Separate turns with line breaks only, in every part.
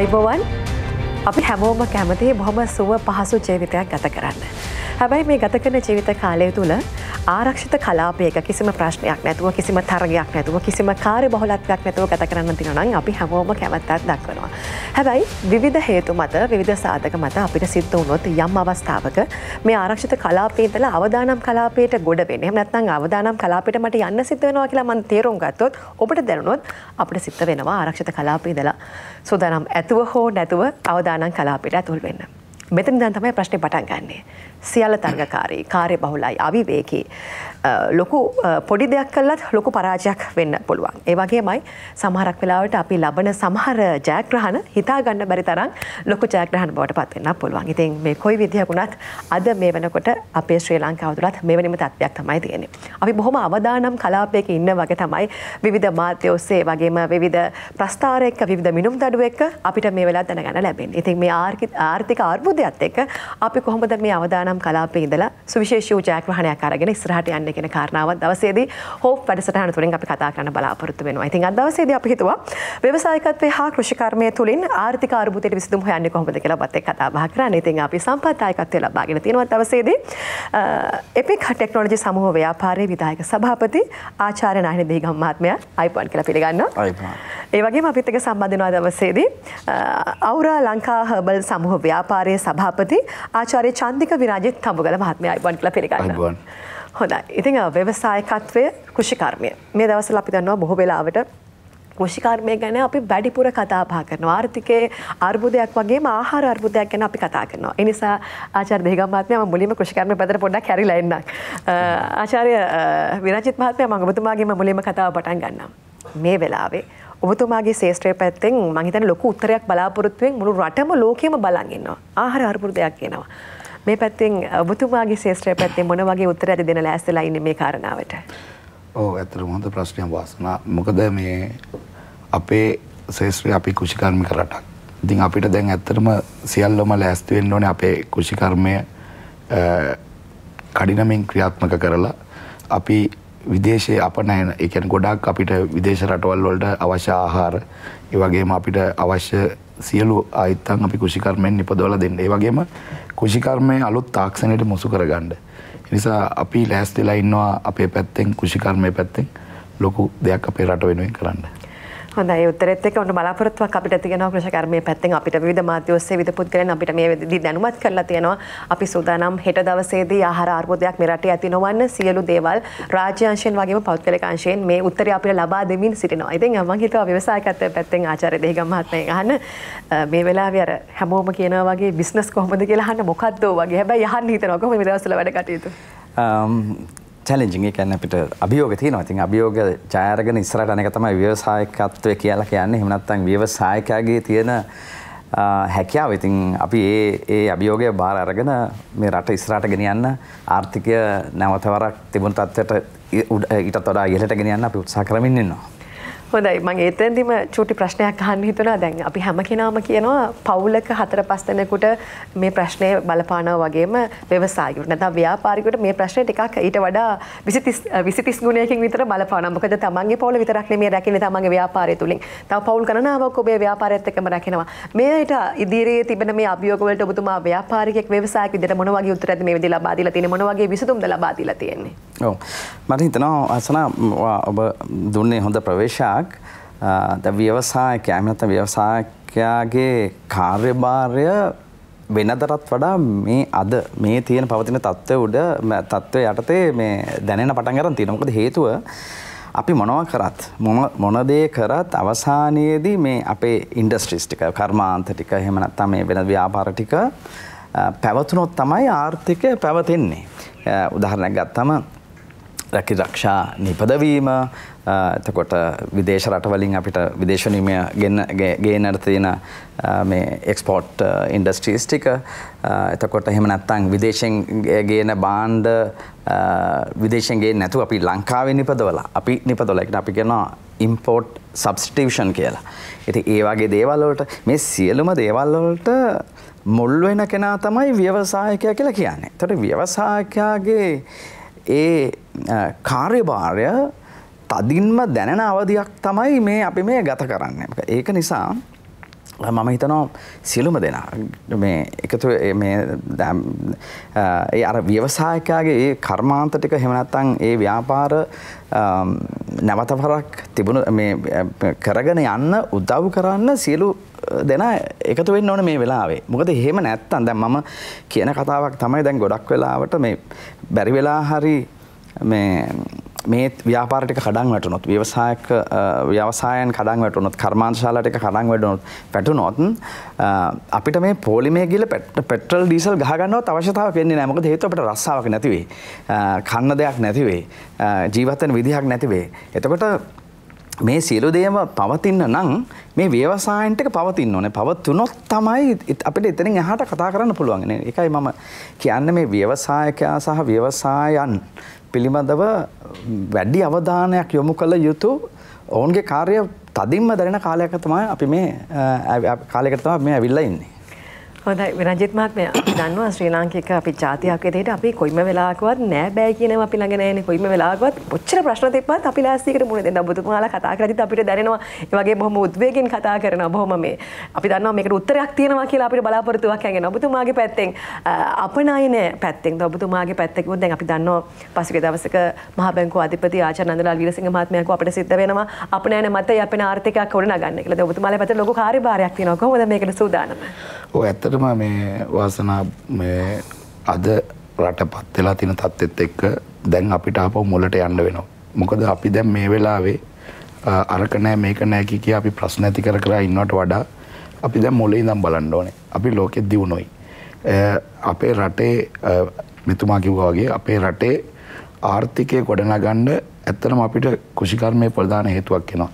ආයිබෝවන් අපි හැමෝම කැමති බොහොම සුව පහසු ජීවිතයක් ගත කරන්න. හැබැයි මේ ගත කරන ජීවිත කාලය තුළ ආරක්ෂිත කලාපයක කිසිම ප්‍රශ්නයක් නැතුව කිසිම තරගයක් නැතුව කිසිම කාර්යබහුලත්වයක් නැතුව ගත කරන්න තියෙනවා නම් අපි හැමෝම කැමැත්තක් දක්වනවා. හැබැයි විවිධ හේතු මත විවිධ සාධක මත අපිට සිද්ධ වුණොත් යම් අවස්ථාවක මේ ආරක්ෂිත කලාපයේ ඉඳලා අවදානම් කලාපයට ගොඩ වෙන්න. එහෙම නැත්නම් අවදානම් කලාපයට මට යන්න සිද්ධ වෙනවා කියලා මම තේරුම් ගත්තොත් ඔබට දැනුණොත් අපිට සිද්ධ වෙනවා ආරක්ෂිත කලාපයේ ඉඳලා සෝදානම් ඇතුව හෝ නැතුව අවදානම් කලාපයට ඇතුල් වෙන්න. මෙතන දැන් තමයි ප්‍රශ්නේ පටන් ගන්නෙ. සියල්ල තරගකාරී, කාර්යබහුලයි, අවිවේකී. ලොකු පොඩි දෙයක් කළත් ලොකු පරාජයක් වෙන්න පුළුවන්. ඒ වගේමයි සමහරක් වෙලාවට අපි ලබන සමහර ජයග්‍රහණ හිතා ගන්න බැරි තරම් ලොකු ජයග්‍රහණ බවට පත් වෙන්න පුළුවන්. ඉතින් මේ කොයි විදිහක වුණත් අද මේ වෙනකොට අපේ ශ්‍රී ලංකාව තුළත් මෙවැනිම තත්ත්වයක් තමයි තියෙන්නේ. අපි බොහොම අවදානම් කලාපයක ඉන්න වගේ තමයි විවිධ මාධ්‍ය ඔස්සේ වගේම විවිධ ප්‍රස්ථාර එක්ක විවිධ මිනුම් දඩුව එක්ක අපිට මේ වෙලාවට දැනගන්න ලැබෙන්නේ. ඉතින් මේ ආර්ථික අර්බුදයත් එක්ක අපි කොහොමද මේ අවදානම් කලාපයේ ඉඳලා සුවිශේෂී වූ ජයග්‍රහණයක් අරගෙන ඉස්සරහට යන්න කියන කාරණාවත් දවසේදී හෝප් වැඩසටහන තුලින් අපි කතා කරන්න බලාපොරොත්තු වෙනවා. ඉතින් අද දවසේදී අපි හිතුවා ව්‍යවසායිකත්වයේ හා කෘෂිකර්මය තුලින් ආර්ථික අර්බුදයට විසඳුම් හොයන්නේ කොහොමද කියලා අපත් එක්ක කතා බහ කරන්න. ඉතින් අපි සම්පත් ආයකත්වය ලබාගෙන තියෙනවා දවසේදී එපික් ටෙක්නොලොජි සමූහ ව්‍යාපාරයේ විධායක සභාපති ආචාර්ය නාහිනි දීගම් මහත්මයා අයිපන් කියලා පිළිගන්නවා. අයිපන්. ඒ වගේම අපිත් එක්ක සම්බන්ධ වෙනවා දවසේදී අවුරා ලංකා හර්බල් සමූහ ව්‍යාපාරයේ සභාපති ආචාර්ය චන්දික විරාජිත් තඹගල මහත්මයා අයිපන් කියලා පිළිගන්නවා. හොඳයි. ඉතින් ව්‍යවසායකත්වය කෘෂිකර්මය මේ දවස්වල අපි දන්නවා බොහෝ වෙලාවට කෘෂිකර්මය ගැන අපි වැඩිපුර කතා බහ කරනවා. ආර්ථිකයේ අර්බුදයක් වගේම ආහාර අර්බුදයක් ගැන අපි කතා කරනවා. ඒ නිසා ආචාර්ය දෙහිගම් මහත්මයා මම මුලින්ම කෘෂිකර්මය පැත්තට පොඩ්ඩක් හැරිලා එන්නම්. ආචාර්ය විරාජිත් මහත්මයා මම ඔබතුමාගෙන් මුලින්ම කතාව පටන් ගන්නම්. මේ වෙලාවේ ඔබතුමාගේ ශේෂ්ත්‍රය පැත්තෙන් මම හිතන්නේ ලොකු උත්තරයක් බලාපොරොත්තුෙන් මුළු රටම ලෝකෙම බලන් ඉන්නවා. ආහාර අර්බුදයක් කියනවා. මේ පැත්තෙන් ඔබතුමාගේ ශේෂ්ත්‍රය පැත්තෙන් මොන වගේ උත්තරයක්ද දෙන්න ලෑස්තිලා ඉන්නේ මේ කාරණාවට?
ඔව් ඇත්තටම හොඳ ප්‍රශ්නයක් වාසනා. මොකද මේ අපේ ශේෂ්ත්‍රය අපි කෘෂිකර්මික රටක්. ඉතින් අපිට දැන් ඇත්තටම සියල්ලම ලෑස්ති වෙන්න ඕනේ අපේ කෘෂිකර්මය කඩිනමින් ක්‍රියාත්මක කරලා අපි විදේශයේ අපනයන ඒ කියන්නේ ගොඩාක් අපිට විදේශ රටවල් වලට අවශ්‍ය ආහාර ඒ වගේම අපිට අවශ්‍ය සියලු ආයතන අපි කෘෂිකර්මයෙන් නිපදවලා දෙන්න. ඒ වගේම කෘෂිකර්මයේ අලුත් තාක්ෂණයට මුසු කරගන්න. ඒ නිසා අපි ලෑස්තිලා ඉන්නවා අපේ පැත්තෙන් කෘෂිකර්මයේ පැත්තෙන් ලොකු දෙයක් අපේ රට වෙනුවෙන් කරන්න.
හොඳයි උත්තරෙත් එක්ක ඔන්න බලාපොරොත්තුවක් අපිට තියෙනවා කෘෂිකර්මයේ පැත්තෙන් අපිට විවිධ මාධ්‍ය ඔස්සේ විවිධ පුද්ගලයන් අපිට මේ වෙද්දී දැනුවත් කරලා තියෙනවා. අපි සූදානම් හෙට දවසේදී ආහාර අර්බුදයක් මේ රටේ ඇති නොවන්න සියලු දේවල් රාජ්‍ය අංශයෙන් වගේම පෞද්ගලික අංශයෙන් මේ උත්තරය අපිට ලබා දෙමින් සිටිනවා. ඉතින් මම හිතුවා ව්‍යවසායකත්වයේ පැත්තෙන් ආචාර්ය දෙහිගම් මහත්මයාගෙන් අහන්න මේ වෙලාවේ අර හැමෝම කියනවා වගේ බිස්නස් කොහොමද කියලා අහන්න මොකද්ද වගේ. හැබැයි අහන්න හිතනවා කොහොමද මේ දවස්වල වැඩ කටයුතු?
චැලෙන්ජින් එක කියන්නේ අපිට අභියෝග තියෙනවා. ඉතින් අභියෝග ජය අරගෙන ඉස්සරහට අනේක තමයි ව්‍යවසායකත්වය කියලා කියන්නේ. එහෙම නැත්නම් ව්‍යවසායකයාගේ තියෙන හැකියාව. ඉතින් අපි ඒ අභියෝගය බාර අරගෙන මේ රට ඉස්සරහට ගෙනියන්න ආර්ථිකය නැවතවරක් තිබුණු තත්ත්වයට ඊටත් වඩා ඉහළට ගෙනියන්න අපි උත්සාහ කරමින් ඉන්නවා.
හොඳයි මම එතෙන්දිම චූටි ප්‍රශ්නයක් අහන්න හිතුණා. දැන් අපි හැම කෙනාම කියනවා පවුලක 4-5 දෙනෙකුට මේ ප්‍රශ්නේ බලපානවා වගේම ව්‍යවසායිකයෙකුට නැත්නම් ව්‍යාපාරිකයෙකුට මේ ප්‍රශ්නේ ටිකක් ඊට වඩා 20-30 ගුණයකින් විතර බලපානවා. මොකද තමන්ගේ පවුල විතරක් නෙමෙයි රැකෙන්නේ තමන්ගේ ව්‍යාපාරය තුලින්. තව පවුල් ගණනාවක් ඔබේ ව්‍යාපාරයත් එක්කම රැකෙනවා. මේකට ඉදිරියේ තිබෙන මේ අභියෝග වලට ඔබතුමා ව්‍යාපාරිකයෙක් ව්‍යවසායක විදිහට මොන වගේ උත්තරයක්ද මේ විදිහට ලබා දීලා තියෙන්නේ? මොන වගේ විසඳුම්ද ලබා දීලා තියෙන්නේ?
ඔව් මට හිතෙනවා අසනා ඔබ දුන්නේ හොඳ ප්‍රවේශයක්. ව්‍යවසායකයා නැත්නම් ව්‍යවසායකයාගේ කාර්යභාරය වෙනදටත් වඩා මේ අද මේ තියෙන පවතින තත්ත්වය යටතේ මේ දැනෙන පටන් ගන්න තියෙනවා. මොකද හේතුව අපි මොනවා කරත් මොන දේ කරත් අවසානයේදී මේ අපේ ඉන්ඩස්ට්‍රීස් ටික කර්මාන්ත ටික එහෙම නැත්නම් මේ වෙන ව්‍යාපාර ටික පැවතුනොත් තමයි ආර්ථිකය පැවතෙන්නේ. උදාහරණයක් ගත්තම රැකිරක්ෂා නිපදවීම එතකොට විදේශ රටවලින් අපිට විදේශ විනිමය ගේන්නට තියෙන මේ එක්ස්පෝර්ට් ඉන්ඩස්ට්‍රීස් ටික එතකොට එහෙම නැත්නම් විදේශෙන් ගේන භාණ්ඩ විදේශෙන් ගේන්නේ නැතුව අපි ලංකාවේ නිපදවලා ඒකට අපි කියනවා ඉම්පෝර්ට් සබ්ස්ටිටියුෂන් කියලා. ඉතින් ඒ වගේ දේවල් වලට මේ සියලුම දේවල් වලට මුල් වෙන කෙනා තමයි ව්‍යවසායකයා කියලා කියන්නේ. එතකොට ව්‍යවසායකයාගේ ඒ කාර්යභාරය තදින්ම දැනෙන අවධියක් තමයි මේ අපි මේ ගත කරන්නේ. ඒක නිසා මම හිතනවා සියලුම දෙනා මේ එකතු මේ ඒ අර ව්‍යවසායකයාගේ ඒ කර්මාන්ත ටික එහෙම නැත්නම් ඒ ව්‍යාපාර නැවතවරක් තිබුණු මේ කරගෙන යන්න උදව් කරන්න සියලු දෙනා එකතු වෙන්න ඕනේ මේ වෙලාවේ. මොකද එහෙම නැත්නම් දැන් මම කියන කතාවක් තමයි දැන් ගොඩක් වෙලාවට මේ බැරි වෙලා හරි මේ ව්‍යාපාර ටික කඩන් වැටුනොත් ව්‍යවසායන් කඩන් වැටුනොත් කර්මාන්තශාලා ටික කඩන් වැටුනොත් අපිට මේ පොලිමේ ගිල පෙට්‍රල් ඩීසල් ගහ ගන්නවත් අවශ්‍යතාවයක් වෙන්නේ නැහැ. මොකද හේතුව අපිට රස්සාවක් නැති වෙයි. කන්න දෙයක් නැති වෙයි. ජීවත් වෙන විදිහක් නැති වෙයි. එතකොට මේ සියලු දේම පවතින්න නම් මේ ව්‍යවසායන් ටික පවතින්න ඕනේ. පවතුනොත් තමයි අපිට එතනින් එහාට කතා කරන්න පුළුවන්. ඒකයි මම කියන්නේ මේ ව්‍යවසායකයා සහ ව්‍යවසායන් පිළිබඳව වැඩි අවධානයක් යොමු කළ යුතු ඔවුන්ගේ කාර්ය තදින්ම දැනෙන කාලයක තමයි අපි මේ කාලයකට තමයි මේ ඇවිල්ලා ඉන්නේ.
හොඳයි විරංජිත් මහත්මයා අපි දන්නවා ශ්‍රී ලාංකික අපි ජාතියක් විදිහට අපි කොයිම වෙලාවකවත් නෑ බෑ කියනවා අපි ළඟ නෑනේ කොයිම වෙලාවකවත් ඔච්චර ප්‍රශ්න තිබ්බත් අපි ලෑස්තියකට මුණ දෙන්න ඔබතුමාලා කතා කරද්දිත් අපිට දැනෙනවා ඒ වගේ බොහොම උද්වේගයෙන් කතා කරනවා බොහොම මේ අපි දන්නවා මේකට උත්තරයක් තියෙනවා කියලා අපිට බලාපොරොත්තුවක් හැගෙනවා ඔබතුමාගේ පැත්තෙන් අපනයන පැත්තෙන් ඔබතුමාගේ පැත්තෙන් කිව්වොත් දැන් අපි දන්නවා පසුගිය දවසක මහ බැංකුව අධිපති ආචාර්ය නන්දලාල් වීරසිංහ මහත්මයා කිව්වා අපිට සිද්ධ වෙනවා අපනයන මත යැපෙන ආර්ථිකයක් ගොඩනගන්න කියලා. දැන් ඔබතුමාලා පැත්තේ ලොකු කාර්යභාරයක් තියෙනවා. කොහොමද මේකට සූදානම?
ඔය ඇත්තටම මේ වාසනා මේ අද රටපත් වෙලා තියෙන තත්ත්වෙත් එක්ක දැන් අපිට ආපහු මුලට යන්න වෙනවා. මොකද අපි දැන් මේ වෙලාවේ අරක නැහැ මේක නැහැ කිය අපි ප්‍රශ්න ඇති කර කර ඉන්නවට වඩා අපි දැන් මොලේ ඉඳන් බලන්න ඕනේ. අපි ලෝකෙ දියුණුවයි. අපේ රටේ මෙතුමා කිව්වා වගේ අපේ රටේ ආර්ථිකය ගොඩනගන්න ඇත්තටම අපිට කෘෂිකර්මයේ ප්‍රධාන හේතුවක් වෙනවා.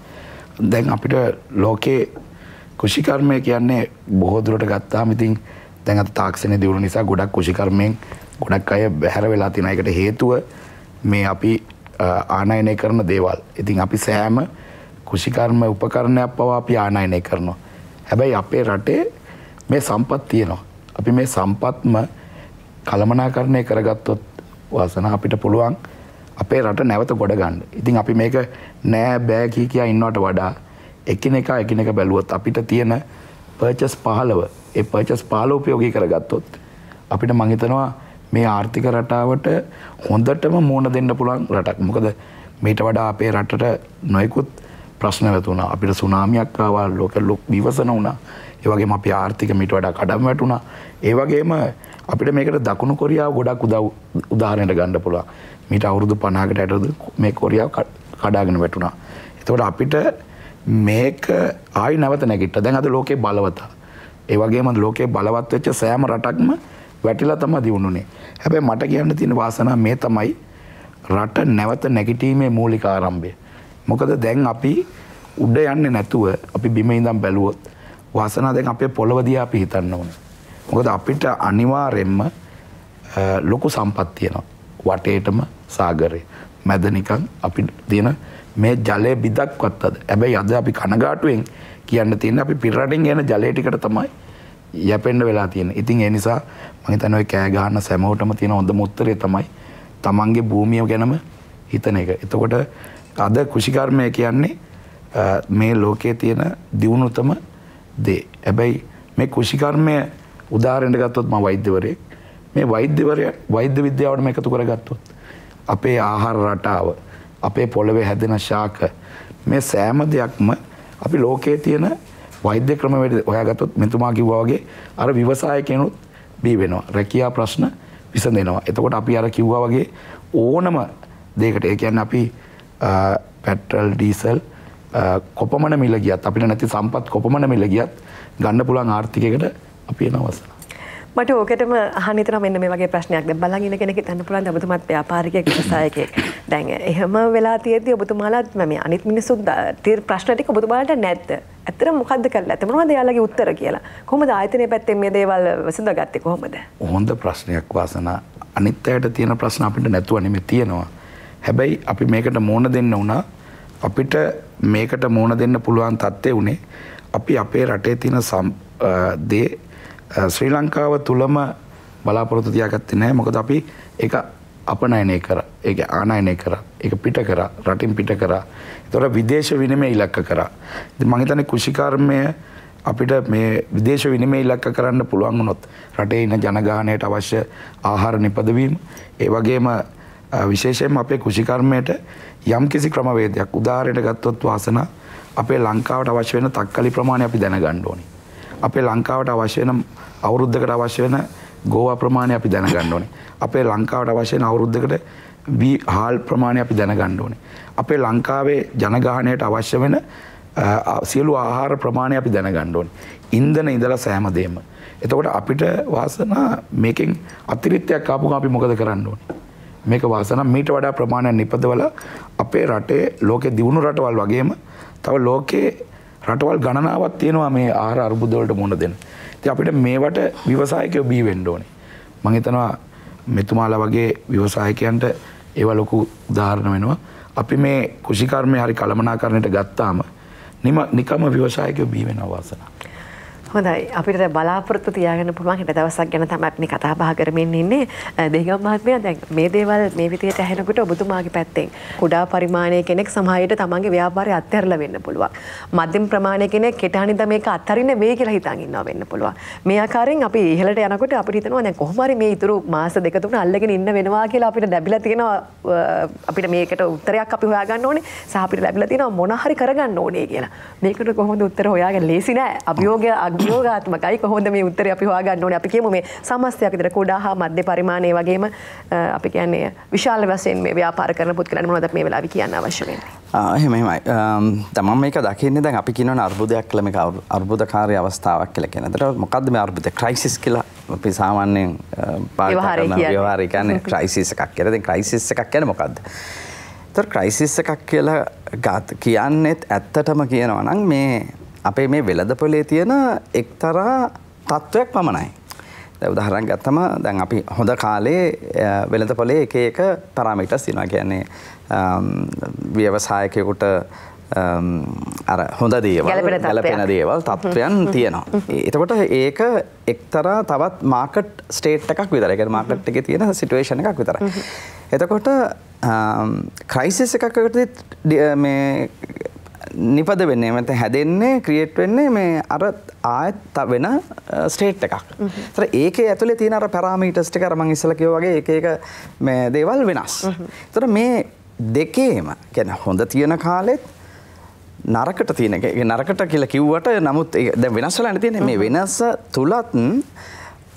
දැන් අපිට ලෝකේ කෘෂිකර්මය කියන්නේ බොහෝ දුරට ගත්තාම ඉතින් දැන් අද තාක්ෂණයේ දියුණුව නිසා ගොඩක් කෘෂිකර්මයෙන් ගොඩක් අය බැහැර වෙලා තියෙනවා. ඒකට හේතුව මේ අපි ආනයනය කරන දේවල්. ඉතින් අපි සෑම කෘෂිකර්ම උපකරණයක් පවා අපි ආනයනය කරනවා. හැබැයි අපේ රටේ මේ සම්පත් තියෙනවා. අපි මේ සම්පත්ම කළමනාකරණය කරගත්තොත් වාසනා අපිට පුළුවන් අපේ රට නැවත ගොඩ ගන්න. ඉතින් අපි මේක නෑ බෑ කියා ඉන්නවට වඩා එකිනෙක බැලුවොත් අපිට තියෙන පර්චස් 15 ඒ පර්චස් 15 උපයෝගී කරගත්තොත් අපිට මම හිතනවා මේ ආර්ථික රටාවට හොඳටම මුහුණ දෙන්න පුළුවන් රටක්. මොකද මේට වඩා අපේ රටට නොයෙකුත් ප්‍රශ්න වැතුණා. අපිට සුනාමියක් ආවා, ලෝක විවසන වුණා. ඒ වගේම අපේ ආර්ථික මීට වඩා කඩම් වැටුණා. ඒ වගේම අපිට මේකට දකුණු කොරියාව ගොඩක් උදාහරණයක් ගන්න පුළුවන්. මීට අවුරුදු 50කට ඇතුළත මේ කොරියාව කඩාගෙන වැටුණා. ඒතකොට අපිට මේක ආයි නැවත නැගිට්ටා. දැන් අද ලෝකේ බලවත්. ඒ වගේම ලෝකේ බලවත් වෙච්ච සෑම රටක්ම වැටිලා තමයි දිනුනේ. හැබැයි මට කියන්න තියෙන වාසනාව මේ තමයි රට නැවත නැගිටීමේ මූලික ආරම්භය. මොකද දැන් අපි උඩ යන්නේ නැතුව අපි බිම ඉඳන් බැලුවොත් වාසනාව දැන් අපේ පොළව දිහා අපි හිතන්න ඕනේ. මොකද අපිට අනිවාර්යෙන්ම ලොකු සම්පත් තියෙනවා. වටේටම සාගරය. මැද නිකන් අපි තියෙන මේ ජලය බිදක්වත් අද. හැබැයි අද අපි කනගාටුවෙන් කියන්න තියෙන්නේ අපි පිටරටින් එන ජලය ටිකට තමයි යැපෙන්න වෙලා තියෙන්නේ. ඉතින් ඒ නිසා මම හිතන්නේ ඔය කෑ ගහන සෑමෝටම තියෙන හොඳම උත්තරේ තමයි තමන්ගේ භූමිය ගැනම හිතන එක. එතකොට අද කෘෂිකර්මය කියන්නේ මේ ලෝකයේ තියෙන දියුණුතම දේ. හැබැයි මේ කෘෂිකර්මය උදාහරණයක් ගත්තොත් මම වෛද්‍යවරයෙක්. මේ වෛද්‍ය විද්‍යාවට එකතු කරගත්තොත් අපේ ආහාර රටාව අපේ පොළවේ හැදෙන ශාක මේ සෑම දෙයක්ම අපි ලෝකයේ තියෙන වෛද්‍ය ක්‍රමවේද හොයාගත්තොත් මෙතුමා කිව්වා වගේ අර ව්‍යවසායකයනුත් බී වෙනවා. රැකියා ප්‍රශ්න විසඳෙනවා. එතකොට අපි අර කිව්වා වගේ ඕනම දෙයකට ඒ කියන්නේ අපි පෙට්‍රල් ඩීසල් කොපමණ මිල ගියත් අපිට නැති සම්පත් කොපමණ මිල ගියත් ගන්න පුළුවන් ආර්ථිකයකට අපි එන අවස්ථාව.
මට ඕකටම අහන්න හිතෙනවා මෙන්න මේ වගේ ප්‍රශ්නයක්. දැන් බලන් ඉන්න කෙනෙක් හිතන්න පුළුවන් දැන් ඔබතුමාත් ව්‍යාපාරිකයෙක් ව්‍යවසායකයෙක්. දැන් එහෙම වෙලා තියෙද්දි ඔබතුමාලාත් මේ අනිත් මිනිස්සු ප්‍රශ්න ටික ඔබතුමාලට නැද්ද? ඇත්තටම මොකද්ද කරලා ඇත්ත මොනවද යාළගේ උත්තර කියලා? කොහොමද ආයතනයේ පැත්තෙන් මේ දේවල් විසඳගත්තේ කොහොමද?
හොඳ ප්‍රශ්නයක් වාසනා. අනිත් අයට තියෙන ප්‍රශ්න අපිට නැතුව නෙමෙයි තියෙනවා. හැබැයි අපි මේකට මුහුණ දෙන්න උනා අපිට මේකට මුහුණ දෙන්න පුළුවන් තත්ත්වය උනේ අපි අපේ රටේ තියෙන දේ ශ්‍රී ලංකාව තුලම බලාපොරොත්තු තියාගත්තේ නැහැ. මොකද අපි ඒක අපනයනය කරා. ඒක ආනයනය කරා. ඒක පිට කරා. රටින් පිට කරා. ඒතොර විදේශ විනිමය ඉලක්ක කරා. ඉතින් මම හිතන්නේ කෘෂිකර්මය අපිට මේ විදේශ විනිමය ඉලක්ක කරන්න පුළුවන් වුණොත් රටේ ඉන්න ජනගහනයට අවශ්‍ය ආහාර නිපදවීම ඒ වගේම විශේෂයෙන්ම අපේ කෘෂිකර්මයට යම්කිසි ක්‍රමවේදයක් උදාහරණයක් ගත්තොත් වාසනා අපේ ලංකාවට අවශ්‍ය වෙන තක්කලි ප්‍රමාණය අපි දැනගන්න ඕනේ. අපේ ලංකාවට අවශ්‍ය වෙන අවුරුද්දකට අවශ්‍ය වෙන ගෝවා ප්‍රමාණය අපි දැනගන්න ඕනේ. අපේ ලංකාවට අවශ්‍ය වෙන අවුරුද්දකට හාල් ප්‍රමාණය අපි දැනගන්න ඕනේ. අපේ ලංකාවේ ජනගහනයට අවශ්‍ය වෙන සියලු ආහාර ප්‍රමාණය අපි දැනගන්න ඕනේ. ඉන්ධන ඉඳලා සෑම දෙයක්ම. එතකොට අපිට වාසනා මේකෙන් අතිරික්තයක් ආපු ගමන් අපි මොකද කරන්න ඕනේ? මේක වාසනා මීට වඩා ප්‍රමාණයක් නිපදවලා අපේ රටේ ලෝකේ දියුණු රටවල් වගේම තව ලෝකේ රටවල් ගණනාවක් තියෙනවා මේ ආහාර අර්බුද වලට මුහුණ දෙන්න. ඉතින් අපිට මේවට ව්‍යවසායකයෝ බී වෙන්න ඕනේ. මම හිතනවා මෙතුමාලා වගේ ව්‍යවසායකයන්ට ඒව ලොකු උදාහරණ වෙනවා. අපි මේ කෘෂිකර්මය හරි කළමනාකරණයට ගත්තාම නිකම්ම ව්‍යවසායකයෝ බී වෙනවා වාසනා.
හොඳයි අපිට බලාපොරොත්තු තියාගන්න පුළුවන් හෙට දවසක් ගැන තමයි අපි මේ කතා බහ කරමින් ඉන්නේ. දෙහිගම් මහත්මයා දැන් මේ දේවල් මේ විදියට ඇහෙනකොට ඔබතුමාගේ පැත්තෙන් කුඩා පරිමාණයේ කෙනෙක් සමහරවිට තමන්ගේ ව්‍යාපාරය අත්හැරලා වෙන්න පුළුවන්. මධ්‍යම ප්‍රමාණයේ කෙනෙක් කෙටහනින්ද මේක අත්හරින්න වෙයි කියලා හිතන් ඉන්නවා වෙන්න පුළුවන්. මේ ආකාරයෙන් අපි ඉහළට යනකොට අපිට හිතනවා දැන් කොහොම හරි මේ ඊතුරු මාස දෙක තුන අල්ලගෙන ඉන්න වෙනවා කියලා අපිට ලැබිලා තියෙනවා. අපිට මේකට උත්තරයක් අපි හොයාගන්න ඕනේ. සහ අපිට ලැබිලා තියෙනවා මොන හරි කරගන්න ඕනේ කියලා. මේකට කොහොමද උත්තර හොයාගන්න ලේසි නෑ. අභියෝගාත්මකයි කොහොමද මේ උත්තරේ අපි හොයාගන්න ඕනේ. අපි කියමු මේ සමස්තයක් විතර කුඩා හා මධ්‍ය පරිමාණයේ වගේම අපි කියන්නේ විශාල වශයෙන් මේ ව්‍යාපාර කරන පුද්ගලයන් මොනවද මේ වෙලාවේ කියන්න අවශ්‍ය වෙන්නේ?
එහෙමයි. තමන් මේක දකින්නේ දැන් අපි කියනවනේ අර්බුදයක් කියලා මේක අර්බුදකාරී අවස්ථාවක් කියලා කියන. ඒතර මොකද්ද මේ අර්බුද? ක්‍රයිසිස් කියලා අපි සාමාන්‍යයෙන් ව්‍යවහාරය කියන්නේ ක්‍රයිසිස් එකක් කියලා. දැන් ක්‍රයිසිස් එකක් කියන්නේ මොකද්ද? ඒතර ක්‍රයිසිස් එකක් කියලා කියන්නේත් ඇත්තටම කියනවා නම් මේ අපේ මේ වෙළඳපොලේ තියෙන එක්තරා තත්වයක් පමණයි. දැන් උදාහරණයක් ගත්තම දැන් අපි හොඳ කාලේ වෙළඳපොලේ එක එක පැරාමීටර්ස් තියෙනවා. කියන්නේ ව්‍යවසායකයෙකුට අර හොඳ දේවල් ගැලපෙන දේවල් තත්වයන් තියෙනවා. එතකොට ඒක එක්තරා තවත් මාකට් ස්ටේට් එකක් විතරයි. ඒ කියන්නේ මාකට් එකේ තියෙන සිටුේෂන් එකක් විතරයි. එතකොට ක්‍රයිසිස් එකකදී මේ නිපද වෙන්නේ මත හැදෙන්නේ ක්‍රියේට් වෙන්නේ මේ අර ආයත් වෙන ස්ටේට් එකක්. ඒතර ඒකේ ඇතුලේ තියෙන අර පැරාමීටර්ස් ටික අර මම ඉස්සෙල්ලා කිව්වා වගේ එක එක මේ දේවල් වෙනස්. ඒතර මේ දෙකේම කියන්නේ හොඳ තියෙන කාලෙත් නරකට තියෙන නරකට කියලා කිව්වට නමුත් දැන් වෙනස් වෙලා තියෙන්නේ මේ වෙනස තුලත්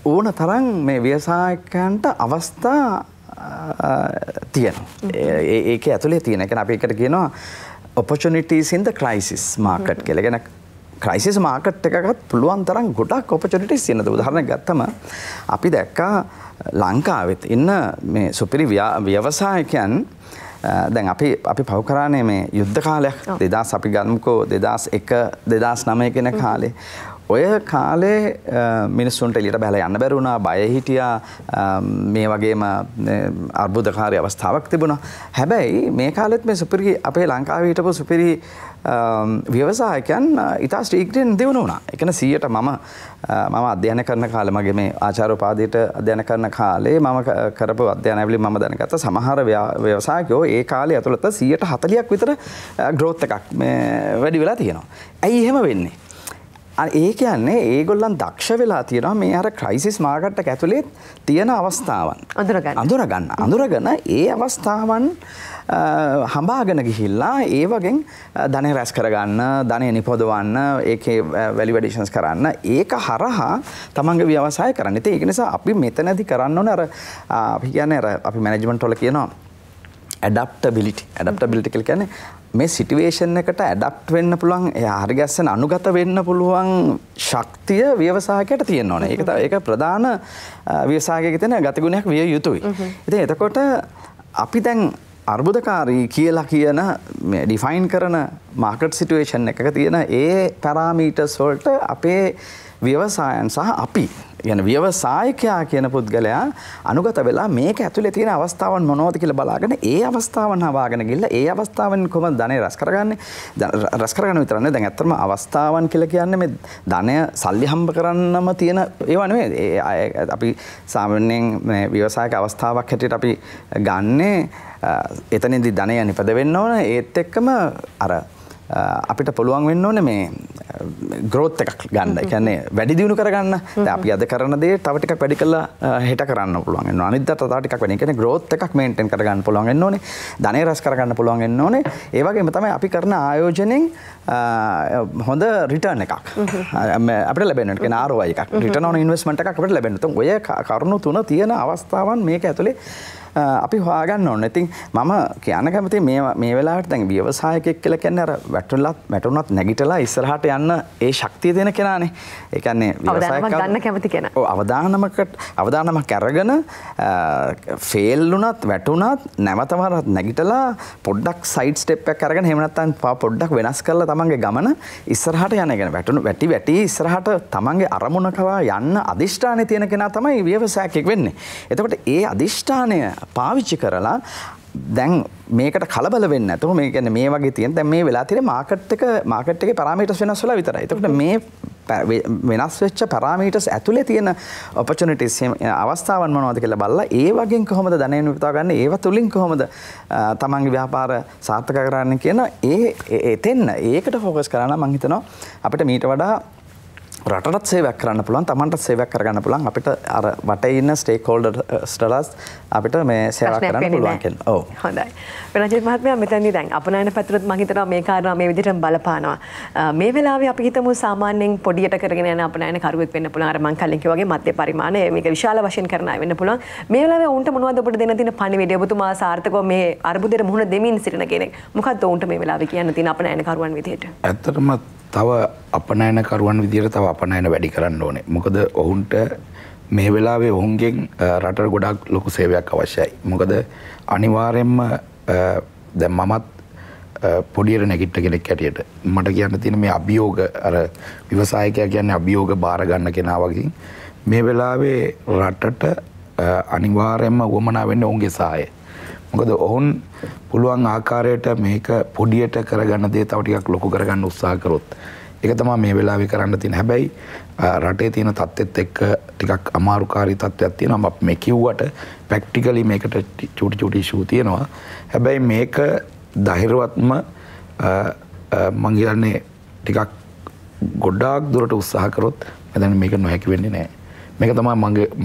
ඕන තරම් මේ ව්‍යවසායකයන්ට අවස්ථා තියෙනවා. ඒකේ ඇතුලේ තියෙන. ඒ කියන්නේ අපි එකට කියනවා opportunities in the crisis market කියලා. කියන crisis market එකකත් පුළුවන් තරම් ගොඩක් opportunities තියෙනවා. උදාහරණයක් ගත්තම අපි දැක්කා ලංකාවෙත් ඉන්න මේ සුපිරි ව්‍යවසායකයන් දැන් අපි පව කරානේ මේ යුද්ධ කාලයක් 2000 අපි ගන්නමුකෝ 2001 2009 කියන කාලේ. ඔය කාලේ මිනිස්සුන්ට එළියට බහලා යන්න බැරි වුණා, බය හිටියා, මේ වගේම අර්බුදකාරී අවස්ථාවක් තිබුණා. හැබැයි මේ කාලෙත් මේ සුපිරි අපේ ලංකාවේ හිටපු සුපිරි ව්‍යවසායකයන් ඉතා ශ්‍රීඝ්‍රයෙන් දියුණු වුණා. ඒ කියන්නේ 100ට මම අධ්‍යයනය කරන කාලේ මගේ මේ ආචාර්ය උපාධියට අධ්‍යයනය කරන කාලේ මම කරපු අධ්‍යයනවලින් මම දැනගත්ත සමහර ව්‍යවසායකයෝ ඒ කාලේ ඇතුළත 140ක් විතර growth එකක් මේ වැඩි වෙලා තියෙනවා. ඇයි එහෙම වෙන්නේ? ඒ කියන්නේ ඒගොල්ලන් දක්ෂ වෙලා තියෙනවා මේ අර ක්‍රයිසිස් මාකට් එක ඇතුලේ තියෙන අවස්ථාවන් අඳුරගන්න ඒ අවස්ථාවන් හඹාගෙන ගිහිල්ලා ඒ වගේ ධනෙ රැස් කරගන්න, ධනෙ නිපදවන්න, ඒකේ වැලියු ඇඩිෂන්ස් කරන්න, ඒක හරහා තමන්ගේ ව්‍යවසාය කරන්න. ඉතින් ඒක නිසා අපි මෙතනදී කරන්න ඕනේ අර අපි කියන්නේ අර අපි මැනේජ්මන්ට් වල කියනවා ඇඩැප්ටබිලිටි කියලා කියන්නේ මේ සිටුේෂන් එකට ඇඩප්ට් වෙන්න පුළුවන්, හරි ගැස්සෙන අනුගත වෙන්න පුළුවන් ශක්තිය ව්‍යවසායකයට තියෙන්න ඕනේ. ඒක ප්‍රධාන ව්‍යවසායකයෙකුගේ තියෙන ගතිගුණයක් විය යුතුයි. ඉතින් එතකොට අපි දැන් අර්බුදකාරී කියලා කියන මේ ඩිෆයින් කරන මාකට් සිටුේෂන් එකක තියෙන ඒ පැරාමීටර්ස් වලට අපේ ව්‍යවසායන් සහ අපි කියන ව්‍යවසායකයා කියන පුද්ගලයා අනුගත වෙලා මේක ඇතුලේ තියෙන අවස්ථාවන් මොනවද කියලා බලාගෙන ඒ අවස්ථාවන් හවාගෙන ගිහලා ඒ අවස්ථාවන් කොහොමද ධනෙ රැස් කරගන්නේ? රැස් කරගන්න විතර නෙවෙයි. දැන් ඇත්තටම අවස්ථාවන් කියලා කියන්නේ මේ ධනය සල්ලි හම්බ කරන්නම තියෙන ඒවා නෙවෙයි. අපි සාමාන්‍යයෙන් මේ ව්‍යවසායක අවස්ථාවක් හැටියට අපි ගන්නේ එතනදී ධනය නිපද වෙන්න ඕන. ඒත් එක්කම අර අපිට පුළුවන් වෙන්න ඕනේ මේ growth එකක් ගන්න. ඒ කියන්නේ වැඩි දියුණු කරගන්න. දැන් අපි අද කරන දේ තව ටිකක් වැඩි කරලා හෙට කරන්න පුළුවන් වෙනවා. අනිද්දාට තව ටිකක් වැඩි. ඒ කියන්නේ growth එකක් maintain කරගන්න පුළුවන් වෙන්න ඕනේ. ධනෙ රැස් කරගන්න පුළුවන් වෙන්න ඕනේ. ඒ වගේම තමයි අපි කරන ආයෝජනෙන් හොඳ රිටර්න් එකක් අපිට ලැබෙන්න ඕනේ. කියන්නේ ROI එකක්. return on investment එකක් අපිට ලැබෙන්න. උතන් ඔය කරුණු තුන තියෙන අවස්ථාවන් මේක ඇතුලේ අපි හොයාගන්න ඕනේ. ඉතින් මම කියන්න කැමති මේ වෙලාවට දැන් ව්‍යවසායකයෙක් කියලා කියන්නේ අර වැටුණත් නැගිටලා ඉස්සරහට යන්න ඒ ශක්තිය දෙන කෙනානේ. ඒ කියන්නේ
අවදානමක් ගන්න කැමති කෙනා.
ඔව් අවදානමක් අරගෙන ෆේල් වුණත් වැටුණත් නැවතමත් නැගිටලා පොඩ්ඩක් සයිඩ් ස්ටෙප් එකක් අරගෙන එහෙම නැත්නම් පොඩ්ඩක් වෙනස් කරලා තමන්ගේ ගමන ඉස්සරහට යන එක. වැටි ඉස්සරහට තමන්ගේ අරමුණ කවා යන්න අදිෂ්ඨානය තියෙන කෙනා තමයි ව්‍යවසායකයෙක් වෙන්නේ. එතකොට ඒ අදිෂ්ඨානය පාවිච්චි කරලා දැන් මේකට කලබල වෙන්නේ නැතුව මේ කියන්නේ මේ වගේ තියෙන දැන් මේ වෙලා තියෙන මාකට් එකේ පැරාමීටර්ස් වෙනස් වෙලා විතරයි. එතකොට මේ වෙනස් වෙච්ච පැරාමීටර්ස් ඇතුලේ තියෙන ඔපචුනිටිස් අවස්ථාවන් මොනවද කියලා බලලා ඒ වගේ කොහොමද ධනය විපතා ගන්න ඒව තුලින් කොහොමද තමන්ගේ ව්‍යාපාර සාර්ථක කරගන්න කියන ඒකට ෆෝකස් කරා නම් මම හිතනවා අපිට මීට වඩා රටටත් සේවයක් කරන්න පුළුවන් තමන්ටත් සේවයක් කරගන්න පුළුවන් අපිට අර වටේ ඉන්න ස්ටේක් හෝල්ඩර්ස්ටලාස් අපිට මේ සේවා කරන්න පුළුවන් කියලා. ඔව්.
හොඳයි. වෙනජිත් මහත්මයා මෙතනදී දැන් අපනයන පැත්තට මම හිතනවා මේ කාරණා මේ විදිහටම බලපානවා. මේ වෙලාවේ අපි හිතමු සාමාන්‍යයෙන් පොඩියට කරගෙන යන අපනයන කරුවෙක් වෙන්න පුළුවන්. අර මං කලින් කිව්වා වගේ මධ්‍ය පරිමාණය මේක විශාල වශයෙන් කරන අය වෙන්න පුළුවන්. මේ වෙලාවේ උන්ට මොනවද ඔබට දෙන්න තියෙන පණිවිඩය? ඔබතුමා සාර්ථකව මේ අර්බුදයට මුහුණ දෙමින් සිටින කෙනෙක්. මොකද්ද උන්ට මේ වෙලාවේ කියන්න තියෙන අපනයන කරුවන් විදිහට?
ඇත්තටම තව අපනයනකරුවන් විදිහට තව අපනයන වැඩි කරන්න ඕනේ. මොකද ඔවුන්ට මේ වෙලාවේ ඔවුන්ගෙන් රටට ගොඩාක් ලොකු සේවයක් අවශ්‍යයි. මොකද අනිවාර්යයෙන්ම දැන් මමත් පොඩියට නැගිට කෙනෙක් හැටියට මට කියන්න තියෙන මේ අභියෝග අර ව්‍යවසායකයා කියන්නේ අභියෝග බාර ගන්න කෙනා වගේ මේ වෙලාවේ රටට අනිවාර්යයෙන්ම වමනා වෙන්නේ ඔවුන්ගේ සහාය. මොකද ඔවුන් පුළුවන් ආකාරයට මේක පොඩියට කරගන්න දේ තව ටිකක් ලොකු කරගන්න උත්සාහ කරොත් ඒක තමයි මේ වෙලාවේ කරන්න තියෙන. හැබැයි රටේ තියෙන තත්ත්වෙත් එක්ක ටිකක් අමාරුකාරී තත්ත්වයක් තියෙනවා. මේ කිව්වට ප්‍රැක්ටිකලි මේකට චූටි ඉෂුව තියෙනවා. හැබැයි මේක ධෛර්යවත්ම මං කියන්නේ ටිකක් ගොඩාක් දුරට උත්සාහ කරොත් මම මේක නොහැකි වෙන්නේ නැහැ. මේක තමයි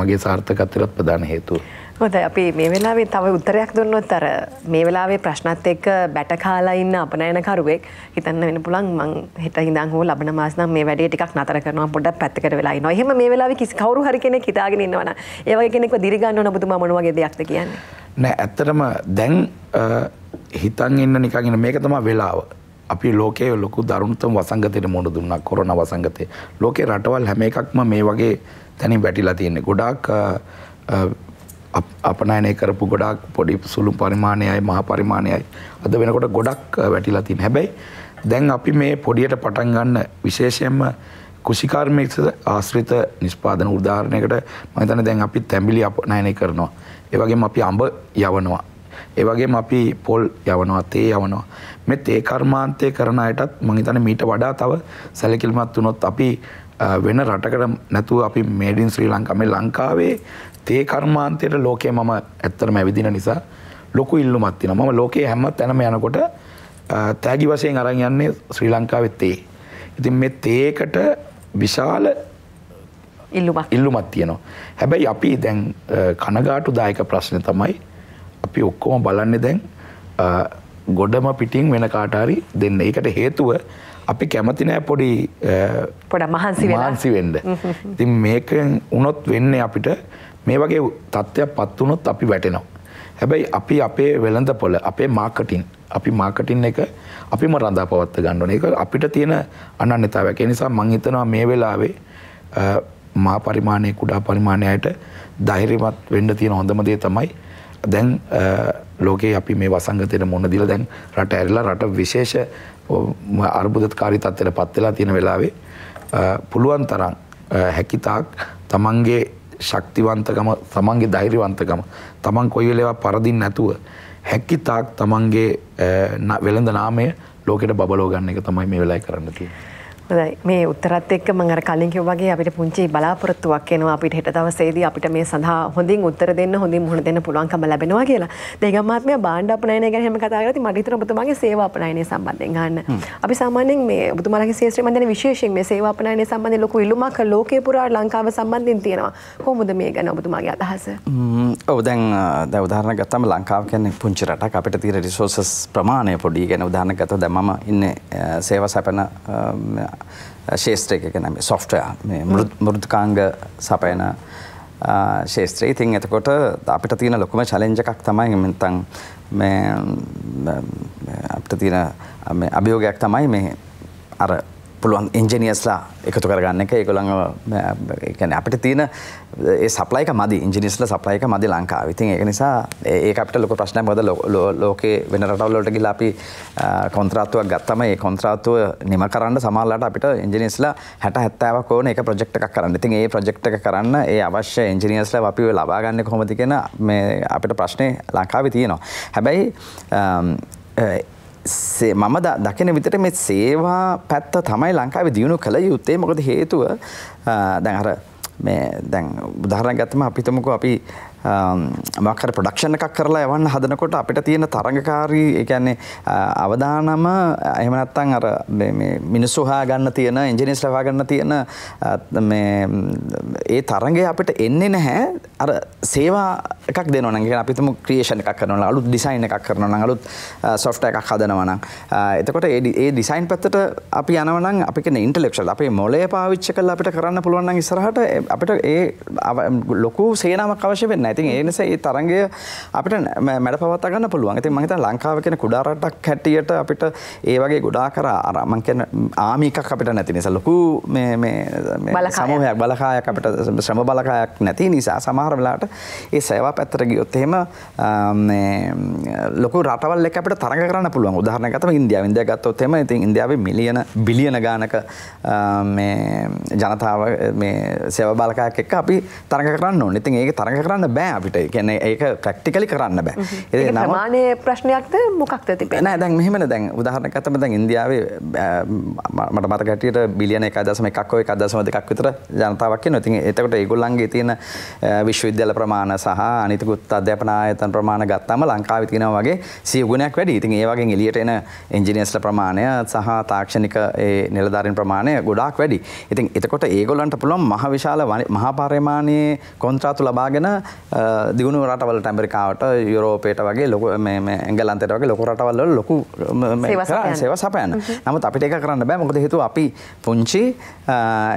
මගේ සාර්ථකත්වයට ප්‍රධාන හේතුව.
හොඳයි අපි මේ වෙලාවේ තව උත්තරයක් දුන්නොත් අර මේ වෙලාවේ ප්‍රශ්නත් එක්ක බැට කාලා ඉන්න අපනයන කරුවෙක් හිතන්න වෙන්න පුළුවන් මං හෙට ඉඳන් හෝ ලබන මාස නම් මේ වැඩේ ටිකක් නතර කරනවා පොඩ්ඩක් පැත්තකට වෙලා ඉනවා. එහෙම මේ වෙලාවේ කිසි කවුරු හරි කෙනෙක් හිතාගෙන ඉන්නවනම් ඒ වගේ කෙනෙක්ව දිරි ගන්න ඕන ඔබතුමා මොන වගේ දෙයක්ද කියන්නේ?
නෑ ඇත්තටම දැන් හිතන් ඉන්න නිකන් ඉන්න මේක තමයි වෙලාව. අපි ලෝකයේ ලොකු දරුණුතම වසංගතයට මුහුණ දුන්නා කොරෝනා වසංගතේ. ලෝකේ රටවල් හැම එකක්ම මේ වගේ තැනින් වැටිලා තියෙන්නේ. ගොඩාක් අපනයනය කරපු ගොඩාක් පොඩි සුළු පරිමාණයයි මහා පරිමාණයයි අද වෙනකොට ගොඩක් වැටිලා තියෙන. හැබැයි දැන් අපි මේ පොඩියට පටන් ගන්න විශේෂයෙන්ම කුෂිකාර්මික ආශ්‍රිත නිෂ්පාදන උදාහරණයකට මම හිතන්නේ දැන් අපි තැඹිලි අපනයනය කරනවා. ඒ වගේම අපි අඹ යවනවා. ඒ වගේම අපි පොල් යවනවා, තේ යවනවා. මේ තේ කර්මාන්තය කරන අයටත් මම හිතන්නේ මීට වඩා තව සැලකිලිමත් වුණොත් අපි වෙන රටකට නැතුව අපි මේඩ් ඉන් ශ්‍රී ලංකා මේ ලංකාවේ තේ කර්මාන්තයට ලෝකයේ මම ඇත්තටම ඇවිදින නිසා ලොකු ඉල්ලුමක් තියෙනවා. මම ලෝකයේ හැම තැනම යනකොට තෑගි වශයෙන් අරන් යන්නේ ශ්‍රී ලංකාවේ තේ. ඉතින් මේ තේකට විශාල ඉල්ලුමක් තියෙනවා. හැබැයි අපි දැන් කනගාටුදායක ප්‍රශ්නේ තමයි අපි ඔක්කොම බලන්නේ දැන් ගොඩම පිටින් වෙන කාට හරි දෙන්න. ඒකට හේතුව අපි කැමති නෑ පොඩි මහන්සි වෙන්න. ඉතින් මේකෙන් උනොත් වෙන්නේ අපිට මේ වගේ තත්ත්වයක්පත් වුණොත් අපි වැටෙනවා. හැබැයි අපි අපේ වෙළඳපොළ අපේ මාකටින් එක අපිම රඳා පවත්වා ගන්න ඕනේ. ඒක අපිට තියෙන අනන්‍යතාවයක්. ඒ නිසා මම හිතනවා මේ වෙලාවේ මහා පරිමාණයේ කුඩා පරිමාණයට ධෛර්යමත් වෙන්න තියෙන හොඳම දේ තමයි දැන් ලෝකේ අපි මේ වසංගතයට මුහුණ දීලා දැන් රට ඇරිලා රට විශේෂ අර්බුදකාරී තත්ත්වයට පත් වෙලා තියෙන වෙලාවේ පුළුවන් තරම් හැකිතාක් තමන්ගේ ශක්තිවන්තකම තමන්ගේ ධෛර්යවන්තකම තමන් කොයි වෙලාවක පරදින්න නැතුව හැකිතාක් තමන්ගේ වෙළඳ නාමය ලෝකෙට බබලව ගන්න එක තමයි මේ වෙලාවේ කරන්න තියෙන්නේ.
මේ උත්තරත් එක්ක මම අර කලින් කිව්වා වගේ අපිට පුංචි බලාපොරොත්තුවක් එනවා අපිට හෙට දවසේදී අපිට මේ සඳහා හොඳින් උත්තර දෙන්න හොඳින් මුහුණ දෙන්න පුළුවන්කම ලැබෙනවා කියලා. දෙගම් මහත්මයා භාණ්ඩ අපනයනය ගැන හැම කතා කරලා මට හිතෙනවා ඔබතුමාගේ සේවා අපනයනය සම්බන්ධයෙන් අහන්න. අපි සාමාන්‍යයෙන් මේ ඔබතුමාලගේ ශාස්ත්‍රීය මණ්ඩලයේ විශේෂයෙන් මේ සේවා අපනයනය සම්බන්ධයෙන් ලොකු ඉල්ලුමක් ලෝකේ පුරා ලංකාව සම්බන්ධයෙන් තියෙනවා. කොහොමද මේ ගැන ඔබතුමාගේ අදහස?
ඔව් දැන් උදාහරණයක් ගත්තම ලංකාව කියන්නේ පුංචි රටක් අපිට තියෙන රිසෝසස් ප්‍රමාණය පොඩි. කියන්නේ උදාහරණයක් ගත්තොත් දැන් මම ඉන්නේ සේවා සැපන ශේෂ්ත්‍රයක කියන්නේ software මේ මෘදුකාංග සපයන ශේෂ්ත්‍රය. ඉතින් එතකොට අපිට තියෙන ලොකුම challenge එකක් තමයි නැත්නම් මේ අපිට තියෙන මේ අභියෝගයක් තමයි මේ අර පුළුවන් ඉන්ජිනියර්ස්ලා එකතු කරගන්න එක. ඒගොල්ලන්ව කියන්නේ අපිට තියෙන ඒ සප්ලයි එක මදි, ඉන්ජිනියර්ස්ලා සප්ලයි එක මදි ලංකාවේ. ඉතින් ඒක නිසා ඒක අපිට ලොකු ප්‍රශ්නයක්. මොකද ලෝකේ වෙන රටවල් වලට ගිහලා අපි කොන්ත්‍රාත්තුවක් ගත්තම ඒ කොන්ත්‍රාත්තුව නිම කරන්න සමහරවිට අපිට ඉන්ජිනියර්ස්ලා 60 70ක් ඕන එක ප්‍රොජෙක්ට් එකක් කරන්න. ඉතින් ඒ ප්‍රොජෙක්ට් එක කරන්න ඒ අවශ්‍ය ඉන්ජිනියර්ස්ලා අපි ලබා ගන්න කොහොමද කියන මේ අපිට ප්‍රශ්නේ ලංකාවේ තියෙනවා. හැබැයි මම දකින විදිහට මේ සේවා පැත්ත තමයි ලංකාවේ දියුණු කළ යුත්තේ. මොකද හේතුව දැන් අර මේ දැන් උදාහරණයක් ගත්තම අපි හිතමුකෝ අපි මොකක් හරි ප්‍රොඩක්ෂන් එකක් කරලා යවන්න හදනකොට අපිට තියෙන තරඟකාරී ඒ කියන්නේ අවදානම එහෙම නැත්නම් අර මේ මිනිස්සු හොයාගන්න තියෙන ඉන්ජිනියර්ස්ලා හොයාගන්න තියෙන මේ ඒ තරඟය අපිට එන්නේ නැහැ අර සේවා එකක් දෙනවා නම්. කියන්නේ අපි හිතමු ක්‍රියේෂන් එකක් කරනවා නම් අලුත් ඩිසයින් එකක් කරනවා නම් අලුත් සොෆ්ට්වෙයාර් එකක් හදනවා නම් එතකොට ඒ ඩිසයින් පැත්තට අපි යනවා නම් අපි කියන ඉන්ටෙලෙක්චුවල් අපේ මොළය පාවිච්චි කරලා අපිට කරන්න පුළුවන් නම් ඉස්සරහට අපිට ඒ ලොකු සේනාවක් අවශ්‍ය වෙන්නේ නැහැ. ඉතින් ඒ නිසා ඒ තරංගය අපිට මැඩ පවත්වා ගන්න පුළුවන්. ඉතින් මම හිතන්නේ ලංකාව කියන කුඩා රටක් හැටියට අපිට ඒ වගේ ගොඩාක් අර මම කියන්නේ ආමි එකක් අපිට නැති නිසා ලොකු මේ සමූහයක් බලකායක් අපිට ශ්‍රම බලකායක් නැති නිසා සමහර වෙලාවට ඒ සේවා පැත්තට ගියොත් එහෙම මේ ලොකු රටවල් එක්ක අපිට තරඟ කරන්න පුළුවන්. උදාහරණයක් ගත්තම ඉන්දියාව ගත්තොත් එහෙම ඉතින් ඉන්දියාවේ මිලියන බිලියන ගානක මේ ජනතාව මේ සේවා බලකායක් එක්ක අපි තරඟ කරන්න ඕනේ. ඉතින් ඒක තරඟ කරන්න බෑ අපිට. ඒ කියන්නේ ඒක ප්‍රැක්ටිකලි කරන්න බෑ.
ඒක ප්‍රමාණයේ ප්‍රශ්නයක්ද මොකක්ද තිබෙන්නේ?
නෑ දැන් මෙහෙමනේ දැන් උදාහරණයක් ගත්තම දැන් ඉන්දියාවේ මට මතක හැටියට බිලියන 1.1ක් හෝ 1.2ක් විතර ජනතාවක් ඉන්නවා. ඉතින් එතකොට ඒගොල්ලන්ගේ තියෙන විශ්වවිද්‍යාල ප්‍රමාණ සහ අනිතිකුත් අධ්‍යාපන ආයතන ප්‍රමාණ ගත්තාම ලංකාවේ තියෙනවා වගේ 100 ගුණයක් වැඩි. ඉතින් ඒ වගේ එළියට එන ඉන්ජිනියර්ස්ලා ප්‍රමාණය සහ තාක්ෂණික ඒ නිලධාරීන් ප්‍රමාණය ගොඩාක් වැඩි. ඉතින් එතකොට ඒගොල්ලන්ට පුළුවන් මහ විශාල මහා පරිමාණයේ කොන්ත්‍රාත්තු ලබාගෙන දියුණු රටවලට ඇමරිකාවට යුරෝපයට වගේ ලොකු මේ එංගලන්තයට වගේ ලොකු රටවල් වල ලොකු සේවා සපයන්න. නමුත් අපිට ඒක කරන්න බෑ. මොකද හේතුව අපි පුංචි.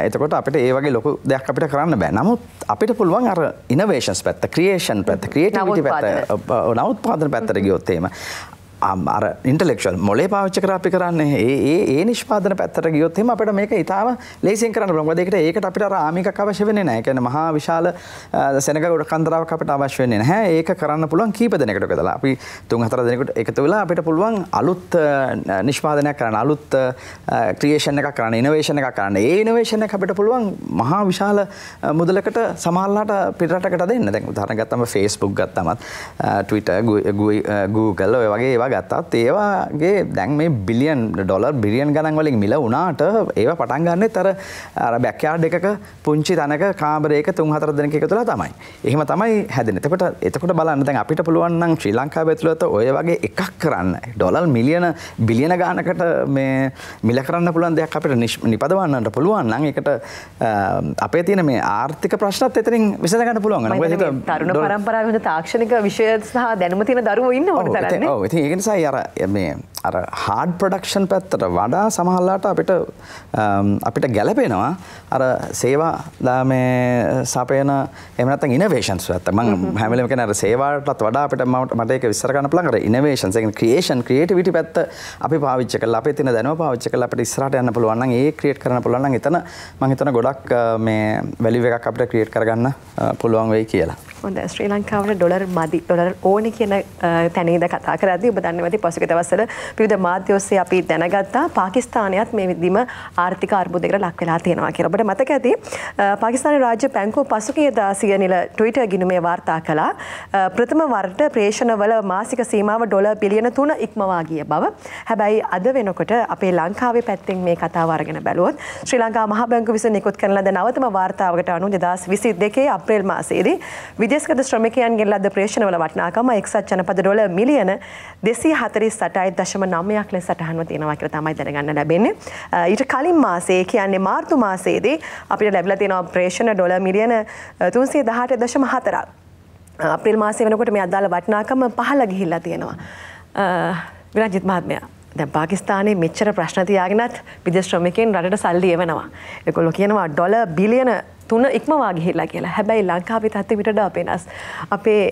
එතකොට අපිට ඒ වගේ ලොකු දෙයක් අපිට කරන්න බෑ. නමුත් අපිට පුළුවන් අර ඉනෝවේෂන්ස් පැත්ත, ක්‍රියේෂන් පැත්ත, ක්‍රියේටිවිටි පැත්ත, නවෝත්පාදන පැත්තට ගියොත් එහෙම අර ඉන්ටෙලෙක්චුවල් මොලේ පාවිච්චි කරලා අපි කරන්නේ ඒ නිෂ්පාදන පැත්තට ගියොත් එහෙම අපිට මේක ඊටාම ලේසියෙන් කරන්න පුළුවන්. මොකද ඒකට අපිට අර ආමිකක් අවශ්‍ය වෙන්නේ නැහැ. ඒ කියන්නේ මහා විශාල සෙනග ගොඩ කන්දරාවක් අපිට අවශ්‍ය වෙන්නේ නැහැ. ඒක කරන්න පුළුවන් කීප දෙනෙකුට එකතුලා. අපි 3-4 දෙනෙකුට එකතු වෙලා අපිට පුළුවන් අලුත් නිෂ්පාදනයක් කරන්න, අලුත් ක්‍රියේෂන් එකක් කරන්න, ඉනෝවේෂන් එකක් කරන්න. ඒ ඉනෝවේෂන් එක අපිට පුළුවන් මහා විශාල මුදලකට සමහරලාට පිටරටකට දෙන්න. දැන් උදාහරණයක් ගත්තම Facebook ගත්තම Twitter, Google ඔය වගේ ගත්තත් ඒවාගේ දැන් මේ බිලියන් ඩොලර් බිලියන් ගණන් වලින් මිල වුණාට ඒවා පටන් ගන්නෙත් අර බැක්යාඩ් එකක පුංචි තැනක කාමරයක 3-4 දෙනෙක් එකතුලා තමයි. එහෙම තමයි හැදෙන්නේ. එතකොට බලන්න දැන් අපිට පුළුවන් නම් ශ්‍රී ලංකාව ඇතුළත ඔය වගේ එකක් කරන්න ඩොලර් මිලියන බිලියන ගානකට මේ මිල කරන්න පුළුවන් දෙයක් අපිට නිපදවන්නට පුළුවන් නම් ඒකට අපේ තියෙන මේ ආර්ථික ප්‍රශ්නත් එතනින් විසඳ ගන්න පුළුවන්.
තරුණ පරම්පරාවේ හොඳ තාක්ෂණික විෂය සහ දැනුම තියෙන දරුවෝ ඉන්න ඕන තරන්නේ.
ඔව් ඉතින් ඒක නිසා අර හාඩ් ප්‍රොඩක්ෂන් පැත්තට වඩා සමහරලාට අපිට ගැලපෙනවා අර සේවා මේ සපයන එහෙම නැත්නම් ඉනෝවේෂන්ස් පැත්ත. මම හැම වෙලේම කියන අර සේවාවටත් වඩා අපිට මට ඒක විස්තර කරන්න පුළුවන් අර ඉනෝවේෂන්ස් ඒ කියන්නේ ක්‍රියේෂන් ක්‍රියේටිවිටි පැත්ත අපි පාවිච්චි කරලා අපේ තියෙන දැනුම පාවිච්චි කරලා අපිට ඉස්සරහට යන්න පුළුවන් නම් ඒ ක්‍රියේට් කරන්න පුළුවන් නම් එතන මම හිතන ගොඩක් මේ වැලියු එකක් අපිට ක්‍රියේට් කරගන්න පුළුවන් වෙයි කියලා.
හොඳයි ශ්‍රී ලංකාවට ඩොලර් මදි ඩොලර් ඕනේ කියන තැනේද කතා කරද්දී ඔබ දන්නවා ඇති පසුගිය දවස්වල විවිධ මාධ්‍ය ඔස්සේ අපි දැනගත්තා පාකිස්තානයත් මේ විදිහම ආර්ථික අර්බුදයකට ලක් වෙලා තියෙනවා කියලා. ඔබට මතක ඇති පාකිස්තානයේ රාජ්‍ය බැංකුව පසුගියදා සිය නිල ට්විටර් ගිණුමේ වාර්තා කළා ප්‍රථම වරට ප්‍රේෂණවල මාසික සීමාව ඩොලර් බිලියන 3 ඉක්මවා ගිය බව. හැබැයි අද වෙනකොට අපේ ලංකාවේ පැත්තෙන් මේ කතාව අරගෙන බැලුවොත් ශ්‍රී ලංකා මහ බැංකුව විසින් නිකුත් කරන ලද නවතම වාර්තාවකට අනුව 2022 අප්‍රේල් මාසයේදී විදේශගත ශ්‍රමිකයන්ගෙන් ලද ප්‍රේෂණවල වටිනාකම එක්සත් ජනපද ඩොලර් මිලියන 248.9ක් ලෙස සටහන්ව තියෙනවා කියලා තමයි දැනගන්න ලැබෙන්නේ. ඊට කලින් මාසයේ කියන්නේ මාර්තු මාසයේදී අපිට ලැබිලා තියෙනවා ප්‍රේෂණ ඩොලර් මිලියන 318.4ක්. අප්‍රේල් මාසයේ වෙනකොට මේ අදාළ වටිනාකම පහළ ගිහිල්ලා තියෙනවා. විරාජිත් මහත්මයා දැන් පාකිස්තානයේ මෙච්චර ප්‍රශ්න තියාගෙනත් විදේශ ශ්‍රමිකයන් රටට සල්ලි එවනවා. ඒගොල්ලෝ කියනවා ඩොලර් බිලියන 3 ඉක්මවා ගිහිල්ලා කියලා. හැබැයි ලංකාවේ තත්ත්වෙ විතරද වෙනස්. අපේ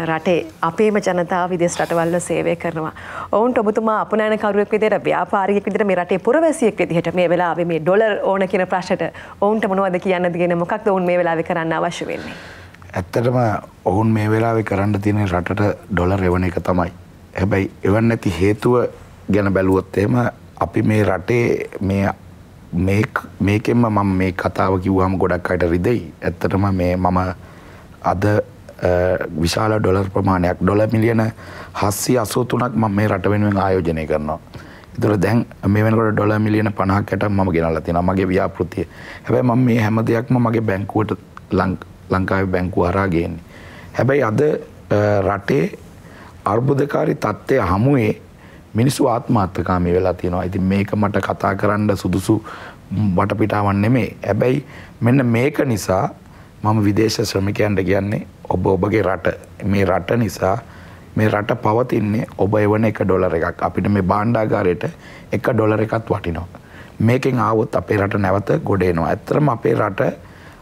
රටේ අපේම ජනතාව විදේශ රටවල් වල සේවය කරනවා. ඔවුන්ට ඔබතුමා අපනයනකරුවෙක් විදිහට ව්‍යාපාරිකයෙක් විදිහට මේ රටේ පුරවැසියෙක් විදිහට මේ වෙලාවේ මේ ඩොලර් ඕන කියන ප්‍රශ්නට ඔවුන්ට මොනවද කියන්නද කියන මොකක්ද ඔවුන් මේ වෙලාවේ කරන්න අවශ්‍ය වෙන්නේ?
ඇත්තටම ඔවුන් මේ වෙලාවේ කරන්න තියෙන රටට ඩොලර් එවන එක තමයි. හැබැයි එවන්න නැති හේතුව ගැන බැලුවොත් එහෙම අපි මේ රටේ මේකෙන්ම මම මේ කතාව කිව්වම ගොඩක් අයට රිදෙයි. ඇත්තටම මම අද විශාල ඩොලර් ප්‍රමාණයක් ඩොලර් මිලියන 783ක් මම මේ රට වෙනුවෙන් ආයෝජනය කරනවා. ඒතර දැන් මේ වෙනකොට ඩොලර් මිලියන 50කට මම ගෙනල්ලා තියෙනවා මගේ ව්‍යාපෘතිය. හැබැයි මම මේ හැම දෙයක්ම මගේ බැංකුවට ලංකාවේ බැංකුව හරහා ගේන්නේ. හැබැයි අද රටේ අර්බුදකාරී තත්ත්වය හමුවේ මිනිස්සු ආත්මහත්‍යාකාමී වෙලා තියෙනවා. ඉතින් මේක මට කතා කරන්න සුදුසු වටපිටාවක් නෙමෙයි. හැබැයි මෙන්න මේක නිසා මම විදේශ ශ්‍රමිකයන්ට කියන්නේ ඔබගේ රට මේ රට නිසා මේ රට පවතින්නේ ඔබ එවන එක ඩොලර් එකක්. අපිට මේ භාණ්ඩාගාරයට එක ඩොලර් එකක් වටිනවා. මේකෙන් ආවොත් අපේ රට නැවත ගොඩ එනවා. ඇත්තටම අපේ රට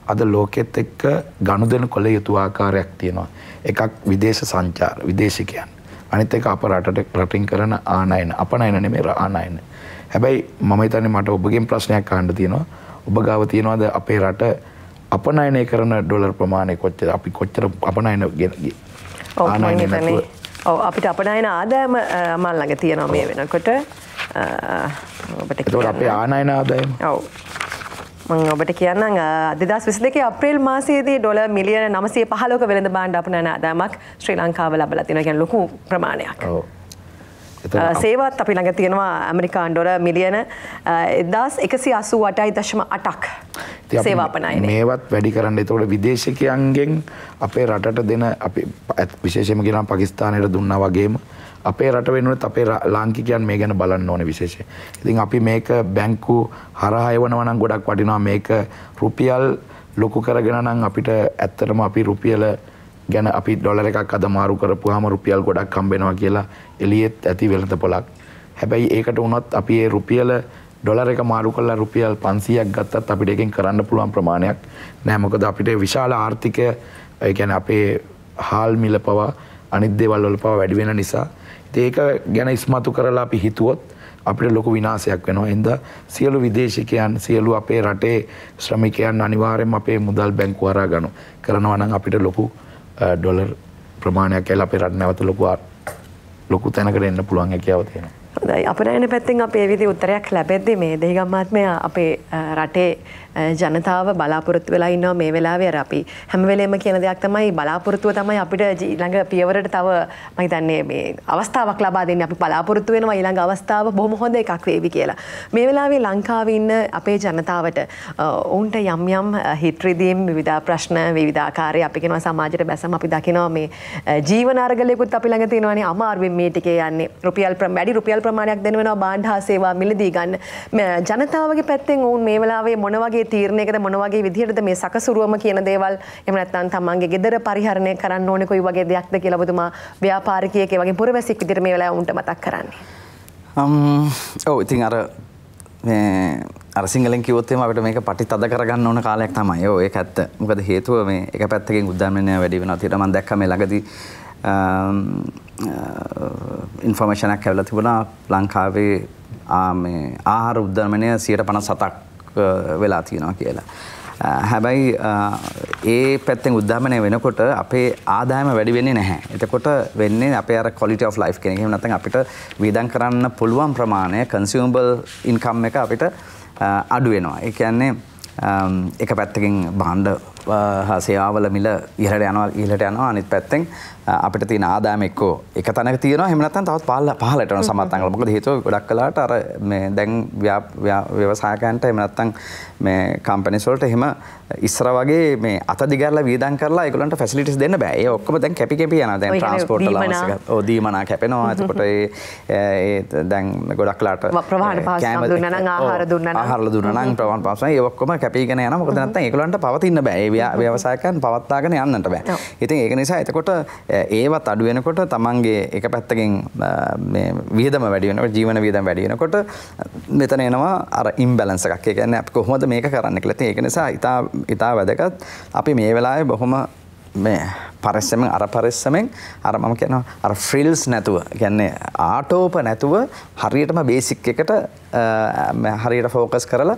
අද ලෝකෙත් එක්ක ගනුදෙනු කළ යුතු ආකාරයක් තියෙනවා. එකක් විදේශ සංචාර විදේශිකයන්. අනිත් එක අප රටින් කරන ආනයන අපනයන නෙමෙයි ආනයන. හැබැයි මම හිතන්නේ මට ඔබගෙන් ප්‍රශ්නයක් අහන්න තියෙනවා. ඔබ ගාව තියෙනවද අපේ රට අපනයනය කරන ඩොලර් ප්‍රමාණය කොච්චර අපි කොච්චර අපනයන ආනයන
අපිට අපනයන ආදායම මල් ළඟ තියෙනවා මේ වෙනකොට ඔබට
ඒතකොට අපේ ආනයන ආදායම
ඔව් මම ඔබට කියන්නම් 2022 අප්‍රේල් මාසයේදී ඩොලර් මිලියන 915ක වෙළඳ භාණ්ඩ අපනයන ආදායමක් ශ්‍රී ලංකාව ලබලා තියෙනවා. කියන්නේ ලොකු ප්‍රමාණයක්.
ඔව්.
සේවත් අපි ළඟ තියෙනවා ඇමරිකානු ඩොලර් මිලියන 1188.8ක් සේවා අපනයනේ.
මේවත් වැඩි කරන්න. ඒතකොට විදේශිකයන්ගෙන් අපේ රටට දෙන අපි විශේෂයෙන්ම කියනවා පාකිස්තානයට දුන්නා වගේම අපේ රට වෙනුවෙත් අපේ ලාංකිකයන් මේ ගැන බලන්න ඕනේ විශේෂයෙන්. ඉතින් අපි මේක බැංකු හරහා එවනවා නම් ගොඩක් වටිනවා. මේක රුපියල් ලොකු කරගෙන නම් අපිට ඇත්තටම අපි රුපියල ගැන අපි ඩොලර් එකක් අද මාරු කරපුවාම රුපියල් ගොඩක් හම්බ වෙනවා කියලා එළියෙත් ඇති වෙළඳ පොලක්. හැබැයි ඒකට වුණත් අපි මේ රුපියල ඩොලර් එක මාරු කරලා රුපියල් 500ක් ගත්තත් අපිට එකෙන් කරන්න පුළුවන් ප්‍රමාණයක් නෑ. මොකද අපිට විශාල ආර්ථිකය ඒ කියන්නේ අපේ හාල් මිල පවා අනිත් දේවල් වල පවා වැඩි වෙන නිසා ඒක ගැන ඉස්මතු කරලා අපි හිතුවොත් අපිට ලොකු විනාශයක් වෙනවා. එහෙනම් සියලු විදේශිකයන් සියලු අපේ රටේ ශ්‍රමිකයන් අනිවාර්යයෙන්ම අපේ මුදල් බැංකුව හරහා කරනවා නම් අපිට ලොකු ඩොලර් ප්‍රමාණයක් කියලා අපේ රට නැවත ලොකු තැනකට එන්න පුළුවන් හැකියාව තියෙනවා.
හොඳයි අපනයන පැත්තෙන් අපේ විදි උත්තරයක් ලැබෙද්දි මේ දෙහිගම් මහත්මයා අපේ රටේ ජනතාව බලාපොරොත්තු වෙලා ඉන්නවා මේ වෙලාවේ අර අපි හැම වෙලේම කියන දෙයක් තමයි බලාපොරොත්තුව තමයි අපිට ඊළඟ පියවරට තව මම හිතන්නේ මේ අවස්ථාවක් ලබා දෙන්නේ. අපි බලාපොරොත්තු වෙනවා ඊළඟ අවස්ථාව බොහොම හොඳ එකක් වේවි කියලා. මේ වෙලාවේ ලංකාවේ ඉන්න අපේ ජනතාවට උන්ට යම් යම් හිත් රිදීම් විවිධ ප්‍රශ්න විවිධ ආකාරයේ අපි කියනවා සමාජයට බැසම අපි දකිනවා මේ ජීවන අරගලයකුත් අපි ළඟ තියෙනවානේ. අමාරුවෙන් මේ ටිකේ යන්නේ වැඩි රුපියල් ප්‍රමාණයක් දෙන වෙනවා භාණ්ඩ හා සේවා මිලදී ගන්න. ජනතාවගේ පැත්තෙන් වුන් මේ වෙලාවේ මොන වගේ තීරණයකද මොන වගේ විදිහටද මේ සකසුරුවම කියන දේවල් එහෙම නැත්නම් තමන්ගේ ගෙදර පරිහරණය කරන්න ඕනේ කොයි වගේ දෙයක්ද කියලා ඔබතුමා ව්‍යාපාරිකයෙක් ඒ වගේ පුරවැසියෙක් විදිහට මේ වෙලාවේ උන්ට මතක් කරන්නේ.
ඔව් ඉතින් අර සිංහලෙන් කිව්වොත් එහෙම අපිට මේක පටිතද කරගන්න ඕන කාලයක් තමයි. ඔව් ඒක ඇත්ත. මොකද හේතුව මේ එක පැත්තකින් උද්දාමනය වැඩි වෙනවා. ඊට මම දැක්කා මේ ළඟදී ඉන්ෆර්මේෂන් එකක් ඇවිල්ලා තිබුණා ලංකාවේ මේ ආහාර උද්දාමනය 57%ක් වෙලා තියෙනවා කියලා. හැබැයි ඒ පැත්තෙන් උද්ධමනය වෙනකොට අපේ ආදායම වැඩි වෙන්නේ නැහැ. එතකොට වෙන්නේ අපේ අර quality of life කියන එක. එහෙම නැත්නම් අපිට වියදම් කරන්න පුළුවන් ප්‍රමාණය consumable income එක අපිට අඩු වෙනවා. ඒ කියන්නේ එක පැත්තකින් භාණ්ඩ සේවාවල මිල ඉහළට යනවා අනිත් පැත්තෙන් අපිට තියෙන ආදායම එක්කෝ එක තැනක තියෙනවා එහෙම නැත්නම් තවත් පහළට යන සමත්ංගල. මොකද හේතුව ගොඩක් කලාට අර මේ දැන් ව්‍යවසායකයන්ට එහෙම නැත්නම් මේ කම්පැනිස් වලට එහෙම ඉස්සර වගේ මේ අත දිගහැරලා වියදම් කරලා ඒගොල්ලන්ට ෆැසිලිටිස් දෙන්න බෑ. ඒ ඔක්කොම දැන් කැපි යනවා. දැන් ට්‍රාන්ස්පෝර්ට් වල ඔව් දීමනා කැපෙනවා. එතකොට ඒ දැන් ගොඩක් කලාට
ප්‍රවාහන පාස්කම් දුන්නා නම් ආහාර දුන්නා නම්
ප්‍රවාහන පාස්කම් ඒ ඔක්කොම කැපීගෙන යනවා. මොකද නැත්නම් ඒගොල්ලන්ට පවතින්න බෑ. ඒ ව්‍යවසායකයන් පවත්වාගෙන යන්නට බෑ. ඉතින් ඒක නිසා එතකොට ඒවත් අඩු වෙනකොට තමන්ගේ එක පැත්තකින් මේ වියදම වැඩි වෙනකොට ජීවන වියදම වැඩි වෙනකොට මෙතන එනවා අර ඉම්බැලන්ස් එකක්. ඒ කියන්නේ අපි කොහොමද මේක කරන්න කියලා. ඉතින් ඒක නිසා ඉතා වැදගත් අපි මේ වෙලාවේ බොහොම මේ පරිස්සමෙන් අර මම කියනවා අර ෆ්‍රිල්ස් නැතුව කියන්නේ ආටෝප නැතුව හරියටම බේසික් එකට හරියට ෆෝකස් කරලා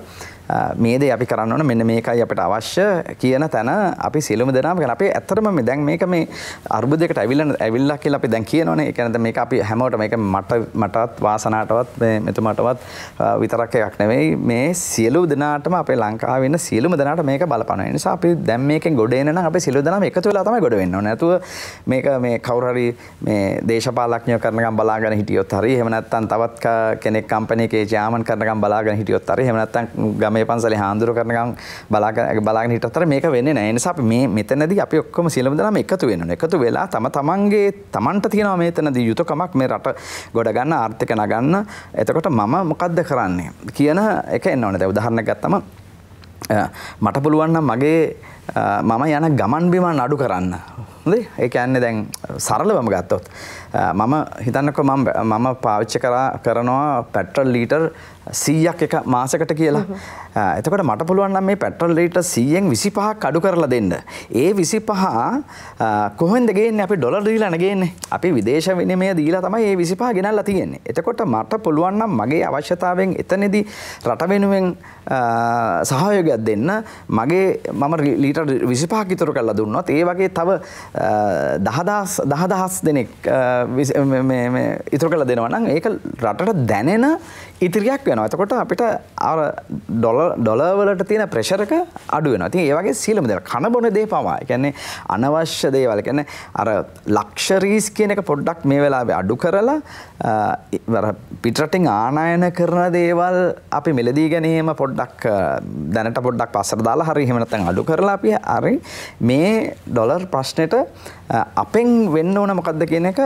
මේ දේ අපි කරන්න ඕන මෙන්න මේකයි අපිට අවශ්‍ය කියන තැන අපි සියලුම දෙනාම කරන අපි ඇත්තටම මේ දැන් මේක මේ අර්බුදයකට ඇවිල්ලා කියලා අපි දැන් කියනවනේ. ඒ කියන්නේ මේක අපි හැමෝටම මේක මටවත් වාසනාවටවත් මේ මෙතුමාටවත් විතරක් එකක් නෙවෙයි මේ සියලු දෙනාටම අපේ ලංකාවේ ඉන්න සියලුම දෙනාට මේක බලපානවා. ඒ නිසා අපි දැන් මේකෙන් ගොඩ එන්න නම් අපි සියලු දෙනාම එකතු වෙලා තමයි ගොඩ වෙන්න ඕනේ. නැතුව මේක මේ කවුරු හරි මේ දේශපාලඥයෝ කරනකම් බලාගෙන හිටියොත් හරි එහෙම නැත්නම් තවත් කෙනෙක් කම්පැනි එකේ චෙයාමන් කරනකම් බලාගෙන හිටියොත් හරි එහෙම නැත්නම් මේ පන්සලේ හාමුදුරු කරනකම් බලාගෙන හිටියතර මේක වෙන්නේ නැහැ. ඒ නිසා අපි මේ මෙතනදී අපි ඔක්කොම සියලුම දෙනාම එකතු වෙන්න ඕනේ. එකතු වෙලා තමන්ට තියෙනවා මේතනදී යුතුයකමක් මේ රට ගොඩ ගන්න ආර්ථික නගන්න. එතකොට මම මොකද්ද කරන්නේ කියන එක එන්න ඕනේ. දැන් උදාහරණයක් ගත්තම මට පුළුවන් නම් මගේ මම යන ගමන් බිමන් අඩු කරන්න. හොඳයි. ඒ කියන්නේ දැන් සරලවම ගත්තොත් මම හිතන්නකෝ මම පාවිච්චි කරනවා පෙට්‍රල් ලීටර් 100ක් එක මාසෙකට කියලා. එතකොට මට පුළුවන් නම් මේ පෙට්‍රල් ලීටර් 100න් 25ක් අඩු කරලා දෙන්න. ඒ 25 කොහෙන්ද ගේන්නේ? අපි ඩොලර් දීලා නෙගේන්නේ. අපි විදේශ විනිමය දීලා තමයි මේ 25 ගෙනල්ලා තියෙන්නේ. එතකොට මට පුළුවන් නම් මගේ අවශ්‍යතාවයෙන් එතනදී රට වෙනුවෙන් සහයෝගයක් දෙන්න මම ලීටර් 25ක් ඉතුරු කරලා දුන්නොත් ඒ වගේ තව 10,000 දෙනෙක් ඉතුරු කරලා දෙනවා නම් ඒක රටට දැනෙන ඉතිරියක් වෙනවා. එතකොට අපිට අර ඩොලර් වලට තියෙන ප්‍රෙෂර් එක අඩු වෙනවා. ඉතින් ඒ වගේ සීලම දේවල් කන බොන දේ පවා. ඒ කියන්නේ අනවශ්‍ය දේවල්. ඒ කියන්නේ අර ලක්ෂරීස් කියන එක පොඩ්ඩක් මේ වෙලාවේ අඩු කරලා අර පිටරටින් ආනයන කරන දේවල් අපි මිලදී ගැනීම පොඩ්ඩක් දැනට පොඩ්ඩක් පස්සට දාලා හරි එහෙම නැත්නම් අඩු කරලා අපි හරි මේ ඩොලර් ප්‍රශ්නෙට අපෙන් වෙන්න ඕන මොකද්ද කියන එක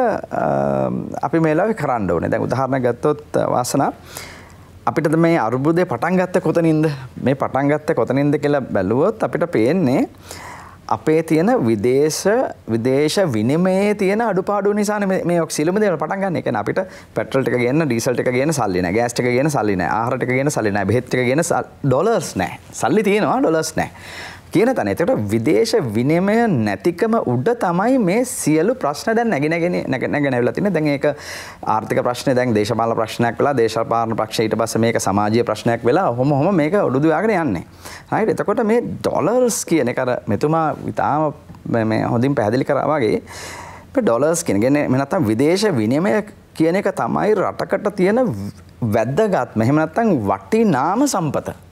අපි මේ වෙලාවේ කරන්න ඕනේ. දැන් උදාහරණයක් ගත්තොත් වාසනා අපිට මේ අර්බුදේ පටන් ගත්තේ කොතනින්ද? මේ පටන් ගත්තේ කොතනින්ද කියලා බැලුවොත් අපිට පේන්නේ අපේ තියෙන විදේශ විනිමයේ තියෙන අඩුපාඩු නිසානේ මේ සියලුම දේවල් පටන් ගන්න. ඒ කියන්නේ අපිට පෙට්‍රල් ටික ගේන්න, ඩීසල් ටික ගේන්න සල්ලි නැහැ. ගෑස් ටික ගේන්න සල්ලි නැහැ. ආහාර ටික ගේන්න සල්ලි නැහැ. බෙහෙත් ටික ගේන්න ඩොලර්ස් නැහැ. සල්ලි තියෙනවා ඩොලර්ස් නැහැ. කියන තැන. ඒකට විදේශ විනිමය නැතිකම උඩ තමයි මේ සියලු ප්‍රශ්න දැන් නැගෙනවිලා තියෙන්නේ. දැන් ඒක ආර්ථික ප්‍රශ්නේ දැන් දේශපාලන ප්‍රශ්නයක් වෙලා දේශපාලන ප්‍රශ්නේ ඊට පස්සේ මේක සමාජීය ප්‍රශ්නයක් වෙලා ඔහොම මේක උඩු දුවගෙන යන්නේ. හරිද? එතකොට මේ ඩොලර්ස් කියන එක අර මෙතුමා ඉතාම මේ හොඳින් පැහැදිලි කරා වගේ මේ ඩොලර්ස් කියන්නේ නැත්නම් විදේශ විනිමය කියන එක තමයි රටකට තියෙන වැදගත්ම එහෙම නැත්නම් වටිනාම සම්පත.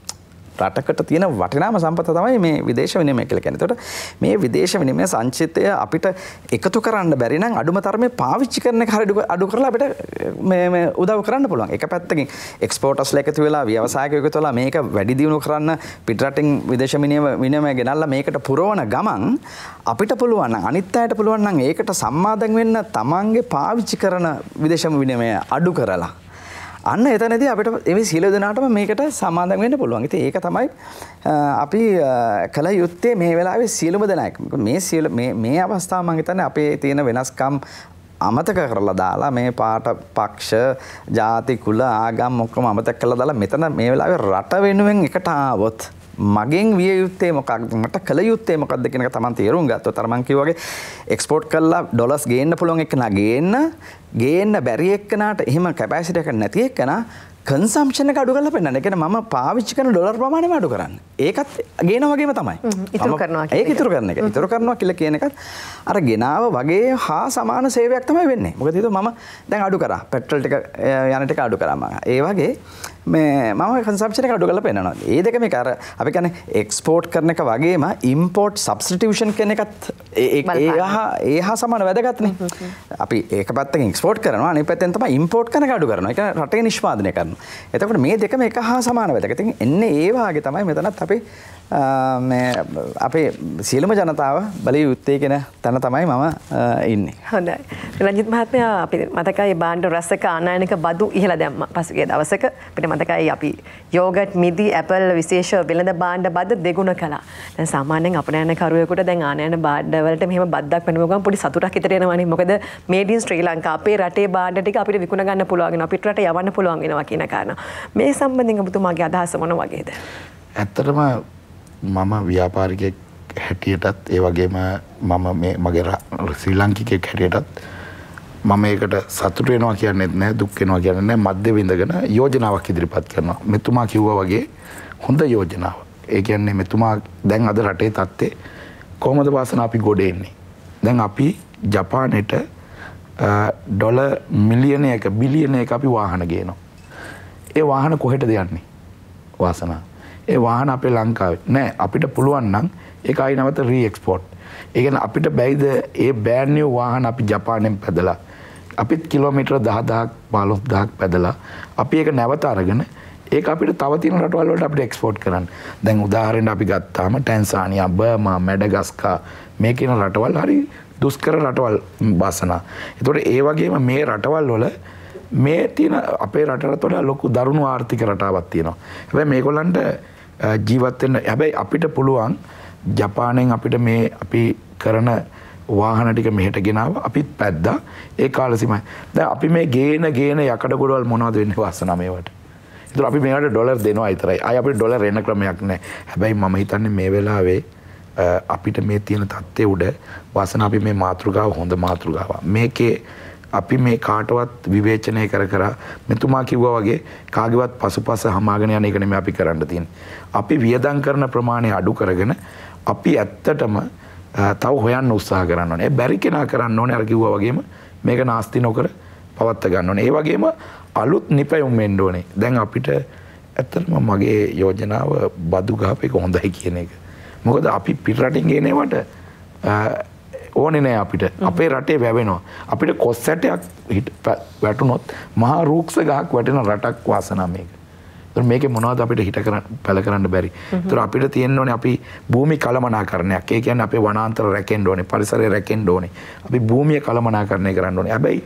රටකට තියෙන වටිනාම සම්පත තමයි මේ විදේශ විනිමය කියලා කියන්නේ. එතකොට මේ විදේශ විනිමය සංචිතය අපිට එකතු කරන්න බැරි නම් අඩුම තරමේ පාවිච්චි කරන එක හරිය අඩු කරලා අපිට මේ උදව් කරන්න පුළුවන්. එක පැත්තකින් එක්ස්පෝර්ටර්ස්ලා එකතු වෙලා ව්‍යවසායකයෝ එකතු වෙලා මේක වැඩි දියුණු කරන්න පිටරටින් විදේශ විනිමය ගෙනල්ලා මේකට පුරවන ගමන් අපිට පුළුවන් නම් අනිත් අයට පුළුවන් නම් ඒකට සම්මාදම් වෙන්න තමන්ගේ පාවිච්චි කරන විදේශ විනිමය අඩු කරලා අන්න එතනදී අපිට මේ සියලු දෙනාටම මේකට සමාදම් වෙන්න පුළුවන්. ඉතින් ඒක තමයි අපි කල යුත්තේ මේ වෙලාවේ සියලුම දෙනා. මේ අවස්ථාව මම හිතන්නේ අපේ තියෙන වෙනස්කම් අමතක කරලා දාලා මේ පාට පක්ෂ ජාති කුල ආගම් ඔක්කොම අමතක කරලා දාලා මෙතන මේ වෙලාවේ රට වෙනුවෙන් එකට ආවොත් මගෙන් විය යුත්තේ මොකක්ද මට කළ යුත්තේ මොකක්ද කියන එක තමන් තේරුම් ගත්තොත් අර මං කිව්වා වගේ එක්ස්පෝර්ට් කරලා ඩොලර්ස් ගේන්න පුළුවන් එක්කන ගේන්න බැරි එක්කනට එහෙම කැපැසිටි එකක් නැති එක්කන කන්සම්ප්ෂන් එක අඩු කරලා පෙන්නන්න. ඒ කියන්නේ මම පාවිච්චි කරන ඩොලර් ප්‍රමාණයම අඩු කරන්න. ඒකත් ගේන වගේම තමයි.
ඉතුරු කරනවා කියන එක.
ඒක ඉතුරු කරන එක. ඉතුරු කරනවා කියලා කියන එකත් අර ගෙනාව වගේ හා සමාන සේවයක් තමයි වෙන්නේ. මොකද ඒක මම දැන් අඩු කරා. පෙට්‍රල් ටික යන ටික අඩු කරා මම. ඒ වගේ මම කන්සම්ප්ෂන් එක අඩු කරලා පෙන්නනවා. ඒ දෙක මේක අර අපි කියන්නේ එක්ස්පෝර්ට් කරන එක වගේම ඉම්පෝර්ට් සබ්ස්ටිටියුෂන් කියන එකත් ඒහා සමාන වැදගත්නේ. අපි ඒක පැත්තකින් එක්ස්පෝර්ට් කරනවා අනිත් පැත්තෙන් තමයි ඉම්පෝර්ට් කරන එක අඩු කරනවා. ඒ කියන්නේ රටේ නිෂ්පාදනය කරනවා. එතකොට මේ දෙකම එක හා සමාන වැදගත්. ඉතින් එන්නේ ඒ වාගේ තමයි මෙතනත් අපි අපේ සියලුම ජනතාව බලිය යුත්තේ කියන තැන තමයි මම ඉන්නේ.
හොඳයි. රංජිත් මහත්මයා අපි මතකයි බාණ්ඩ රසක ආනයනික බදු ඉහළ දැම්ම පසුගිය දවසක අපිට මතකයි අපි යෝගට් මිදි ඇපල් විශේෂ වෙළඳ භාණ්ඩ බද දෙගුණ කළා. දැන් සාමාන්‍යයෙන් අපනයනකරුවෙකුට දැන් ආනයන භාණ්ඩ වලට මෙහෙම බද්දක් වෙනම ගමන් පොඩි සතුටක් හිතට එනවනේ. මොකද මේඩ් ඉන් ශ්‍රී ලංකා අපේ රටේ භාණ්ඩ ටික අපිට විකුණ ගන්න පුළුවන් වෙනවා. අපිට රට යවන්න පුළුවන් වෙනවා කියන කාරණා. මේ සම්බන්ධයෙන් ඔබතුමාගේ අදහස මොන වගේද?
ඇත්තටම මම ව්‍යාපාරිකයෙක් හැටියටත් ඒ වගේම මම මේ මගේ ශ්‍රී ලාංකිකයෙක් හැටියටත් මම ඒකට සතුටු වෙනවා කියන්නේත් නැහැ දුක් වෙනවා කියන්නේ නැහැ මැද විඳගෙන යෝජනාවක් ඉදිරිපත් කරනවා. මෙතුමා කිව්වා වගේ හොඳ යෝජනාවක්. ඒ කියන්නේ මෙතුමා දැන් අද රටේ තත්ත්වේ කොහොමද වාසන අපි ගොඩ එන්නේ. දැන් අපි ජපානයට ඩොලර් මිලියනයක බිලියනයක අපි වාහන ගේනවා. ඒ වාහන කොහෙටද යන්නේ? වාසනා ඒ වාහන අපේ ලංකාවේ නෑ. අපිට පුළුවන් නම් ඒක ආයි නැවත රීඑක්ස්පෝර්ට්. ඒ කියන්නේ අපිට බැයිද ඒ බෑන් නිව් වාහන අපි ජපානයෙන් පැදලා අපිත් කිලෝමීටර 10000ක් 15000ක් පැදලා අපි ඒක නැවත අරගෙන ඒක අපිට තව තියෙන රටවල් වලට අපිට එක්ස්පෝර්ට් කරන්න. දැන් උදාහරණයක් අපි ගත්තාම ටැන්සානියා, බර්මා, මැඩගස්කා මේ කියන රටවල් හරි දුෂ්කර රටවල් වාසනා. ඒතකොට ඒ වගේම මේ රටවල් වල මේ තියෙන අපේ රටට වඩා ලොකු දරුණු ආර්ථික රටාවක් තියෙනවා. හැබැයි මේගොල්ලන්ට ජීවත් වෙන්න හැබැයි අපිට පුළුවන් ජපානයෙන් අපිට මේ අපි කරන වාහන ටික මෙහෙට ගෙනාවා අපිත් පැද්දා ඒ කාල සීමාවේ. දැන් අපි මේ ගේන යකඩ ගොඩවල් මොනවද වෙන්නේ වාසනා මේවට? ඒතර අපි මේවට ඩොලර් දෙනවා විතරයි. ආයි අපිට ඩොලර් එන ක්‍රමයක් නැහැ. හැබැයි මම හිතන්නේ මේ වෙලාවේ අපිට මේ තියෙන තත්ත්වයේ උඩ වාසනා අපි මේ මාතෘකාව හොඳ මාතෘකාවක්. මේකේ අපි මේ කාටවත් විවේචනය කර මෙතුමා කිව්වා වගේ කාගේවත් පසුපස හමාගෙන යන එක නෙමෙයි අපි කරන්න තියෙන්නේ. අපි වියදම් කරන ප්‍රමාණය අඩු කරගෙන අපි ඇත්තටම තව හොයන්න උත්සාහ කරන්න ඕනේ. ඒ බැරි කෙනා කරන්න ඕනේ අර කිව්වා වගේම මේක නාස්ති නොකර පවත්ත ගන්න ඕනේ. ඒ වගේම අලුත් නිපැයුම් එන්න ඕනේ. දැන් අපිට ඇත්තටම මගේ යෝජනාව බදු ගහප එක හොඳයි කියන එක. මොකද අපි පිටරටින් ගේනේවට ඕනේ නෑ අපිට. අපේ රටේ වැවෙනවා. අපිට කොස් සැටයක් වැටුනොත් මහා රූක්ෂ ගහක් වැටෙන රටක් වාසනා මේක. ඒතර මේකේ මොනවද අපිට හිත කරන්න පැල කරන්න බැරි. ඒතර අපිට තියෙන්න ඕනේ අපි භූමි කළමනාකරණයක්. ඒ කියන්නේ අපේ වනාන්තර රැකෙන්න ඕනේ, පරිසරය රැකෙන්න ඕනේ. අපි භූමිය කළමනාකරණය කරන්න ඕනේ. හැබැයි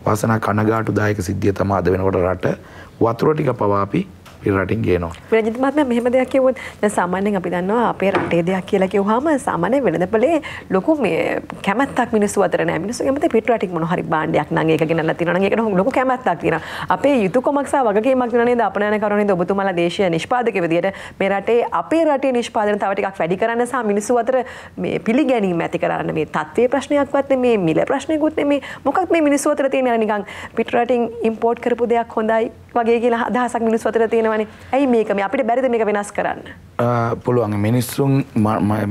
වාසනා කනගාටුදායක සිද්ධිය තමයි අද වෙනකොට රට වතුර ටික පවා අපි රටින් ගේනවා.
රජිත් මහත්මයා මෙහෙම දෙයක් කිව්වොත් දැන් සාමාන්‍යයෙන් අපි දන්නවා අපේ රටේ දෙයක් කියලා කිව්වහම සාමාන්‍ය වෙළඳපොලේ ලොකු මේ කැමැත්තක් මිනිස්සු අතර නැහැ. මිනිස්සු කැමති පිට රටින් මොන හරි භාණ්ඩයක් නම් ඒක ගෙනල්ලා තියනවා නම් ඒකට ලොකු කැමැත්තක් තියෙනවා. අපේ යුතුයකමක් සහ වගකීමක් තියෙනවා නේද අපනයන කරුණේද ඔබතුමාලා දේශීය නිෂ්පාදක විදියට මේ රටේ අපේ රටේ නිෂ්පාදන තව ටිකක් වැඩි කරන්න සහ මිනිස්සු අතර මේ පිළිගැනීම ඇති කරන්න මේ තත්ත්වයේ ප්‍රශ්නයක්වත් නෙමේ මිල ප්‍රශ්නයක්වත් නෙමේ මොකක්ද මේ මිනිස්සු අතර තියෙන නිකන් පිට රටින් ඉම්පෝර්ට් කරපු දෙයක් හොඳයි වගේ කියලා අදහසක් මිනිස්සු අතර තියෙනවානේ. ඇයි මේක මේ අපිට බැරිද මේක වෙනස් කරන්න?
පුළුවන්.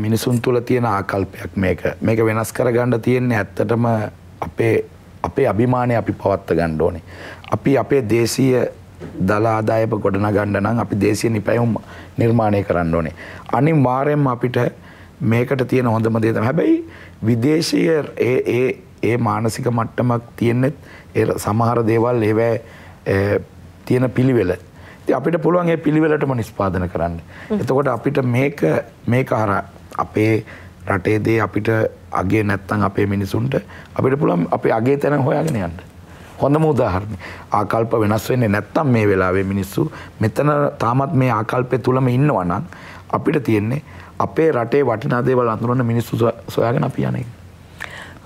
මිනිසුන් තුළ තියෙන ආකල්පයක් මේක වෙනස් කරගන්න තියෙන්නේ ඇත්තටම අපේ අභිමානය අපි පවත්ත ගන්න ඕනේ. අපි අපේ දේශීය දල ආදායම ගොඩනගන්න නම් අපි දේශීය නිපැයුම් නිර්මාණය කරන්න ඕනේ. අනිවාර්යයෙන්ම අපිට මේකට තියෙන හොඳම දේ තමයි. හැබැයි විදේශීය ඒ මානසික මට්ටමක් තියෙනෙත් ඒ සමහර දේවල් ඒවැ තියෙන පිළිවෙල. ඉතින් අපිට පුළුවන් ඒ පිළිවෙලටම නිෂ්පාදනය කරන්න. එතකොට අපිට මේක හරහා අපේ රටේ දේ අපිට අගේ නැත්තම් අපේ මිනිසුන්ට අපිට පුළුවන් අපේ අගේ තැන හොයාගෙන යන්න. හොඳම උදාහරණය. ආකල්ප වෙනස් වෙන්නේ නැත්තම් මේ වෙලාවේ මිනිස්සු මෙතන තාමත් මේ ආකල්පය තුලම ඉන්නවා නම් අපිට තියෙන්නේ අපේ රටේ වටිනා දේවල් අඳුරන මිනිස්සු සොයාගෙන අපි යන්නේ.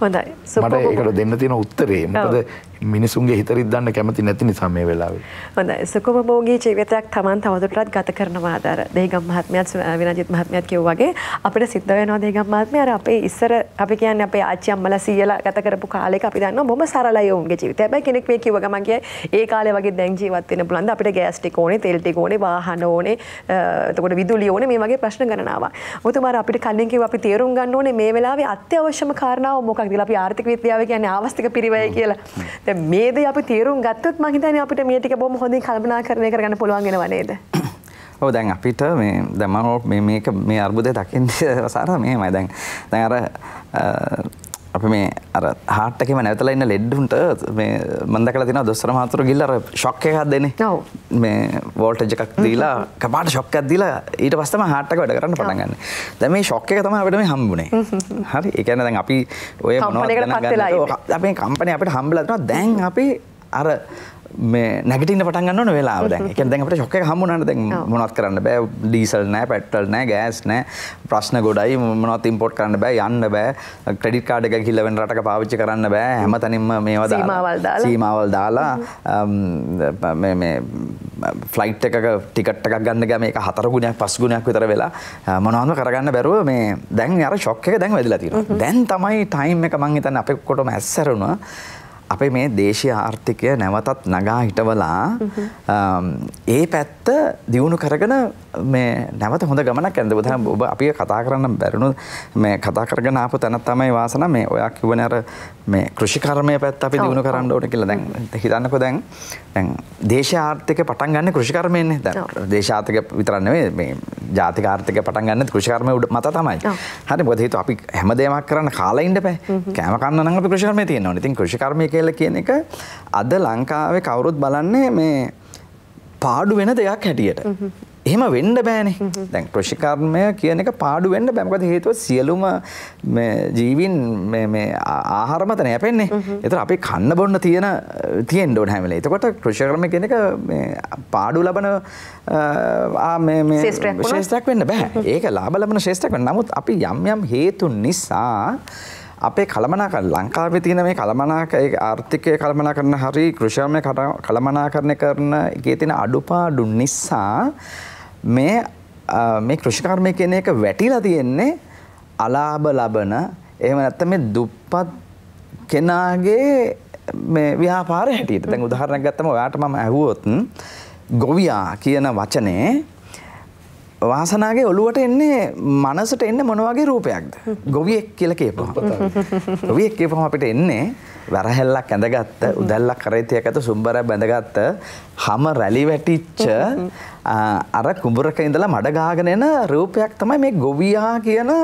හොඳයි.
මට ඒකට දෙන්න තියෙන උත්තරේ මොකද මිනිසුන්ගේ හිත රිද්දන්න කැමති නැති නිසා මේ වෙලාවේ.
හොඳයි. සුකුමබෝගේ ජීවිතයක් Taman තවදුරටත් ගත කරනවා අර දෙහිගම් මහත්මයාත් විනාජිත් මහත්මයාත් කියුවා වගේ අපිට සිද්ධ වෙනවා දෙහිගම් මහත්මයා අර අපේ ඉස්සර අපි කියන්නේ අපේ ආච්චි අම්මලා සීයලා ගත කරපු කාලෙක අපි දන්නවා බොහොම සරලයි ඔවුන්ගේ ජීවිතය. හැබැයි කෙනෙක් මේ කිව්ව ගමන් කියයි ඒ කාලේ වගේ දැන් ජීවත් වෙන්න පුළුවන්ද අපිට ගෑස් ටික ඕනේ, තෙල් ටික ඕනේ, වාහන ඕනේ, එතකොට විදුලිය ඕනේ මේ වගේ ප්‍රශ්න ගණනාවක්. ඔතුමාර අපිට කලින් කිව්වා අපි තේරුම් ගන්න ඕනේ මේ වෙලාවේ අත්‍යවශ්‍යම කාරණාව මොකක්ද කියලා. අපි ආර්ථික විද්‍යාව කියන්නේ ආවස්තික පිරිවැය කියලා. දැන් මේ දේ අපි තේරුම් ගත්තොත් මම හිතන්නේ අපිට මේ ටික බොහොම හොඳින් කල්පනාකරණය කරගන්න පුළුවන් වෙනවා නේද?
ඔව් දැන් අපිට මේ දැන් මම මේක මේ අර්බුදය දකින්නේ සාර මෙහෙමයි දැන් අර අපි මේ අර හાર્ට් එකේම නැවතලා ඉන්න ලෙඩුන්ට මේ මම දැකලා තියෙනවා දොස්තර මහතුරු ගිහලා අර ෂොක් එකක් දෙන්නේ. ඔව්. මේ වෝල්ටේජ් එකක් දීලා කපාට ෂොක් එකක් දීලා ඊට පස්සේ තමයි හાર્ට් එක වැඩ කරන්න පටන් ගන්න. දැන් මේ ෂොක් එක තමයි අපිට මේ හම්බුනේ. හරි. ඒ කියන්නේ දැන් අපි ඔය මොනවද අපේ කම්පැනි අපිට හම්බලා දෙනවා. දැන් අපි අර මේ නැගිටින්න පටන් ගන්න ඕන වෙලාව දැන්. ඒ කියන්නේ දැන් අපිට ෂොක් එක හම්බුනානේ දැන් මොනවත් කරන්න බෑ. ඩීසල් නෑ, පෙට්‍රල් නෑ, ගෑස් නෑ. ප්‍රශ්න ගොඩයි මොනවත් ඉම්පෝට් කරන්න බෑ, යන්න බෑ. ක්‍රෙඩිට් කාඩ් එක ගිහලා වෙන රටක පාවිච්චි කරන්න බෑ. හැමතැනින්ම මේවා දාලා සීමාවල් දාලා මේ ෆ්ලයිට් එකක ටිකට් එකක් ගන්න ගියාම මේක 4 ගුණයක් 5 ගුණයක් විතර වෙලා මොනවත්ම කරගන්න බැරුව මේ දැන් අර ෂොක් එක දැන් වැදිලා තියෙනවා. දැන් තමයි ටයිම් එක මං හිතන්නේ අපේ කොටම ඇස්සරුණා. අපේ මේ දේශීය ආර්ථිකය නැවතත් නගා හිටවලා ඒ පැත්ත දියුණු කරගෙන මේ නැවත හොඳ ගමනක් යන්න. ඔබ අපි කතා කරන්න බැරිණු මේ කතා කරගෙන ආපු තැන තමයි වාසන මේ ඔයා කියවනේ අර මේ කෘෂිකර්මයේ පැත්ත අපි දියුණු කරන්න ඕනේ කියලා. දැන් හිතන්නකෝ දැන් දේශීය ආර්ථිකය පටන් ගන්න කෘෂිකර්මයෙන්නේ. දැන් දේශීය ආර්ථිකය විතරක් නෙවෙයි මේ ජාතික ආර්ථිකය පටන් ගන්න කෘෂිකර්මය මත තමයි. හරි මොකද හේතුව අපි හැමදේමක් කරන්න කාලා ඉන්න බෑ. කෑම කන්න නම් අපි කෘෂිකර්මය තියෙන්න ඕනේ. ඉතින් කෘෂිකර්මය කියලා කියන එක අද ලංකාවේ කවුරුත් බලන්නේ මේ පාඩු වෙන දෙයක් හැටියට. එහෙම වෙන්න බෑනේ. දැන් කෘෂිකර්මය කියන එක පාඩු වෙන්න බෑ. මොකද හේතුව සියලුම මේ ජීවීන් මේ ආහාර මත නෑපෙන්නේ. ඒතර අපි කන්න බොන්න තියෙන්න ඕන හැම වෙලේ. එතකොට කෘෂිකර්මය කියන එක මේ පාඩු ලබන මේ ශේෂ්ත්‍රයක් වෙන්න බෑ. ඒක ලාභ ලබන ශේෂ්ත්‍රයක් වෙන්න. නමුත් අපි යම් හේතු නිසා අපේ කළමනාකරණ ලංකාවේ තියෙන මේ ආර්ථිකය කළමනාකරන හරි කෘෂිකර්මය කළමනාකරණය කරන එකේ තියෙන අඩුපාඩු නිසා මේ කෘෂිකර්මය කියන එක වැටිලා තියෙන්නේ අලාභ ලබන එහෙම නැත්නම් මේ දුප්පත් කෙනාගේ මේ ව්‍යාපාරය හැටියට. දැන් උදාහරණයක් ගත්තම ඔයාට මම ඇහුවොත් ගොවියා කියන වචනේ වාසනාගේ ඔළුවට එන්නේ මනසට එන්නේ මොන වගේ රූපයක්ද? ගොවියෙක් කියලා කියපුවම. ගොවියෙක් කියපුවම අපිට එන්නේ වැරහැල්ලක් ඇඳගත්ත, උදැල්ලක් කරේතියක් ඇත සුම්බරයක් බැඳගත්ත, හැම රැලි වැටිච්ච අර කුඹරක ඉඳලා මඩ ගහගෙන එන රූපයක් තමයි මේ ගොවියා කියන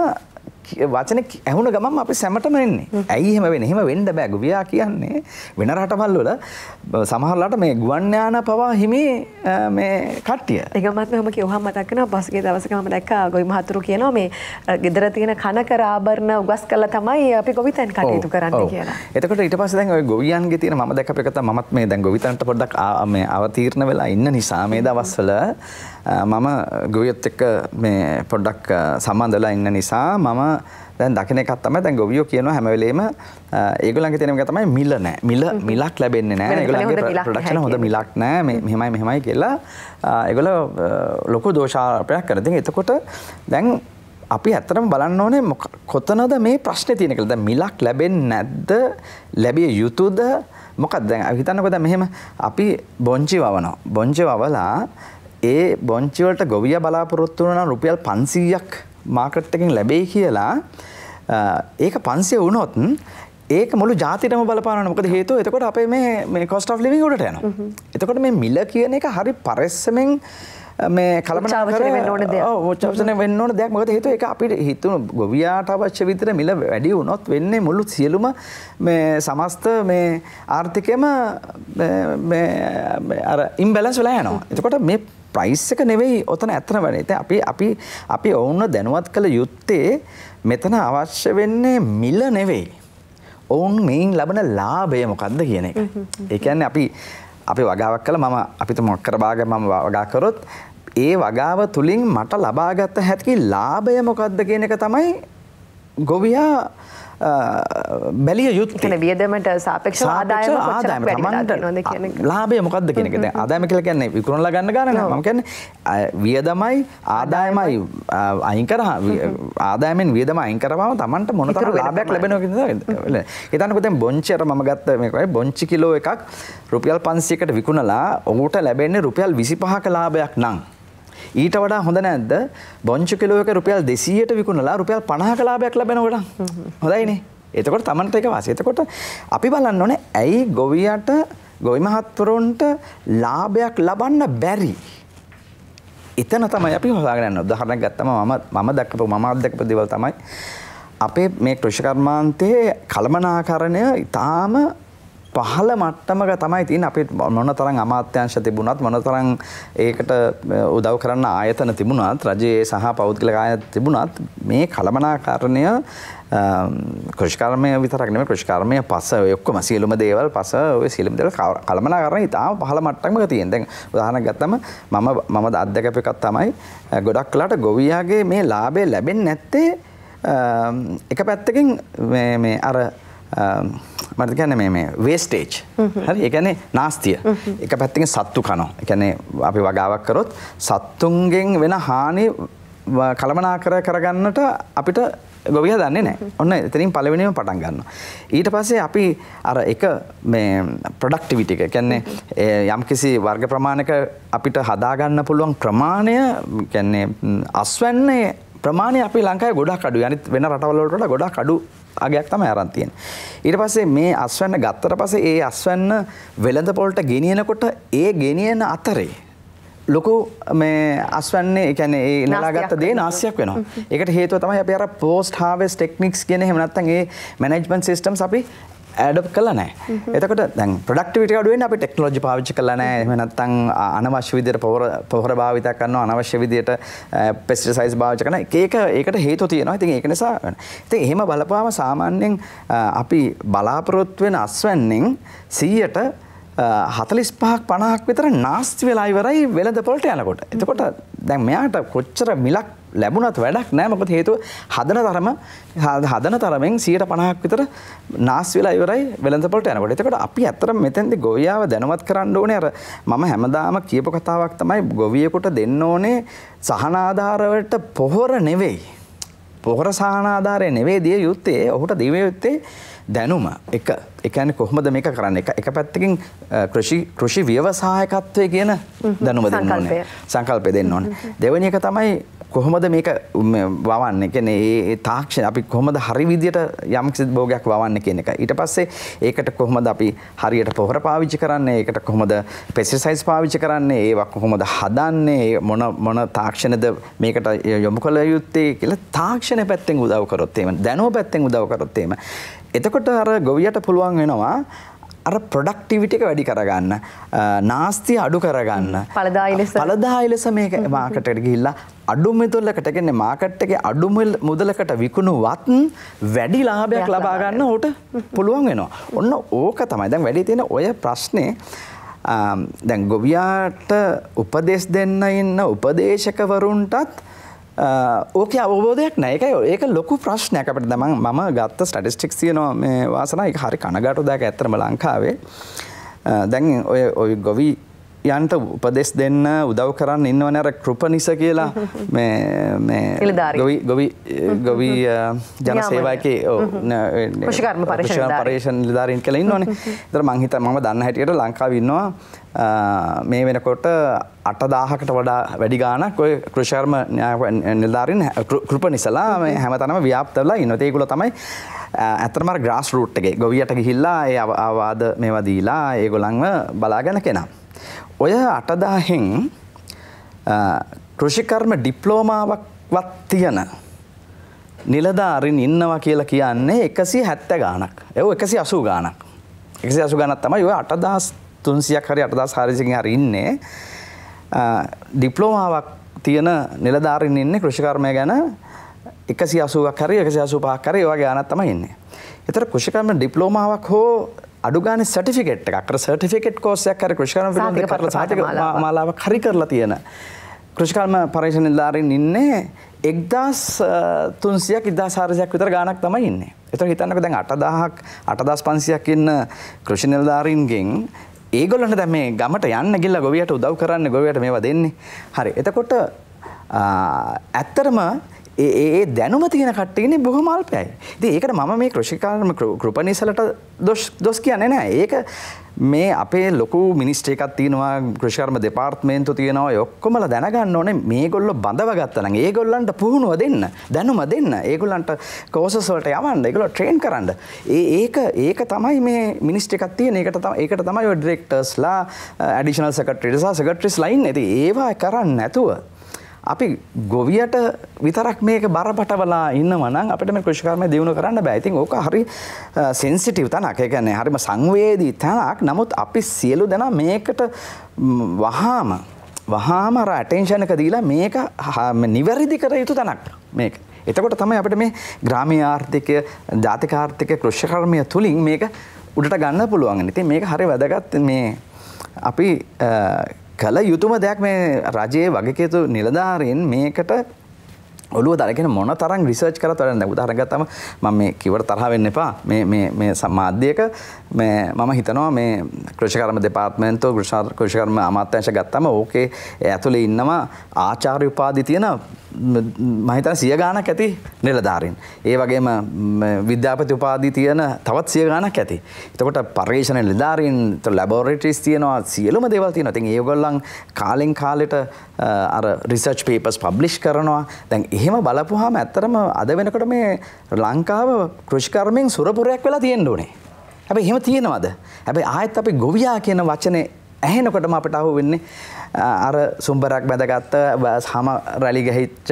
වචනේ ඇහුණ ගමන් අපි සැමටම එන්නේ. ඇයි එහෙම වෙන්නේ? එහෙම වෙන්න බෑ. ගොවියා කියන්නේ වෙන රටවල් වල සමහරලාට මේ ගුවන් යාන පවා හිමි මේ කට්ටිය.
ඒකමත් මම කියවහම මතක් කරනවා පස්සේ දවසක මම දැක්කා ගොවි මහතුරු කියනවා මේ ගෙදර තියෙන කනකර ආභරණ උගස් කරලා තමයි අපි ගොවිතැන් කටයුතු කරන්නේ කියලා.
එතකොට ඊට පස්සේ දැන් ওই ගොවියන්ගේ තියෙන මම දැක්කපු එක තමයි මමත් මේ දැන් ගොවිතැන්ට පොඩ්ඩක් මේ අවතීර්ණ වෙලා ඉන්න නිසා මේ දවස්වල මම ගොවියොත් එක්ක මේ පොඩ්ඩක් සම්බන්ධ වෙලා ඉන්න නිසා මම දැන් දකින එකක් තමයි දැන් ගොවියෝ කියනවා හැම වෙලේම ඒගොල්ලන්ගේ තියෙන එක තමයි මිල නැහැ. මිලක් ලැබෙන්නේ නැහැ. ඒගොල්ලන්ගේ ප්‍රොඩක්ෂන් හොඳ මිලක් නැහැ. මේ මෙහෙමයි කියලා ඒගොල්ලෝ ලොකු දෝෂාරෝපණයක් කරනවා. ඉතින් එතකොට දැන් අපි ඇත්තටම බලන්න ඕනේ කොතනද මේ ප්‍රශ්නේ තියෙන්නේ කියලා. දැන් මිලක් ලැබෙන්නේ නැද්ද? ලැබිය යුතුද? මොකක්ද දැන් හිතන්නකෝ දැන් මෙහෙම අපි බොංචි වවනවා. බොංචි වවලා ඒ බොංචි වලට ගොවියා බලාපොරොත්තු වෙනවා රුපියල් 500ක් මාකට් එකෙන් ලැබෙයි කියලා. ඒක 500 වුණොත් ඒක මුළු ජාතියටම බලපානවා. මොකද හේතුව එතකොට අපේ මේ cost of living උඩට යනවා. එතකොට මේ මිල කියන එක හරි පරිස්සමෙන් මේ කලබලකාරී වෙන්න ඕන දෙයක්. ඔව් උච්චාවචනය වෙන්න ඕන දෙයක්. මොකද හේතුව ඒක අපිට හිතුණු ගොවියාට අවශ්‍ය විදිහට මිල වැඩි වුණොත් වෙන්නේ මුළු සියලුම මේ සමස්ත මේ ආර්ථිකයම මේ අර ඉම්බැලන්ස් වෙලා යනවා. එතකොට මේ ප්‍රයිස් එක නෙවෙයි ඔතන ඇත්තම වෙන්නේ. ඉතින් අපි ඔවුන්ව දැනුවත් කළ යුත්තේ මෙතන අවශ්‍ය වෙන්නේ මිල නෙවෙයි. ඔවුන් මේන් ලබන ලාභය මොකද්ද කියන එක. ඒ කියන්නේ අපි වගාවක් කළා මම අපිට මොකක්කර භාගයක් මම වගා කරොත් ඒ වගාව තුලින් මට ලබාගත හැකි ලාභය මොකද්ද කියන එක තමයි ගොවියා බැලිය යුත්තේ.
කියන්නේ වියදමට සාපේක්ෂව ආදායම කොච්චර වැඩි වෙලා තියෙනවද කියන එක.
ලාභය මොකද්ද කියන එක. දැන් ආදායම කියලා කියන්නේ විකුණලා ගන්න ගාන නේ. මම කියන්නේ වියදමයි ආදායමයි අයින් කරා ආදායමෙන් වියදම අයින් කරවම Tamanට මොන තරම් ලාභයක් ලැබෙනවද කියලා. හිතන්නකෝ දැන් බොන්චි අර මම ගත්ත මේකයි බොන්චි කිලෝ එකක් රුපියල් 500කට විකුණලා ඔහුට ලැබෙන්නේ රුපියල් 25ක ලාභයක් නම් ඊට වඩා හොඳ නැද්ද බොන්චි කිලෝ එක රුපියල් 200ට විකුණලා රුපියල් 50ක ලාභයක් ලැබෙනකොට හොඳයිනේ. එතකොට Tamanට ඒක වාසිය. එතකොට අපි බලන්න ඕනේ ඇයි ගොවියට ගොවි මහත්වරුන්ට ලාභයක් ලබන්න බැරි. එතන තමයි අපි හොයාගෙන යන්නේ. උදාහරණයක් ගත්තම මම දැක්කපු දේවල් තමයි අපේ මේ කෘෂි කර්මාන්තයේ කළමනාකරණය ඊටාම පහළ මට්ටමක තමයි තියෙන්නේ. අපි මොනතරම් අමාත්‍යාංශ තිබුණත් මොනතරම් ඒකට උදව් කරන්න ආයතන තිබුණත් රජයේ සහ පෞද්ගලික ආයතන තිබුණත් මේ කළමනාකරණය කෘෂිකර්මය විතරක් නෙමෙයි කෘෂිකර්මය පස ඔය ඔක්කොම සියලුම දේවල් පස ඔය සියලුම දේවල් කළමනාකරණය ඉතාම පහළ මට්ටමක තියෙන. දැන් උදාහරණයක් ගත්තම මම අත්දැකපු එකක් තමයි ගොඩක් වෙලාට ගොවියාගේ මේ ලාභය ලැබෙන්නේ නැත්තේ එක පැත්තකින් මේ අර මට කියන්නේ මේ වේස්ටේජ් හරි ඒ කියන්නේ නාස්තිය එක පැත්තකින් සත්තු කනවා ඒ කියන්නේ අපි වගාවක් කරොත් සත්තුන්ගෙන් වෙන හානි කළමනාකර කරගන්නට අපිට ගොවියා දන්නේ නැහැ. ඔන්න එතනින් පළවෙනිම පටන් ගන්නවා. ඊට පස්සේ අපි අර එක මේ ප්‍රොඩක්ටිවිටි එක කියන්නේ යම්කිසි වර්ග ප්‍රමාණයක අපිට හදා ගන්න පුළුවන් ප්‍රමාණය කියන්නේ අස්වැන්නේ ප්‍රමාණය අපි ලංකාවේ ගොඩක් අඩුයි. අනිත් වෙන රටවල් වලට වඩා ගොඩක් අඩු අගයක් තමයි අරන් තියෙන්නේ. ඊට පස්සේ මේ අස්වැන්න ගත්තට පස්සේ ඒ අස්වැන්න වෙළඳ පොළට ගෙනියනකොට ඒ ගෙනියන අතරේ ලොකු මේ අස්වැන්නේ ඒ කියන්නේ ඒ නෙලාගත්ත දේ නාස්තියක් වෙනවා. ඒකට හේතුව තමයි අපි අර පෝස්ට් හාර්වෙස්ට් ටෙක්නික්ස් කියන එහෙම නැත්නම් ඒ මැනේජ්මන්ට් සිස්ටම්ස් අපි ඇඩොප් කළා නැහැ. එතකොට දැන් ප්‍රොඩක්ටිවිටි අඩු වෙන්නේ අපි ටෙක්නොලොජි පාවිච්චි කළා නැහැ. එහෙම නැත්නම් අනවශ්‍ය විදිහට පොහොර භාවිත කරනවා අනවශ්‍ය විදිහට පෙස්ටිසයිඩ්ස් භාවිත කරනවා. ඒකට හේතු තියෙනවා. ඉතින් ඒක නිසා ඉතින් එහෙම බලපුවාම සාමාන්‍යයෙන් අපි බලාපොරොත්තු වෙන අස්වැන්නෙන් 100ට 45ක් 50ක් විතර නාස්ති වෙලා ඉවරයි වෙළඳ පොළට යනකොට. එතකොට දැන් මෙයාට කොච්චර මිලක් ලැබුණත් වැඩක් නැහැ. මොකද හේතුව හදන තරමෙන් 150ක් විතර නාස්ති වෙලා ඉවරයි වෙළඳ පොළට යනකොට. එතකොට අපි ඇත්තටම මෙතෙන්දී ගොවියාව දැනුවත් කරන්න ඕනේ. අර මම හැමදාම කියපු කතාවක් තමයි ගොවියෙකුට දෙන්න ඕනේ සහන ආධාර වලට පොහොර නෙවෙයි. පොහොර සහන ආධාරය නෙවෙයි දිය යුත්තේ. ඔහුට දිය යුත්තේ දැනුම එක ඒ කියන්නේ කොහොමද මේක කරන්නේ එක පැත්තකින් කෘෂි ව්‍යවසායකත්වයේ කියන දැනුම දෙන්න ඕනේ සංකල්පය දෙන්න ඕනේ දෙවෙනි එක තමයි කොහොමද මේක වවන්නේ කියන්නේ ඒ තාක්ෂණ අපි කොහොමද හරි විදියට යම් කිසි භෝගයක් වවන්නේ කියන එක ඊට පස්සේ ඒකට කොහොමද අපි හරියට පොහොර පාවිච්චි කරන්නේ ඒකට කොහොමද පෙස්ටිසයිඩ්ස් පාවිච්චි කරන්නේ ඒවා කොහොමද හදන්නේ මොන තාක්ෂණද මේකට යොමු කළ යුත්තේ කියලා තාක්ෂණ පැත්තෙන් උදව් කරොත් එහෙම දැනුම පැත්තෙන් උදව් කරොත් එහෙම එතකොට අර ගොවියට පුළුවන් වෙනවා අර ප්‍රොඩක්ටිවිටි එක වැඩි කරගන්න නාස්තිය අඩු කරගන්න ඵලදායී ලෙස මේක මාකට් එකට ගිහිල්ලා අඩු මුදලකට කියන්නේ මාකට් එකේ අඩු මුදලකට විකුණුවත් වැඩි ලාභයක් ලබා ගන්න උට පුළුවන් වෙනවා. ඔන්න ඕක තමයි දැන් වැඩි තියෙන ඔය ප්‍රශ්නේ දැන් ගොවියාට උපදෙස් දෙන්න ඉන්න උපදේශකවරුන්ටත් ඕකේ අවබෝධයක් නැහැ. ඒක ලොකු ප්‍රශ්නයක් අපිට. දැන් මම ගත්ත ස්ටැටිස්ටික්ස් තියෙනවා මේ වාසනා ඒක හරි කනගාටුදායක ඇත්තටම ලංකාවේ. දැන් ඔය ගොවියන්ට උපදෙස් දෙන්න උදව් කරන්න ඉන්නවනේ අර කෘපනිස කියලා මේ ගොවි ජන සේවකේ කෘෂිකර්ම පරිශ්‍රණ නිලධාරීන් කියලා ඉන්නවනේ. ඒතර මං හිතා මම දන්න හැටියට ලංකාවේ ඉන්නවා මේ වෙනකොට 8000කට වඩා වැඩි ගාණක් ඔය කෘෂිකර්ම නිලධාරීන් කෘපනිසලා මේ හැමතැනම ව්‍යාප්ත වෙලා ඉන්නවා. ඒගොල්ලෝ තමයි ඇත්තටම අර ග්‍රාස් රූට් එකේ ගොවියට ගිහිල්ලා ඒ ආවාද මේවා දීලා ඒගොල්ලන්ව බලාගෙන කෙනා. ඔය 8000න් කෘෂිකර්ම ඩිප්ලෝමාවක්වත් තියෙන නිලධාරීන් ඉන්නවා කියලා කියන්නේ 170 ගාණක්. ඒ 180 ගාණක්. 180 ගාණක් තමයි ඔය 8300ක් හරි 8400කින් හරි ඉන්නේ. ඩිප්ලෝමාවක් තියෙන නිලධාරීන් ඉන්නේ කෘෂිකර්මය ගැන 180ක් හරි 185ක් හරි ඒ වගේ ගාණක් තමයි ඉන්නේ. ඒතර කෘෂිකර්ම ඩිප්ලෝමාවක් හෝ අඩු ගානේ සර්ටිෆිකේට් එකක් අර සර්ටිෆිකේට් කෝස් එකක් හරි කෘෂිකර්ම පිළිබඳ කරලා සාතික මාලාවක් හරි කරලා තියෙන කෘෂිකර්ම පරිශ්‍රණ නිලධාරීන් ඉන්නේ 1300ක් 1400ක් විතර ගාණක් තමයි ඉන්නේ. ඒතර හිතන්නකෝ දැන් 8000ක් 8500ක් ඉන්න කෘෂි නිලධාරීන්ගෙන් ඒගොල්ලන්ට දැන් මේ ගමට යන්න ගිහලා ගොවියට උදව් කරන්න ගොවියට මේවා දෙන්නේ. හරි. එතකොට ඇත්තටම ඒ දැනුම තියෙන කට්ටිය ඉන්නේ බොහොම අල්පයි. ඉතින් ඒකට මම මේ කෘෂිකාර්ම කෘපණීසලට දොස් කියන්නේ නැහැ. ඒක මේ අපේ ලොකු මිනිස්ට්‍රි එකක් තියෙනවා, කෘෂිකර්ම දෙපාර්තමේන්තුව තියෙනවා. ඒ ඔක්කොමලා දැනගන්න ඕනේ මේගොල්ලෝ බඳව ගත්තා නම් ඒගොල්ලන්ට පුහුණුව දෙන්න, දැනුම දෙන්න, ඒගොල්ලන්ට කෝසස් වලට යවන්න, ඒගොල්ලෝ ට්‍රේන් කරන්න. ඒක තමයි මේ මිනිස්ට්‍රි එකක් තියෙන. ඒකට තමයි ඔය ඩිරෙක්ටර්ස්ලා, ඇඩිෂනල් සෙක්‍රටරිස්ලා, සෙක්‍රටරිස්ලා ඉන්නේ. ඉතින් ඒවා කරන්නේ නැතුව අපි ගොවියට විතරක් මේක බරපතවලා ඉන්නවා නම් අපිට මේ කෘෂිකර්මය දියුණු කරන්න බෑ. ඉතින් ඕක හරි සෙන්සිටිව් තැනක්. ඒ කියන්නේ හරිම සංවේදී තැනක්. නමුත් අපි සියලු දෙනා මේකට වහාම අර ඇටෙන්ෂන් එක දීලා මේක නිවැරදි කර යුතු තැනක් මේක. එතකොට තමයි අපිට මේ ග්‍රාමීය ආර්ථිකය, ජාතික ආර්ථිකය, කෘෂිකර්මය තුලින් මේක උඩට ගන්න පුළුවන්. ඉතින් මේක හරි වැදගත්. මේ අපි කල යුතුම දෙයක් මේ රජයේ වගකීතු නිලධාරීන් මේකට ඔළුව දාගෙන මොන තරම් රිසර්ච් කරත් වැඩක් නැහැ. උදාහරණයක් ගත්තම මම මේ කිව්වට තරහ වෙන්න එපා. මේ සමාජයක මම හිතනවා මේ කෘෂිකර්ම දෙපාර්තමේන්තුව කෘෂිකර්ම අමාත්‍යාංශ ගත්තම ඕකේ ඇතුලේ ඉන්නවා ආචාර්ය උපාධි තියෙන මම හිතන 100 ගාණක් ඇති නිලධාරීන්. ඒ වගේම විද්‍යාපති උපාධි තියෙන තවත් 100 ගාණක් ඇති. එතකොට පර්යේෂණ නිලධාරීන්, ලැබොරටරිස් තියෙනවා, සියලුම දේවල් තියෙනවා. ඉතින් ඒගොල්ලන් කාලෙන් කාලෙට අර රිසර්ච් පේපර්ස් පබ්ලිෂ් කරනවා. දැන් එහෙම බලපුවාම ඇත්තටම අද වෙනකොට මේ ලංකාව කෘෂිකර්මෙන් සුරපුරයක් වෙලා තියෙන්න ඕනේ. හැබැයි එහෙම තියෙනවද? හැබැයි ආයෙත් අපි ගොවියා කියන වචනේ ඇහෙනකොටම අපිට අහු වෙන්නේ අර සුම්බරක් බැඳගත්ත, හැම රැලි ගහිච්ච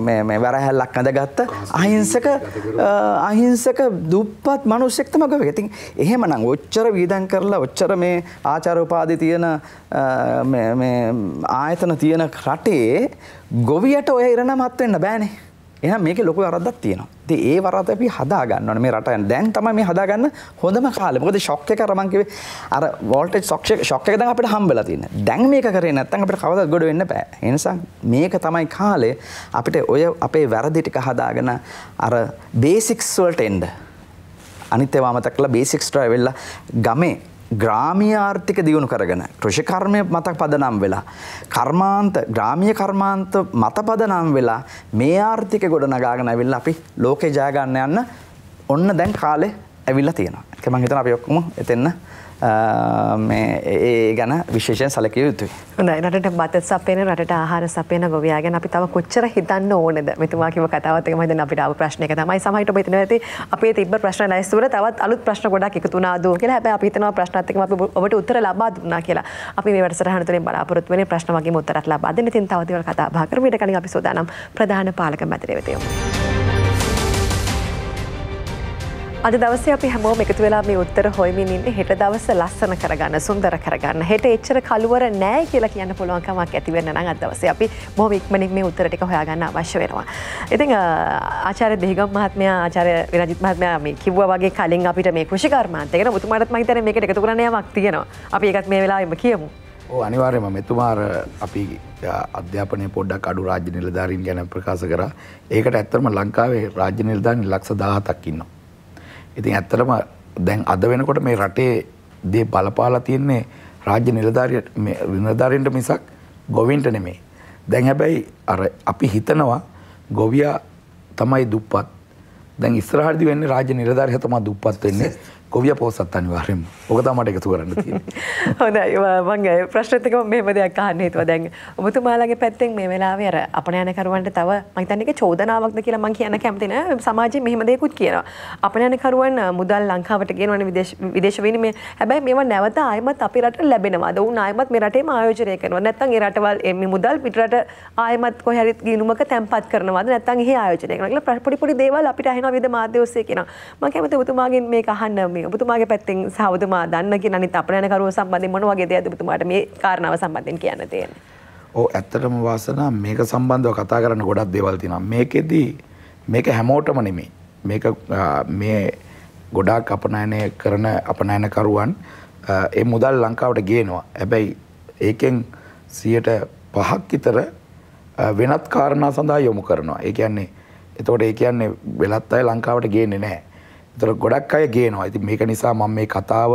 මේ වරහැල්ලක් ඇඳගත්ත අහිංසක දුප්පත් මිනිස්සෙක් තමයි ගොවියෙක්. ඉතින් එහෙමනම් ඔච්චර වීදම් කරලා ඔච්චර මේ ආචාර උපාධි තියෙන මේ ආයතන තියෙන රටේ ගොවියට ඔය ඉරණමත් වෙන්න බෑනේ. එහෙනම් මේකේ ලොකු වරදක් තියෙනවා. ඉතින් ඒ වරද අපි හදා ගන්න ඕනේ මේ රට. දැන් තමයි මේ හදා ගන්න හොඳම කාලේ. මොකද ෂොක් එක අර මං කිව්වේ අර වෝල්ටේජ් ෂොක් එක දැන් අපිට හම්බෙලා තියෙනවා. දැන් මේක කරේ නැත්නම් අපිට කවදාවත් ගොඩ වෙන්න බෑ. ඒ නිසා මේක තමයි කාලේ අපිට ඔය අපේ වැරදි ටික හදාගෙන අර බේසික්ස් වලට එන්න. අනිත් ඒවා මතක කරලා බේසික්ස් වලට වෙලා ගමේ ග්‍රාමීය ආර්ථික දියුණු කරගෙන කෘෂිකර්මය මත පදනම් වෙලා ග්‍රාමීය කර්මාන්ත මත පදනම් වෙලා මේ ආර්ථික ගොඩනගාගෙන ඇවිල්ලා අපි ලෝකේ ජය ගන්න යන්න ඔන්න දැන් කාලේ ඇවිල්ලා තියෙනවා. ඒක මම හිතනවා අපි ඔක්කොම එතෙන්න මේ ඒ ගැන විශේෂයෙන් සැලකිය යුතුයි.
හොඳයි. රටට බත සපයන, රටට ආහාර සපයන ගොවියා ගැන අපි තව කොච්චර හිතන්න ඕනද? මෙතුමා කිව්ව කතාවත් එක මම හිතන්නේ අපිට ආව ප්‍රශ්න එක තමයි. සමහරවිට ඔබ හිතනවා ඇති අපේ තිබ්බ ප්‍රශ්න ලයිස්තු වල තවත් අලුත් ප්‍රශ්න ගොඩක් එකතු වුණාද කියලා. හැබැයි අපි හිතනවා ප්‍රශ්නත් එක්කම අපි ඔබට උත්තර ලබා දුන්නා කියලා. අපි මේ වැඩසටහන තුළින් බලාපොරොත්තු වෙන්නේ ප්‍රශ්න වගේම උත්තරත් ලබා දෙන්න. ඉතින් තව දේවල් කතා බහ කරමු. ඊට කලින් අපි සෝදානම් ප්‍රධාන පාලක මැදිරිය වෙත යමු. අද දවසේ අපි හැමෝම එකතු වෙලා මේ උත්තර හොයමින් ඉන්නේ හෙට දවස ලස්සන කරගන්න, සුන්දර කරගන්න. හෙට එච්චර කලවර නැහැ කියලා කියන්න පුළුවන් කමක් ඇති වෙන්න නම් අද දවසේ අපි බොහොම ඉක්මනින් මේ උත්තර ටික හොයාගන්න අවශ්‍ය වෙනවා. ඉතින් ආචාර්ය දෙහිගම් මහත්මයා, ආචාර්ය විරජිත් මහත්මයා මේ කිව්වා වගේ කලින් අපිට මේ කෘෂිකර්මාන්තය ගැන මුතුමාටත් මම හිතන්නේ මේකට එකතු කරන්න යමක් තියෙනවා. අපි ඒකත් මේ වෙලාවෙම කියමු.
ඔව් අනිවාර්යයෙන්ම මෙතුමා අපි අධ්‍යාපනයේ පොඩ්ඩක් අඩු රාජ්‍ය නිලධාරීන් ගැන ප්‍රකාශ කරා. ඒකට ඇත්තටම ලංකාවේ රාජ්‍ය නිලධාරීන් ලක්ෂ 17ක් ඉන්නවා. ඉතින් ඇත්තටම දැන් අද වෙනකොට මේ රටේ දේ බලපාලා තියෙන්නේ රාජ්‍ය නිලධාරීන්ට මිසක් ගොවීන්ට නෙමෙයි. දැන් හැබැයි අර අපි හිතනවා ගොවියා තමයි දුප්පත්. දැන් ඉස්සරහදී වෙන්නේ රාජ්‍ය නිලධාරියා තමයි දුප්පත් වෙන්නේ. ගොවියා පොසත් අනිවාර්යයෙන්ම. ඔක තමයි මට එකතු කරන්න තියෙන්නේ.
හොඳයි. මම ප්‍රශ්නෙත් එක්කම මෙහෙම දෙයක් අහන්න හිතුවා. දැන් ඔබතුමාලගේ පැත්තෙන් මේ වෙලාවේ අර අපනයනකරුවන්ට තව මම හිතන්නේ ඒක චෝදනාවක්ද කියලා මම කියන්න කැමති නෑ. සමාජයේ මෙහෙම දෙයක්ත් කියනවා. අපනයනකරුවන් මුදල් ලංකාවට ගෙනවන්නේ විදේශ විනිමය. හැබැයි මේවා නැවත ආයමත් අපේ රටට ලැබෙනවාද? උන් ආයමත් මේ රටේම ආයෝජනය කරනවා. නැත්නම් ඒ රටවල් මේ මුදල් පිටරට ආයමත් කොහේ හරි ගිණුමක තැන්පත් කරනවාද? නැත්නම් එහි ආයෝජනය කරනවා කියලා පොඩි දේවල් අපිට අහනවා විවිධ මාධ්‍ය ඔස්සේ කියනවා. මම කැමති ඔබතුමාගෙන් මේක අහන්න. ඔබතුමාගේ පැත්තෙන් සහ ඔබතුමා දන්න කියන අනිත් අපනයනකරුවෝ සම්බන්ධයෙන් මොන වගේ දේවල්ද ඔබතුමාට මේ කාරණාව සම්බන්ධයෙන් කියන්න තියෙන්නේ?
ඔව් ඇත්තටම වාසනා මේක සම්බන්ධව කතා කරන්න ගොඩක් දේවල් තියෙනවා. මේකෙදී මේක හැමෝටම නෙමෙයි. මේක මේ ගොඩාක් අපනයනය කරන අපනයනකරුවන් ඒ මුදල් ලංකාවට ගේනවා. හැබැයි ඒකෙන් 5% විතර වෙනත් කාරණා සඳහා යොමු කරනවා. ඒ කියන්නේ එතකොට ඒ කියන්නේ වෙලත් අය ලංකාවට ගේන්නේ නැහැ. එතකොට ගොඩක් අය ගේනවා. ඉතින් මේක නිසා මම මේ කතාව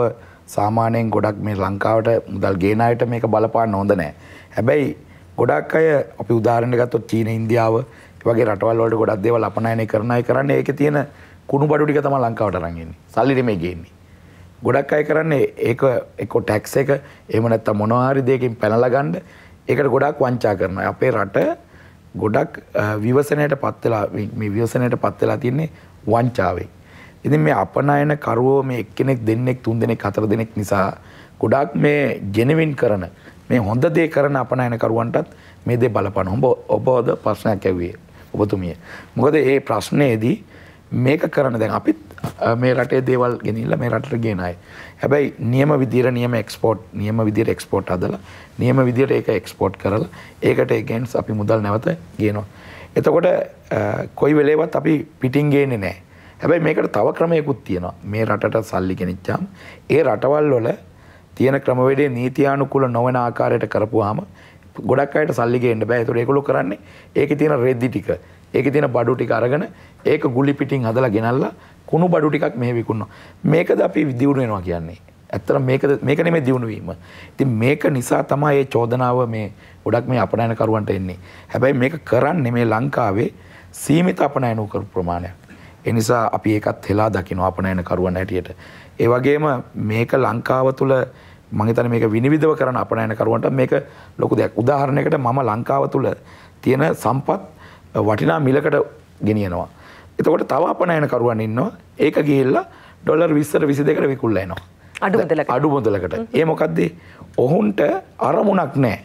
සාමාන්‍යයෙන් ගොඩක් මේ ලංකාවට මුදල් ගේන අයට මේක බලපාන්න හොඳ නැහැ. හැබැයි ගොඩක් අය අපි උදාහරණයක් ගත්තොත් චීන ඉන්දියාව වගේ රටවල් වලට ගොඩක් දේවල් අපනයනය කරන අය කරන්නේ ඒකේ තියෙන කුණු බඩු ටික තමයි ලංකාවට අරන් එන්නේ. සල්ලි නෙමෙයි ගේන්නේ. ගොඩක් අය කරන්නේ ඒක එක්ක ටැක්ස් එක එහෙම නැත්නම් මොනවා හරි දෙයකින් පැනලා ගන්න ඒකට ගොඩක් වංචා කරනවා. අපේ රට ගොඩක් විවසනයටපත් වෙලා මේ විවසනයටපත් වෙලා තින්නේ වංචාවෙන්. ඉතින් මේ අපනයන කරවෝ මේ එක්කෙනෙක් දෙන්නෙක් තුන් දෙනෙක් හතර දෙනෙක් නිසා ගොඩක් මේ ජෙනුවින් කරන මේ හොඳ දේ කරන අපනයන කරුවන්ටත් මේ දේ බලපන. ඔබද ප්‍රශ්නයක් ඇහුවේ ඔබතුමිය. මොකද මේ ප්‍රශ්නේදී මේක කරන දැන් අපිත් මේ රටේ දේවල් ගෙනිල්ලා මේ රටට ගෙන අය. හැබැයි නියම විදියට නියම විදියට එක්ස්පෝර්ට් හදලා නියම විදියට ඒක එක්ස්පෝර්ට් කරලා ඒකට against අපි මුදල් නැවත ගේනවා. එතකොට කොයි වෙලේවත් අපි පිටින් ගේන්නේ නැහැ. හැබැයි මේකට තව ක්‍රමයකුත් තියෙනවා. මේ රටට සල්ලි ගෙනිච්චාම ඒ රටවල් වල තියෙන ක්‍රමවේදයේ නීතියානුකූල නොවන ආකාරයට කරපුවාම ගොඩක් අයට සල්ලි ගේන්න බෑ. ඒතකොට ඒගොල්ලෝ කරන්නේ ඒකේ තියෙන රෙද්දි ටික, ඒකේ තියෙන බඩු ටික අරගෙන ඒක ගුලි පිටින් හදලා ගෙනල්ලා කුණු බඩු ටිකක් මෙහෙ විකුණනවා. මේකද අපි දියුණු වෙනවා කියන්නේ. ඇත්තටම මේක නෙමෙයි දියුණු වීම. ඉතින් මේක නිසා තමයි මේ චෝදනාව මේ ගොඩක් මේ අපනයන කරුවන්ට එන්නේ. හැබැයි මේක කරන්නේ මේ ලංකාවේ සීමිත අපනයන කරු ප්‍රමාණයක්. ඒ නිසා අපි ඒකත් හෙලා දකිනවා අපනයන කරුවන් හැටියට. ඒ වගේම මේක ලංකාව තුල මම හිතන්නේ මේක විනිවිදව කරන අපනයන කරුවන්ට මේක ලොකු දෙයක්. උදාහරණයකට මම ලංකාව තුල තියෙන සම්පත් වටිනා මිලකට ගෙනියනවා. එතකොට තව අපනයන කරුවන් ඉන්නවා. ඒක ගිහිල්ලා ඩොලර් 20ට 22කට විකුණලා එනවා. අඩු මුදලකට. ඒ මොකද්ද? ඔහුන්ට අරමුණක් නැහැ.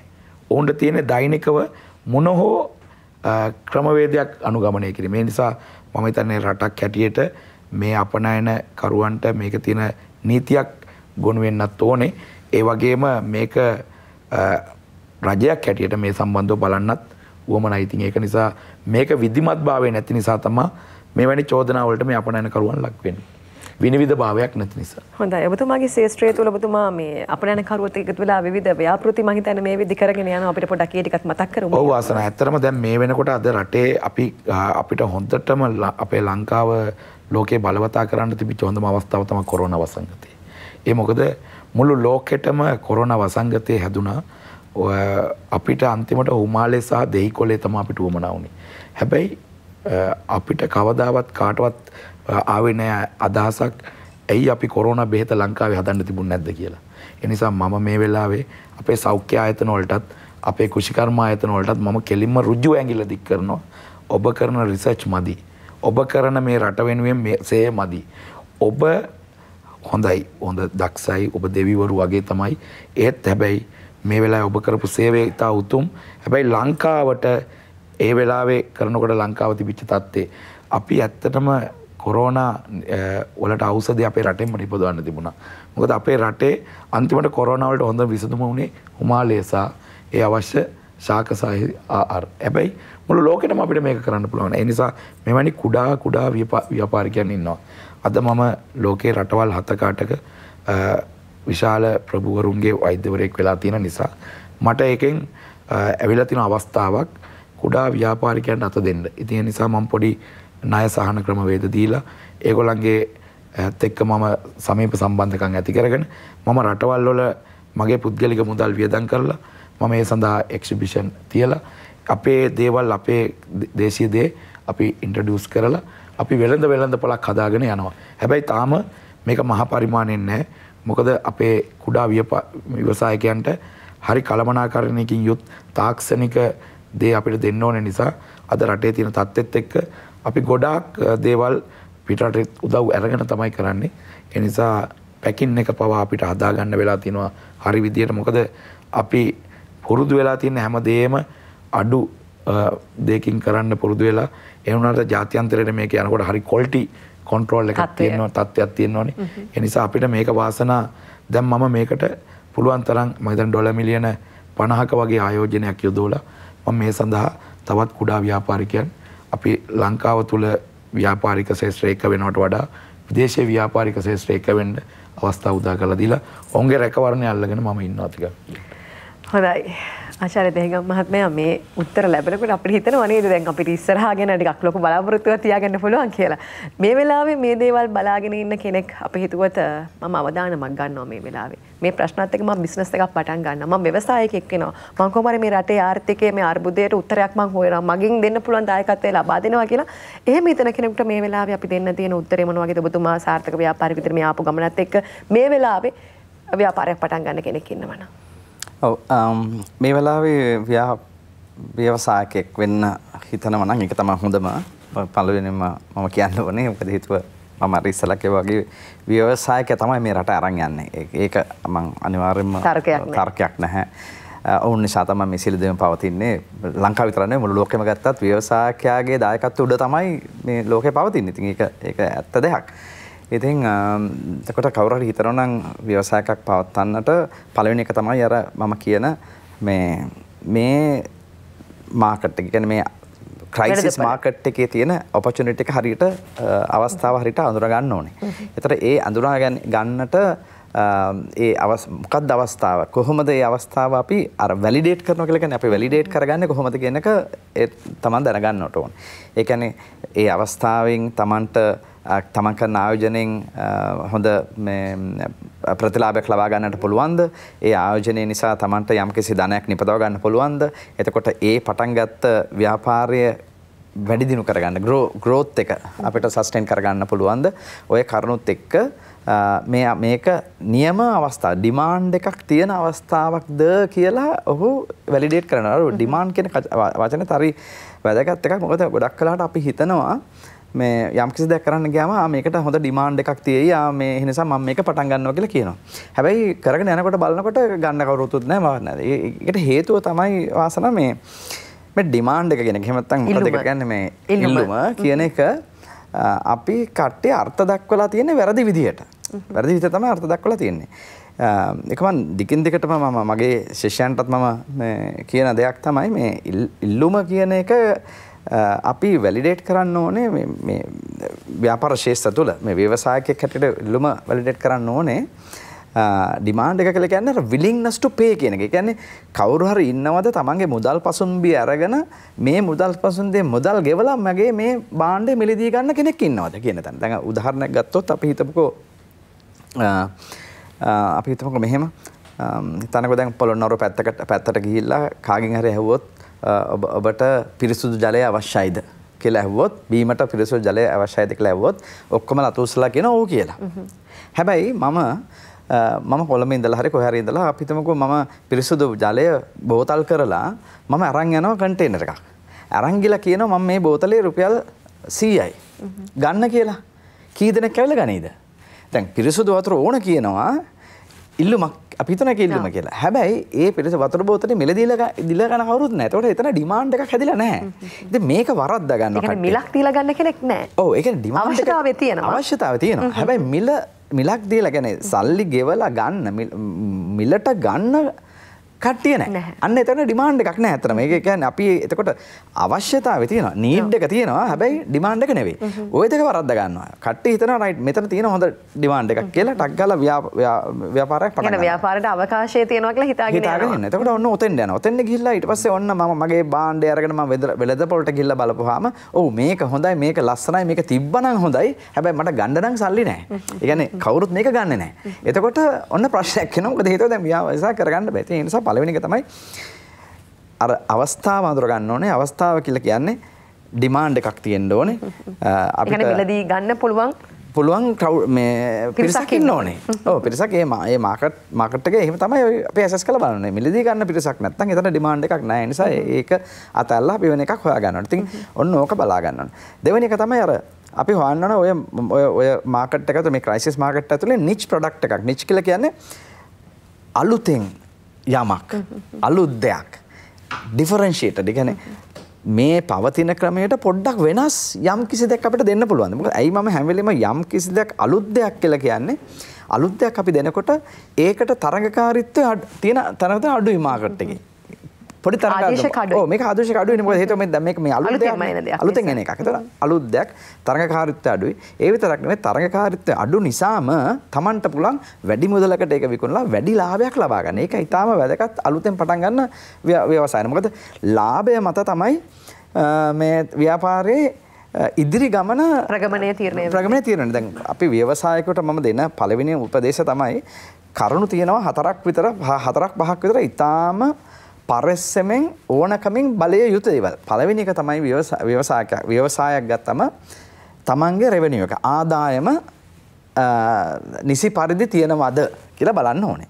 ඔවුන්ට තියෙන දෛනිකව මොන හෝ ක්‍රමවේදයක් අනුගමනය කිරීම. ඒ නිසා මම හිතන්නේ රටක් හැටියට මේ අපනයන කරුවන්ට මේක තියෙන නීතියක් ගොනු වෙන්නත් ඕනේ. ඒ වගේම මේක රජයක් හැටියට මේ සම්බන්ධව බලන්නත් උවමනයි. ඉතින් ඒක නිසා මේක විධිමත් භාවය නැති නිසා තමයි මෙවැනි චෝදනා වලට මේ අපනයන කරුවන් ලක් වෙන්නේ. විනිවිද භාවයක් නැති නිසා.
හොඳයි. ඔබතුමාගේ ශේෂ්ත්‍රය තුළ ඔබතුමා මේ අපනයන කරුවත් එකතු වෙලා විවිධ ව්‍යාපෘති මම හිතන්නේ මේ විදි කරගෙන යනවා. අපිට පොඩ්ඩක් ඒ ටිකත් මතක් කරමු.
ඔව් ආසන. ඇත්තටම දැන් මේ වෙනකොට අද රටේ අපිට හොඳටම අපේ ලංකාව ලෝකේ බලවතා කරන්න තිබිච්ච හොඳම අවස්ථාව තමයි කොරෝනා වසංගතය. ඒ මොකද මුළු ලෝකෙටම කොරෝනා වසංගතය හැදුනා. අපිට අන්තිමට උමාලේ සහ දෙහිකොලේ තමයි අපිට උවමනා වුනේ. හැබැයි අපිට කවදාවත් කාටවත් ආවේ නැහැ අදහසක් ඇයි අපි කොරෝනා බෙහෙත ලංකාවේ හදන්න තිබුණ නැද්ද කියලා. ඒ නිසා මම මේ වෙලාවේ අපේ සෞඛ්‍ය ආයතන වලටත් අපේ කුෂිකර්ම ආයතන වලටත් මම කෙලින්ම ඍජු ඇඟිල්ල දික් කරනවා. ඔබ කරන රිසර්ච් මදි. ඔබ කරන මේ රට වෙනුවෙන් මේ සේ මදි. ඔබ හොඳයි. හොඳ දක්ෂයි. ඔබ දෙවිවරු වගේ තමයි. ඒත් හැබැයි මේ වෙලාවේ ඔබ කරපු සේවය ඉතා උතුම්. හැබැයි ලංකාවට ඒ වෙලාවේ කරනකොට ලංකාව තිබිච්ච තත්ත්වේ අපි ඇත්තටම කොරෝනා වලට ඖෂධය අපේ රටෙන්ම නිපදවන්න තිබුණා. මොකද අපේ රටේ අන්තිමට කොරෝනා වලට හොඳ විසඳුම වුණේ හිමාලය සහ ඒ අවශ්‍ය ශාකසාහි ආහාර. හැබැයි මුළු ලෝකෙටම අපිට මේක කරන්න පුළුවන්. ඒ නිසා මෙවැනි කුඩා ව්‍යාපාරිකයන් ඉන්නවා. අද මම ලෝකේ රටවල් 7-8ක විශාල ප්‍රභූවරුන්ගේ වෛද්‍යවරයෙක් වෙලා තියෙන නිසා මට එකෙන් ඇවිල්ලා තියෙන අවස්ථාවක් කුඩා ව්‍යාපාරිකයන්ට අත දෙන්න. ඉතින් ඒ නිසා මම පොඩි ණය සහන ක්‍රමවේද දීලා ඒගොල්ලන්ගේ එක්ක මම සමීප සම්බන්ධකම් ඇති කරගෙන මම රටවල් වල මගේ පුද්ගලික මුදල් වියදම් කරලා මම ඒ සඳහා එක්සිබිෂන් තියලා අපේ දේවල් අපේ දේශීය දේ අපි ඉන්ට්‍රොඩියුස් කරලා අපි වෙළඳ පොලක් හදාගෙන යනවා. හැබැයි තාම මේක මහා පරිමාණයෙන් නැහැ. මොකද අපේ කුඩා ව්‍යවසායකයන්ට හරි කළමනාකරණයකින් යුත් තාක්ෂණික දේ අපිට දෙන්න ඕන නිසා අද රටේ තියෙන තත්ත්වෙත් එක්ක අපි ගොඩාක් දේවල් පිටරට උදව් අරගෙන තමයි කරන්නේ. ඒ නිසා පැකින් එක පවා අපිට හදා ගන්න වෙලා තිනවා හරි විදියට. මොකද අපි පුරුදු වෙලා තියෙන හැමදේම අඩු දෙකින් කරන්න පුරුදු වෙලා ඒ වුණාට ජාත්‍යන්තරයට මේක යනකොට හරි ක්වොලිටි කන්ට්‍රෝල් එකක් තියෙනවා, තත්ත්වයක් තියෙනවානේ. ඒ නිසා අපිට මේක වාසනා දැන් මම මේකට පුළුවන් තරම් මම හිතන්නේ ඩොලර් මිලියන 50ක වගේ ආයෝජනයක් යොදවලා මම මේ සඳහා තවත් කුඩා ව්‍යාපාරිකයන් අපි ලංකාව තුල ව්‍යාපාරික ශේෂ්ත්‍රය එක වෙනවට වඩා විදේශීය ව්‍යාපාරික ශේෂ්ත්‍රය එක වෙන්න අවස්ථාව උදා කරලා දීලා ඔවුන්ගේ රැකවරණය අල්ලගෙන මම ඉන්නවා ටිකක්.
හොඳයි. ආචාර්ය දෙහිගම් මහත්මයා මේ උත්තර ලැබෙනකොට අපිට හිතෙනවා නේද දැන් අපිට ඉස්සරහා ගැන ටිකක් ලොකු බලාපොරොත්තුවක් තියාගන්න පුළුවන් කියලා. මේ වෙලාවේ මේ දේවල් බලාගෙන ඉන්න කෙනෙක් අපි හිතුවට මම අවධානමක් ගන්නවා මේ වෙලාවේ. මේ ප්‍රශ්නත් එක්ක මම බිස්නස් එකක් පටන් ගන්නවා. මම ව්‍යවසායකයෙක් වෙනවා. මම කොහොමද මේ රටේ ආර්ථිකයේ මේ අර්බුදයට උත්තරයක් මම හොයනවා. මගෙන් දෙන්න පුළුවන් දායකත්වය ලබා දෙනවා කියලා. එහෙම හිතන කෙනෙකුට මේ වෙලාවේ අපි දෙන්න තියෙන උත්තරේ මොන වගේද ඔබතුමා සාර්ථක ව්‍යාපාරික විදිහට මේ ආපු ගමනත් එක්ක මේ වෙලාවේ ව්‍යාපාරයක් පටන් ගන්න කෙනෙක් ඉන්නවනම්
මේ වෙලාවේ ව්‍යවසායකයෙක් වෙන්න හිතනවා නම් ඒක තමයි හොඳම පළවෙනිම මම කියන්න ඕනේ. මොකද හේතුව මම අර ඉස්සලා කිව්වා වගේ ව්‍යවසායකයා තමයි මේ රට අරන් යන්නේ. ඒක මම අනිවාර්යයෙන්ම තර්කයක් නැහැ. ඔවුන් නිසා තමයි මේ සියලු දේම පවතින්නේ. ලංකාව විතර නෙවෙයි මුළු ලෝකෙම ගත්තත් ව්‍යවසායකයාගේ දායකත්වය උඩ තමයි මේ ලෝකේ පවතින්නේ. ඉතින් ඒක ඇත්ත දෙයක්. ඉතින් එතකොට කවුරු හරි හිතනවා නම් ව්‍යවසායකයක් පවත්වන්නට පළවෙනි එක තමයි අර මම කියන මේ මාකට් එක කියන්නේ මේ ක්‍රයිසිස් මාකට් එකේ තියෙන ඔපචුනිටි එක හරියට අවස්ථාව හරියට අඳුර ගන්න ඕනේ. ඒතර ඒ අඳුරා ගන්නට ඒ මොකක්ද අවස්ථාව කොහොමද ඒ අවස්ථාව අපි අර වැලිඩේට් කරනවා කියලා කියන්නේ අපි වැලිඩේට් කරගන්නේ කොහොමද කියන එක ඒ තමන් දැනගන්නට ඕනේ. ඒ කියන්නේ ඒ අවස්ථාවෙන් තමන්ට තමන් කරන ආයෝජනයෙන් හොඳ ප්‍රතිලාභයක් ලබා ගන්නට පුළුවන්ද? ඒ ආයෝජනය නිසා තමන්ට යම්කිසි ධනයක් නිපදව ගන්න පුළුවන්ද? එතකොට ඒ පටන් ගත්ත ව්‍යාපාරය වැඩි දියුණු කරගන්න growth එක අපිට sustain කරගන්න පුළුවන්ද? ඔය කරුණුත් එක්ක මේක නියම අවස්ථාව ඩිමාන්ඩ් එකක් තියෙන අවස්ථාවක්ද කියලා ඔහු වැලිඩේට් කරනවා. ඩිමාන්ඩ් කියන වචනේ හරි වැදගත් එකක්. මොකද ගොඩක් කලකට අපි හිතනවා මේ යම් කිසි දෙයක් කරන්න ගියාම මේකට හොඳ ඩිමාන්ඩ් එකක් තියෙයි. මේ නිසා මම මේක පටන් ගන්නවා කියලා කියනවා. හැබැයි කරගෙන යනකොට බලනකොට ගන්න කවුරුත් නැහැ මවත් නැහැ. ඒකට හේතුව තමයි වාසනා මේ ඩිමාන්ඩ් එක කියන එක. එහෙම නැත්නම් මොකද ඒක කියන්නේ මේ ඉල්ලුම කියන එක අපි කට්ටිය අර්ථ දක්වලා තියෙන්නේ වැරදි විදියට. වැරදි විදියට තමයි අර්ථ දක්වලා තියෙන්නේ. ඒක මම දිගින් දිගටම මගේ ශිෂ්‍යයන්ටත් මම කියන දෙයක් තමයි මේ ඉල්ලුම කියන එක අපි වැලිඩේට් කරන්න ඕනේ මේ ව්‍යාපාර ශේෂ්ත්‍ර තුළ මේ ව්‍යවසායකයෙක් හැටියට ඉල්ලුම වැලිඩේට් කරන්න ඕනේ. ඩිමාන්ඩ් එක කියලා කියන්නේ willingness to pay කියන එක. ඒ කියන්නේ කවුරු හරි ඉන්නවද තමන්ගේ මුදල් පසුම්බිය අරගෙන මේ මුදල් පසුම්බියේ මුදල් ගෙවලා මගේ මේ භාණ්ඩය මිලදී ගන්න කෙනෙක් ඉන්නවද කියන තැන. දැන් උදාහරණයක් ගත්තොත් අපි හිතමුකෝ මෙහෙම හිතන්නකෝ දැන් පොළොන්නරුව පැත්තට ගිහිල්ලා කාගෙන් හරි ඇහුවොත් ඔබට පිරිසුදු ජලය අවශ්‍යයිද කියලා ඇහුවොත් බීමට පිරිසුදු ජලය අවශ්‍යයිද කියලා ඇහුවොත් ඔක්කොම ලතුස්ලා කියන ඕ කියලා. හැබැයි මම කොළඹ ඉඳලා හරි කොහේ හරි ඉඳලා අපි හිතමුකෝ මම පිරිසුදු ජලය බෝතල් කරලා මම අරන් යනවා කන්ටේනර් එකක්. අරන් ගිහලා කියනවා මම මේ බෝතලේ රුපියල් 100යි ගන්න කියලා. කී දෙනෙක් කැවිලා ගනීද? දැන් පිරිසුදු වතුර ඕන කියනවා ඉල්ලුමක් අපි හිතන එක ඉල්ලුම කියලා. හැබැයි ඒ පිරිසුදු වතුර බෝතලේ මිල දීලා ගන්න කවුරුත් නැහැ. ඒතකොට එතන ඩිමාන්ඩ් එකක් හැදිලා නැහැ. ඉතින් මේක වරද්දා ගන්නවා.
ඒ කියන්නේ මිලක් දීලා ගන්න කෙනෙක් නැහැ.
ඔව් ඒ කියන්නේ ඩිමාන්ඩ් එක අවශ්‍යතාවය තියෙනවා. හැබැයි මිලක් දීලා කියන්නේ සල්ලි ගෙවලා ගන්න මිලට ගන්න කට්ටිය නැහැ. අන්න එතන ඩිමාන්ඩ් එකක් නැහැ අතරම. ඒක කියන්නේ අපි එතකොට අවශ්‍යතාවය තියෙනවා. නීඩ් එක තියෙනවා. හැබැයි ඩිමාන්ඩ් එක නෙවෙයි. ওই දෙක වරද්දා ගන්නවා. කට්ටිය හිතනවා රයිට් මෙතන තියෙන හොඳ ඩිමාන්ඩ් එකක් කියලා ටක් ගාලා ව්‍යාපාරයක් පටන් ගන්නවා. ව්යාපාරයට අවකාශය තියෙනවා කියලා හිතාගෙන යනවා. එතකොට ඔන්න ඔතෙන්ද යනවා. ඔතෙන්ද ගිහිල්ලා ඊට පස්සේ ඔන්න මම මගේ භාණ්ඩය අරගෙන මම වෙළඳපොළට ගිහිල්ලා බලපුවාම ඔව් මේක හොඳයි මේක ලස්සනයි මේක තිබ්බනම් හොඳයි. හැබැයි මට ගන්න නම් සල්ලි නැහැ. ඒ කියන්නේ කවුරුත් මේක ගන්නෙ නැහැ. එතකොට ඔන්න ප්‍රශ්නයක් එනවා. මොකද හේතුව දැන් ව්‍යවසාය කරගන්න බෑ. ඒ නිසා පළවෙනි එක තමයි අර අවස්ථාව අඳුර ගන්න ඕනේ. අවස්ථාව කියලා කියන්නේ ඩිමාන්ඩ් එකක් තියෙන්න ඕනේ. අපිට
මිලදී ගන්න පුළුවන්
මේ පිරිසක් ඉන්න ඕනේ. ඔව් පිරිසක් මේ මාකට් එකේ එහෙම තමයි අපි ඇසස් කරලා බලන්නේ. මිලදී ගන්න පිරිසක් නැත්නම් එතන ඩිමාන්ඩ් එකක් නැහැ. ඒ නිසා ඒක අතල්ලා අපි වෙන එකක් හොයා ගන්න ඕනේ. ඉතින් ඔන්න ඕක බලා ගන්න ඕනේ. දෙවෙනි එක තමයි අර අපි හොයන්න ඕනේ ඔය මාකට් එකට මේ ක්‍රයිසිස් මාකට් ඇතුලේ නිච් ප්‍රොඩක්ට් එකක්. නිච් කියලා කියන්නේ අලුතෙන් යමක් අලුත් දෙයක් ඩිෆරන්ෂියේටඩ්. ඒ කියන්නේ මේ පවතින ක්‍රමයට පොඩ්ඩක් වෙනස් යම් කිසි දෙයක් අපිට දෙන්න පුළුවන්. මොකද ඇයි මම හැම වෙලෙම යම් කිසි දෙයක් අලුත් දෙයක් කියලා කියන්නේ අලුත් දෙයක් අපි දෙනකොට ඒකට තරඟකාරීත්වය තියෙන තරමට අඩුයි මාකට් එකේ. පොඩි තරඟ
අඩුයි.
ඔව් මේක ආදේශක අඩුයි නේ මොකද හේතුව මේ දැන් මේක මේ
අලුතෙන්ම එන දෙයක්
අලුතෙන් එන එකක්. ඒතර අලුත් දෙයක් තරඟකාරීත්වය අඩුයි. ඒ විතරක් නෙමෙයි තරඟකාරීත්වය අඩු නිසාම Tamanට පුළුවන් වැඩි මුදලකට ඒක විකුණලා වැඩි ලාභයක් ලබා ගන්න. ඒක ඊටාම වැදගත් අලුතෙන් පටන් ගන්න ව්‍යවසායන. මොකද ලාභය මත තමයි මේ ව්‍යාපාරයේ ඉදිරි ගමන
ප්‍රගමනය තීරණය.
දැන් අපි ව්‍යවසායකයට මම දෙන පළවෙනි උපදේශය තමයි කරුණු තියෙනවා හතරක් පහක් විතර ඊටාම පරිස්සමෙන් ඕනකමින් බලය යුතු දේවල්. පළවෙනි එක තමයි ව්‍යවසායයක් ගත්තම තමන්ගේ රෙවෙනියු එක ආදායම නිසි පරිදි තියෙනවද කියලා බලන්න ඕනේ.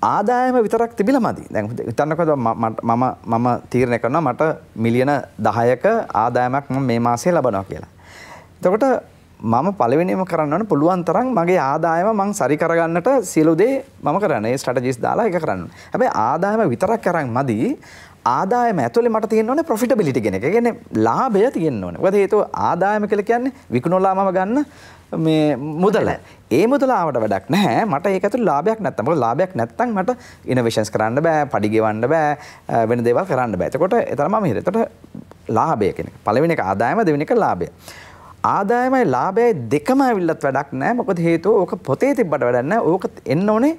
ආදායම විතරක් තිබිලා මදි. දැන් හිතන්නකෝ මම තීරණය කරනවා මට මිලියන 10ක ආදායමක් මම මේ මාසේ ලබනවා කියලා. එතකොට මම පළවෙනිම කරන්න ඕනේ පුළුවන් තරම් මගේ ආදායම මං සරි කරගන්නට සියලු දේ මම කරන්නේ. ඒ ස්ට්‍රැටජිස් දාලා ඒක කරන්න ඕනේ. හැබැයි ආදායම විතරක් කරන් මදි. ආදායම ඇතුලේ මට තියෙන්න ඕනේ ප්‍රොෆිටබිලිටි කියන එක. ඒ කියන්නේ ලාභය තියෙන්න ඕනේ. මොකද හේතුව ආදායම කියලා කියන්නේ විකුණලා මම ගන්න මේ මුදල. ඒ මුදල ආවට වැඩක් නැහැ. මට ඒක ඇතුළේ ලාභයක් නැත්තම්. මොකද ලාභයක් නැත්තම් මට ඉනෝවේෂන්ස් කරන්න බෑ, පඩි ගෙවන්න බෑ, වෙන දේවල් කරන්න බෑ. එතකොට එතරම් මම හිතේ. එතකොට ලාභය කියන එක. පළවෙනි එක ආදායම, දෙවෙනි එක ලාභය. ආදායමයි ලාභයයි දෙකම ඇවිල්ලත් වැඩක් නැහැ. මොකද හේතුව ඕක පොතේ තිබ්බට වැඩක් නැහැ. ඕක එන්න ඕනේ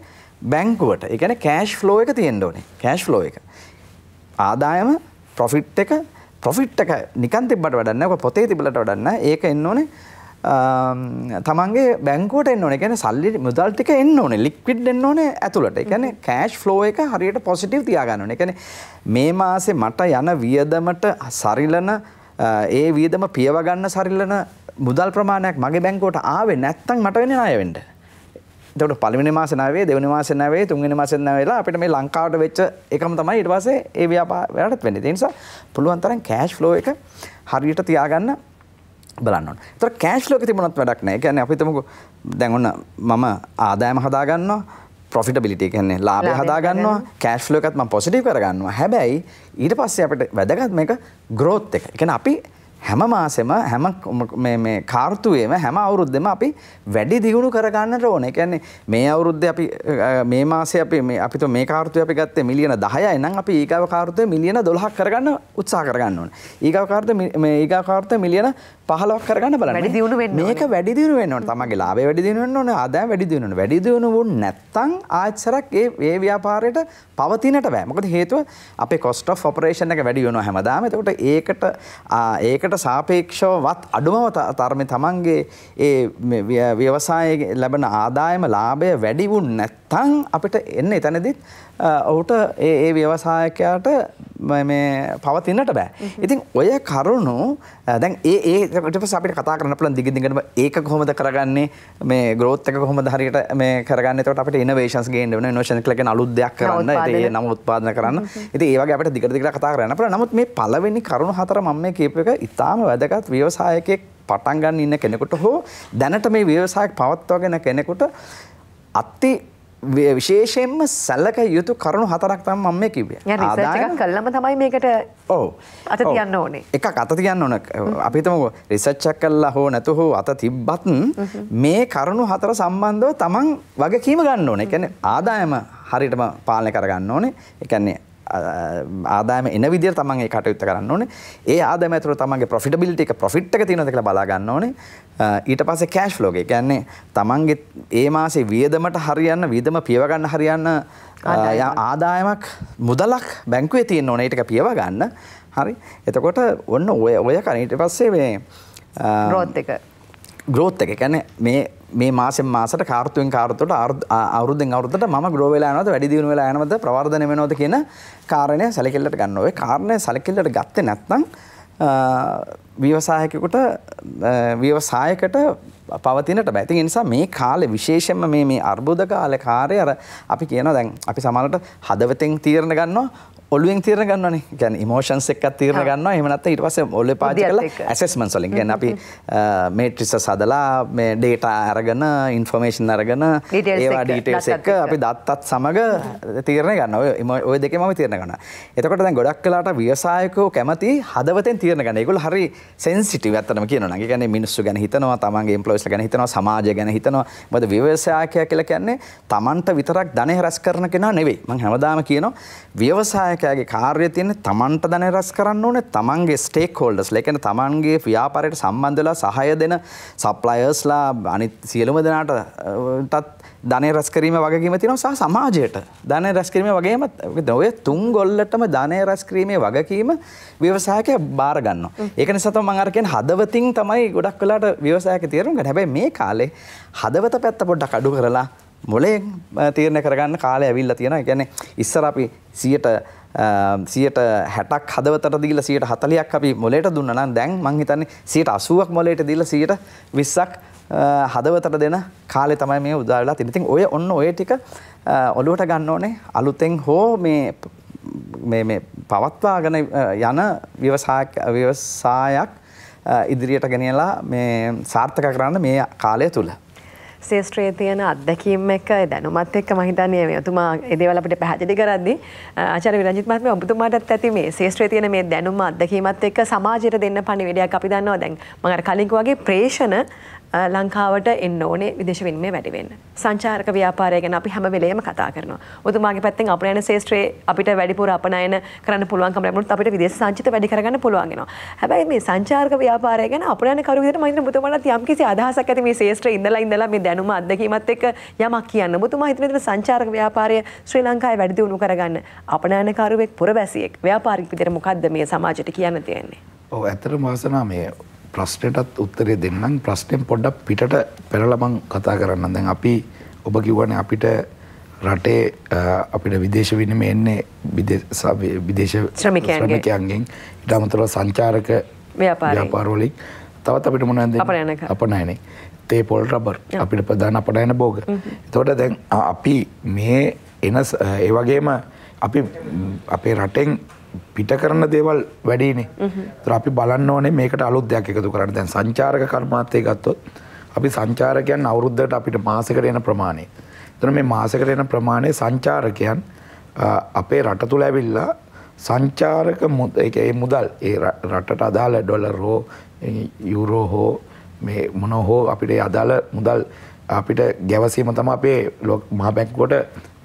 බැංකුවට. ඒ කියන්නේ කෑෂ් ෆ්ලෝ එක තියෙන්න ඕනේ. කෑෂ් ෆ්ලෝ එක. ආදායම ප්‍රොෆිට් එක නිකන් තිබ්බට වැඩක් නැහැ. ඔක පොතේ තිබලට වැඩක් නැහැ. ඒක එන්න ඕනේ තමන්ගේ බැංකුවට එන්න ඕනේ. ඒ කියන්නේ සල්ලි මුදල් ටික එන්න ඕනේ. ලික්විඩ් එන්න ඕනේ ඇතුළට. ඒ කියන්නේ කෑෂ් ෆ්ලෝ එක හරියට පොසිටිව් තියාගන්න ඕනේ. ඒ කියන්නේ මේ මාසේ මට යන වියදමට සරිලන ඒ වියදම පියව ගන්න සරිලන මුදල් ප්‍රමාණයක් මගේ බැංකුවට ආවේ නැත්නම් මට වෙන්නේ ණය වෙන්න. එතකොට පළවෙනි මාසේ ණය වේ, දෙවෙනි මාසේ ණය වේ, තුන්වෙනි මාසේ ණය වෙලා අපිට මේ ලංකාවට වෙච්ච එකම තමයි ඊට පස්සේ ඒ ව්‍යාපාරයට වෙන්නේ. ඒ නිසා පුළුවන් තරම් කෑෂ් ෆ්ලෝ එක හරියට තියාගන්න බලන්න ඕනේ. ඒතර කෑෂ් ෆ්ලෝ එක තිබුණත් වැඩක් නැහැ. ඒ කියන්නේ අපි හිතමුකෝ දැන් ඔන්න මම ආදායම හදා ගන්නවා, ප්‍රොෆිටබිලිටි කියන්නේ ලාභය හදා ගන්නවා, කෑෂ් ෆ්ලෝ එකත් මම පොසිටිව් කර ගන්නවා. හැබැයි ඊට පස්සේ අපිට වැදගත් මේක growth එක. ඒ කියන්නේ අපි හැම මාසෙම හැම මේ කාර්තුවේම හැම අවුරුද්දෙම අපි වැඩි දියුණු කර ගන්නට ඕනේ. ඒ කියන්නේ මේ අවුරුද්දේ අපි මේ මාසේ අපි මේ කාර්තුවේ අපි ගත්තේ මිලියන 10යි නම් අපි ඊගාව කාර්තුවේ මිලියන 12ක් කරගන්න උත්සාහ කරගන්න ඕනේ. ඊගාව කාර්තුවේ මිලියන 15ක් කරගන්න බලන්න.
වැඩි දියුණු වෙන්න ඕනේ.
මේක වැඩි දියුණු වෙන්න ඕනේ. තමන්ගේ ලාභය වැඩි දියුණු වෙන්න ඕනේ. ආදායම වැඩි දියුණු වෙන්න. වැඩි දියුණු වුණ නැත්නම් ආයෙත්සරක් ඒ ව්‍යාපාරයට පවතිනට බෑ. මොකද හේතුව අපේ cost of operation එක වැඩි වෙනවා හැමදාම. එතකොට ඒකට සාපේක්ෂවවත් අඩුම තරමේ තමන්ගේ ඒ ව්‍යවසායයේ ලැබෙන ආදායම ලාභය වැඩි වුණ නැත්නම් අපිට එන්න එතනදිත් ඔහුට ඒ ව්‍යවසායකයාට මේ පවතින්නට බෑ. ඉතින් ඔය කරුණු දැන් ඊට පස්සේ අපිට කතා කරන්න පුළුවන් දිගින් ඒක කොහොමද කරගන්නේ, මේ growth එක කොහොමද හරියට මේ කරගන්නේ. එතකොට අපිට innovations ගේන්න වෙනවා. innovation කියලා කියන අලුත් දෙයක් කරන්න, ඒ නම උත්පාදනය කරන්න. ඉතින් ඒ වගේ අපිට දිගට කතා කරන්න පුළුවන්. නමුත් මේ පළවෙනි කරුණු හතර මම මේ කියපු එක ඉතාම වැදගත් ව්‍යවසායකයෙක් පටන් ගන්න ඉන්න කෙනෙකුට හෝ දැනට මේ ව්‍යවසායක් පවත්වාගෙන කෙනෙකුට අති විශේෂයෙන්ම සැලක යුතු කරුණු හතරක් තමයි මම මේ කිව්වේ.
රිසර්ච් එකක් කළාම තමයි මේකට අත තියන්න ඕනේ.
එකක් අත තියන්න ඕන. අපි හිතමුකෝ රිසර්ච් එකක් කළා හෝ නැතු හෝ අත තිබ්බත් මේ කරුණු හතර සම්බන්ධව තමන් වගකීම ගන්න ඕනේ. ඒ කියන්නේ ආදායම හරියටම පාලනය කරගන්න ඕනේ. ඒ කියන්නේ ආදායම එන විදිහට තමන් ඒ කටයුත්ත කරන්න ඕනේ. ඒ ආදායම ඇතුළේ තමන්ගේ ප්‍රොෆිටබිලිටි එක ප්‍රොෆිට් එක තියෙනවද කියලා බලා ගන්න ඕනේ. ඊට පස්සේ කෑෂ් ෆ්ලෝ එක. ඒ කියන්නේ තමන්ගේ ඒ මාසේ වියදමට හරියන්න වියදම පියව ගන්න හරියන්න ආදායමක් මුදලක් බැංකුවේ තියෙන්න ඕනේ. ඊට පියව ගන්න. හරි. එතකොට ඔන්න ඔය කන ඊට පස්සේ මේ growth එක. කියන්නේ මේ මාසෙන් මාසට කාර්තුවෙන් කාර්තුවට අවුරුද්දෙන් අවුරුද්දට මම ග්‍රෝ වෙලා යනවද, වැඩි දියුණු වෙලා යනවද, ප්‍රවර්ධනය වෙනවද කියන කාරණය සැලකිල්ලට ගන්න ඕනේ. කාරණය සැලකිල්ලට ගත්තේ නැත්නම් ව්‍යවසායකට පවතිනට බෑ. ඒ නිසා මේ කාලේ විශේෂයෙන්ම මේ අර්බුද කාලේ කාර්යය අර අපි කියනවා දැන් අපි සමහරවිට හදවතෙන් තීරණ ගන්නවා, ඔළුවෙන් තීරණ ගන්නවනේ. ඒ කියන්නේ ඉමෝෂන්ස් එක්ක තීරණ ගන්නවා. එහෙම නැත්නම් ඊට පස්සේ ඔළුවේ පාවිච්චි කරලා ඇසෙස්මන්ට්ස් වලින් කියන්නේ අපි මේට්‍රික්ස් හදලා මේ ඩේටා අරගෙන ඉන්ෆර්මේෂන් අරගෙන ඒවා ඩීටේල්ස් එක්ක අපි දත්තත් සමග තීරණ ගන්නවා. ඔය දෙකේම තීරණ ගන්නවා. එතකොට දැන් ගොඩක් වෙලාවට ව්‍යවසායකයෝ කැමති හදවතෙන් තීරණ ගන්න. ඒගොල්ලෝ හරි සෙන්සිටිව් ඇත්තටම කියනවා නම්. ඒ කියන්නේ මිනිස්සු ගැන හිතනවා, තමන්ගේ එම්ප්ලොයිස්ලා ගැන හිතනවා, සමාජය ගැන හිතනවා. මොකද ව්‍යවසායකයා කියලා කියන්නේ තමන්ට විතරක් ධනෙ රැස් කරන කෙනා නෙවෙයි. මම හැමදාම කියනවා ව්‍යවසාය ව්‍යවසායකයාගේ කාර්යය තියෙන්නේ තමන්ට ධනය රැස් කරන්න ඕනේ තමන්ගේ ස්ටේක් හෝල්ඩර්ස් ලා කියන්නේ තමන්ගේ ව්‍යාපාරයට සම්බන්ධ වෙලා සහාය දෙන සප්ලයර්ස්ලා අනිත් සියලුම දෙනාටත් ධනය රැස් කිරීම වගකීම තියෙනවා සහ සමාජයට ධනය රැස් කිරීම වගේම ඔය තුන් ගොල්ලටම ධනය රැස් කිරීමේ වගකීම ව්‍යවසායකයා බාර ගන්නවා. ඒක නිසා තමයි මම අර කියන්නේ හදවතින් තමයි ගොඩක් වෙලාට ව්‍යවසායක තීරණ ගන්න. හැබැයි මේ කාලේ හදවත පැත්ත පොඩ්ඩක් අඩු කරලා මොලේ තීරණය කරගන්න කාලය ඇවිල්ලා තියෙනවා. ඒ කියන්නේ ඉස්සර අපි 60ක් හදවතට දීලා 140ක් අපි මොලේට දුන්නා නම් දැන් මං හිතන්නේ 80ක් මොලේට දීලා 20ක් හදවතට දෙන කාලේ තමයි මේ උදා වෙලා තියෙන්නේ. ඉතින් ඔය ඔන්න ඔය ටික ඔලුවට ගන්න ඕනේ. අලුතෙන් හෝ මේ පවත්වාගෙන යන ව්‍යවසායක් ඉදිරියට ගෙනියලා මේ සාර්ථක කරන්න මේ කාලය තුල
ශේෂ්ත්‍රයේ තියෙන අත්දැකීම් එක්ක දැනුමත් එක්ක මම හිතන්නේ මේ ඔතුමා ඒ දේවල් අපිට පැහැදිලි කරද්දී ආචාර්ය විරංජිත් මහත්මයා ඔබතුමාටත් ඇති මේ ශේෂ්ත්‍රයේ තියෙන මේ දැනුම අත්දැකීමත් එක්ක සමාජයට දෙන්න පණිවිඩයක් අපි දන්නවා දැන් මම අර කලින් වගේ ප්‍රේෂණ ලංකාවට එන්න ඕනේ විදේශ විනිමය වැඩි වෙන්න. සංචාරක ව්‍යාපාරය ගැන අපි හැම වෙලේම කතා කරනවා. ඔතුමාගේ පැත්තෙන් අපනයන ශේෂ්ත්‍රයේ අපිට වැඩිපුර අපනයන කරන්න පුළුවන්කම ලැබුණොත් අපිට විදේශ සංචිත වැඩි කරගන්න පුළුවන් වෙනවා. හැබැයි මේ සංචාරක ව්‍යාපාරය ගැන අපනයන කරු විදිහට මම හිතන්නේ ඔබතුමාට යම්කිසි අදහසක් ඇති මේ ශේෂ්ත්‍රයේ ඉඳලා මේ දැනුම අත්දැකීමත් එක්ක යමක් කියන්න. ඔබතුමා හිතන විදිහට සංචාරක ව්‍යාපාරය ශ්‍රී ලංකාවේ වැඩි දියුණු කරගන්න අපනයන කරුවෙක් පුරවැසියෙක් ව්‍යාපාරික විදිහට මොකද්ද මේ සමාජයට කියන්න තියෙන්නේ?
ඔව් ඇත්තටම වාසනා මේ ප්‍රශ්නයටත් උත්තරේ දෙන්නම්. ප්‍රශ්නෙන් පොඩ්ඩක් පිටට පෙරලා මං කතා කරන්නම්. දැන් අපි ඔබ කිව්වනේ අපිට රටේ අපිට විදේශ විනිමය එන්නේ විදේශ ශ්‍රමිකයන්ගෙන් ඊට අමතරව සංචාරක ව්‍යාපාර වලින් තවත් අපිට මොනවද අපනයන තේ පොල් රබර් අපිට ප්‍රධාන අපනයන භෝග. එතකොට දැන් අපි මේ එන ඒ වගේම අපි අපේ රටෙන් පිට කරන දේවල් වැඩිනේ. ඒතර අපි බලන්න ඕනේ මේකට අලුත් දෙයක් එකතු කරන්න. දැන් සංචාරක කර්මාන්තය ගත්තොත් අපි සංචාරකයන් අවුරුද්දකට අපිට මාසෙකට එන ප්‍රමාණය. ඒතර මේ මාසෙකට එන ප්‍රමාණය සංචාරකයන් අපේ රට තුල ඇවිල්ලා සංචාරක ඒ මුදල් ඒ රටට අදාළ ඩොලර් හෝ යුරෝ හෝ මේ මොන හෝ අපිට අදාළ මුදල් අපිට ගැවසීම තමයි අපේ මහා බැංකුවට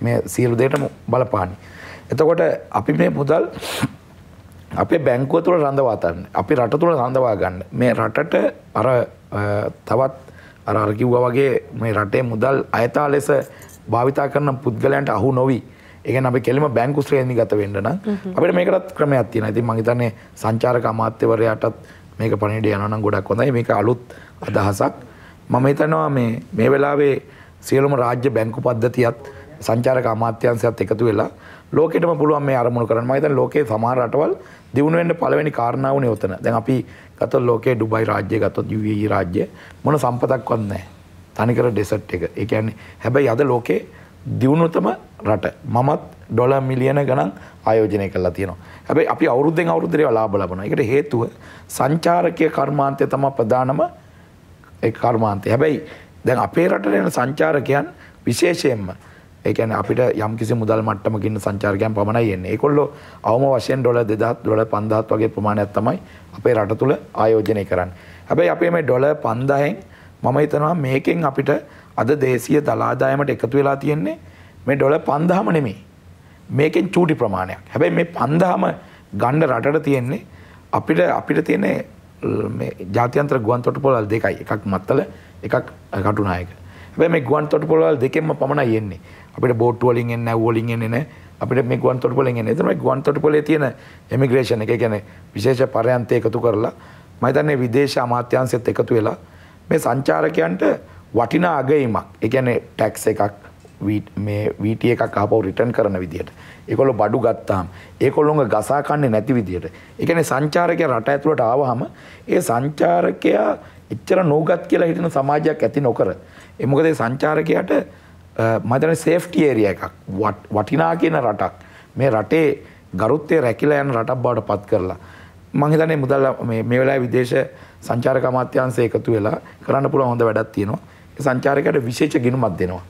මේ සියලු දේට බලපාන්නේ. එතකොට අපි මේ මුදල් අපේ බැංකුව තුළ රඳවා ගන්න. අපි රට තුළ රඳවා ගන්න. මේ රටට අර තවත් අර කිව්වා වගේ මේ රටේ මුදල් අයථා ලෙස භාවිතා කරන පුද්ගලයන්ට අහු නොවි. ඒ කියන්නේ අපි කෙලිම බැංකු ශ්‍රේණිගත වෙන්න නම් අපිට මේකටත් ක්‍රමයක් තියෙනවා. ඉතින් මම හිතන්නේ සංචාරක අමාත්‍යවරයාටත් මේක පණිවිඩය යනවා නම් ගොඩක් හොඳයි. මේක අලුත් අදහසක්. මම හිතනවා මේ වෙලාවේ සියලුම රාජ්‍ය බැංකු පද්ධතියත් සංචාරක අමාත්‍යාංශයත් එකතු වෙලා ලෝකෙටම පුළුවන් මේ අරමුණු කරන්න. මම හිතන්නේ ලෝකයේ සමහර රටවල් දියුණු වෙන්න පළවෙනි කාරණාවනේ උතන. දැන් අපි ගත්තොත් ලෝකයේ ඩුබයි රාජ්‍ය ගත්තොත් UAE රාජ්‍ය මොන සම්පතක්වත් නැහැ. තනිකර ඩෙසර්ට් එක. ඒ කියන්නේ හැබැයි අද ලෝකේ දියුණුතම රට. මමත් ඩොලර් මිලියන ගණන් ආයෝජනය කරලා තියෙනවා. හැබැයි අපි අවුරුද්දෙන් අවුරුද්දට ඒවා ලාභ ලබනවා. ඒකට හේතුව සංචාරකීය කර්මාන්තය තමයි ප්‍රධානම ඒ කර්මාන්තය. හැබැයි දැන් අපේ රටේ යන සංචාරකයන් විශේෂයෙන්ම ඒ කියන්නේ අපිට යම්කිසි මුදල් මට්ටමක ඉන්න සංචාරකයන් පමණයි එන්නේ. ඒගොල්ලෝ අවම වශයෙන් ඩොලර් 2000 ඩොලර් 5000 වගේ ප්‍රමාණයක් තමයි අපේ රට තුල ආයෝජනය කරන්නේ. හැබැයි අපේ මේ ඩොලර් 5000න් මම හිතනවා මේකෙන් අපිට අද දේශීය දල ආදායමට එකතු වෙලා තියෙන්නේ මේ ඩොලර් 5000ම නෙමෙයි. මේකෙන් චූටි ප්‍රමාණයක්. හැබැයි මේ 5000ම ගන්න රටට තියෙන්නේ අපිට තියෙන්නේ මේ ජාත්‍යන්තර ගුවන් තොටුපොළවල් දෙකයි. එකක් මත්තල එකක් කටුනායක. හැබැයි මේ ගුවන් තොටුපොළවල් දෙකෙන්ම පමණයි එන්නේ. අපිට බෝට්ටු වලින් එන්නේ නැව් වලින් එන්නේ නැහැ. අපිට මේ ගුවන් තොටුපොළෙන් එන්නේ. එතන මේ ගුවන් තොටුපොළේ තියෙන ඉමිග්‍රේෂන් එක කියන්නේ විශේෂ පරයන්තය එකතු කරලා මම හිතන්නේ විදේශ අමාත්‍යාංශයත් එකතු වෙලා මේ සංචාරකයන්ට වටිනා අගයීමක්. ඒ කියන්නේ ටැක්ස් එකක් මේ VT එකක් ආපහු රිටර්න් කරන විදියට. ඒගොල්ලෝ බඩු ගත්තාම ඒගොල්ලෝගේ ගසා කන්නේ නැති විදියට. ඒ කියන්නේ සංචාරකයා රට ඇතුළට ආවහම ඒ සංචාරකයා එච්චර නෝගත් කියලා හිතන සමාජයක් ඇති නොකර. ඒ මොකද ඒ සංචාරකයාට මම හිතන්නේ සේෆ්ටි ඒරියා එකක් වටිනා කියන රටක් මේ රටේ ගරුත්වය රැකිලා යන රටක් බවට පත් කරලා මම හිතන්නේ මුදල් මේ වෙලාවේ විදේශ සංචාරක අමාත්‍යාංශය එකතු වෙලා කරන්න පුළුවන් හොඳ වැඩක් තියෙනවා. ඒ සංචාරකයට විශේෂ ගිණුමක් දෙනවා.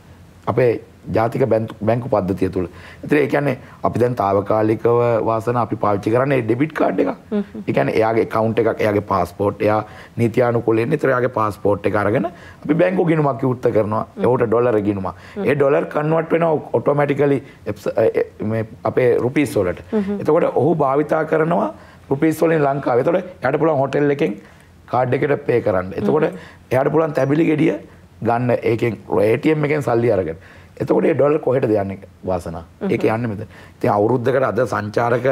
අපේ ජාතික බැංකු පද්ධතිය තුළ. ඒතර ඒ කියන්නේ අපි දැන් తాවකාලිකව වාසන අපි පාවිච්චි කරන්නේ ඩෙබිට් කාඩ් එකක්. ඒ කියන්නේ එයාගේ account එකක්, එයාගේ passport, එයා නීතියානුකූලයෙන් ඒතර එයාගේ passport එක අරගෙන අපි බැංකු ගිණුමක් විවෘත කරනවා. ඒකට ඩොලර් ගිණුමක්. ඒ ඩොලර් කන්වර්ට් වෙනවා ඔටෝමැටිකලි මේ අපේ රුපීස් වලට. එතකොට ඔහු භාවිතා කරනවා රුපීස් වලින් ලංකාවේ. එතකොට එයාට පුළුවන් හොටෙල් එකෙන් කාඩ් එකට පේ කරන්න. එතකොට එයාට පුළුවන් තැබිලි ගෙඩිය ගන්න ඒකෙන් ATM එකෙන් සල්ලි අරගෙන. එතකොට ඒ ඩොලර් කොහෙටද යන්නේ වාසනා? ඒක යන්නේ මෙතන. ඉතින් අවුරුද්දකට අද සංචාරක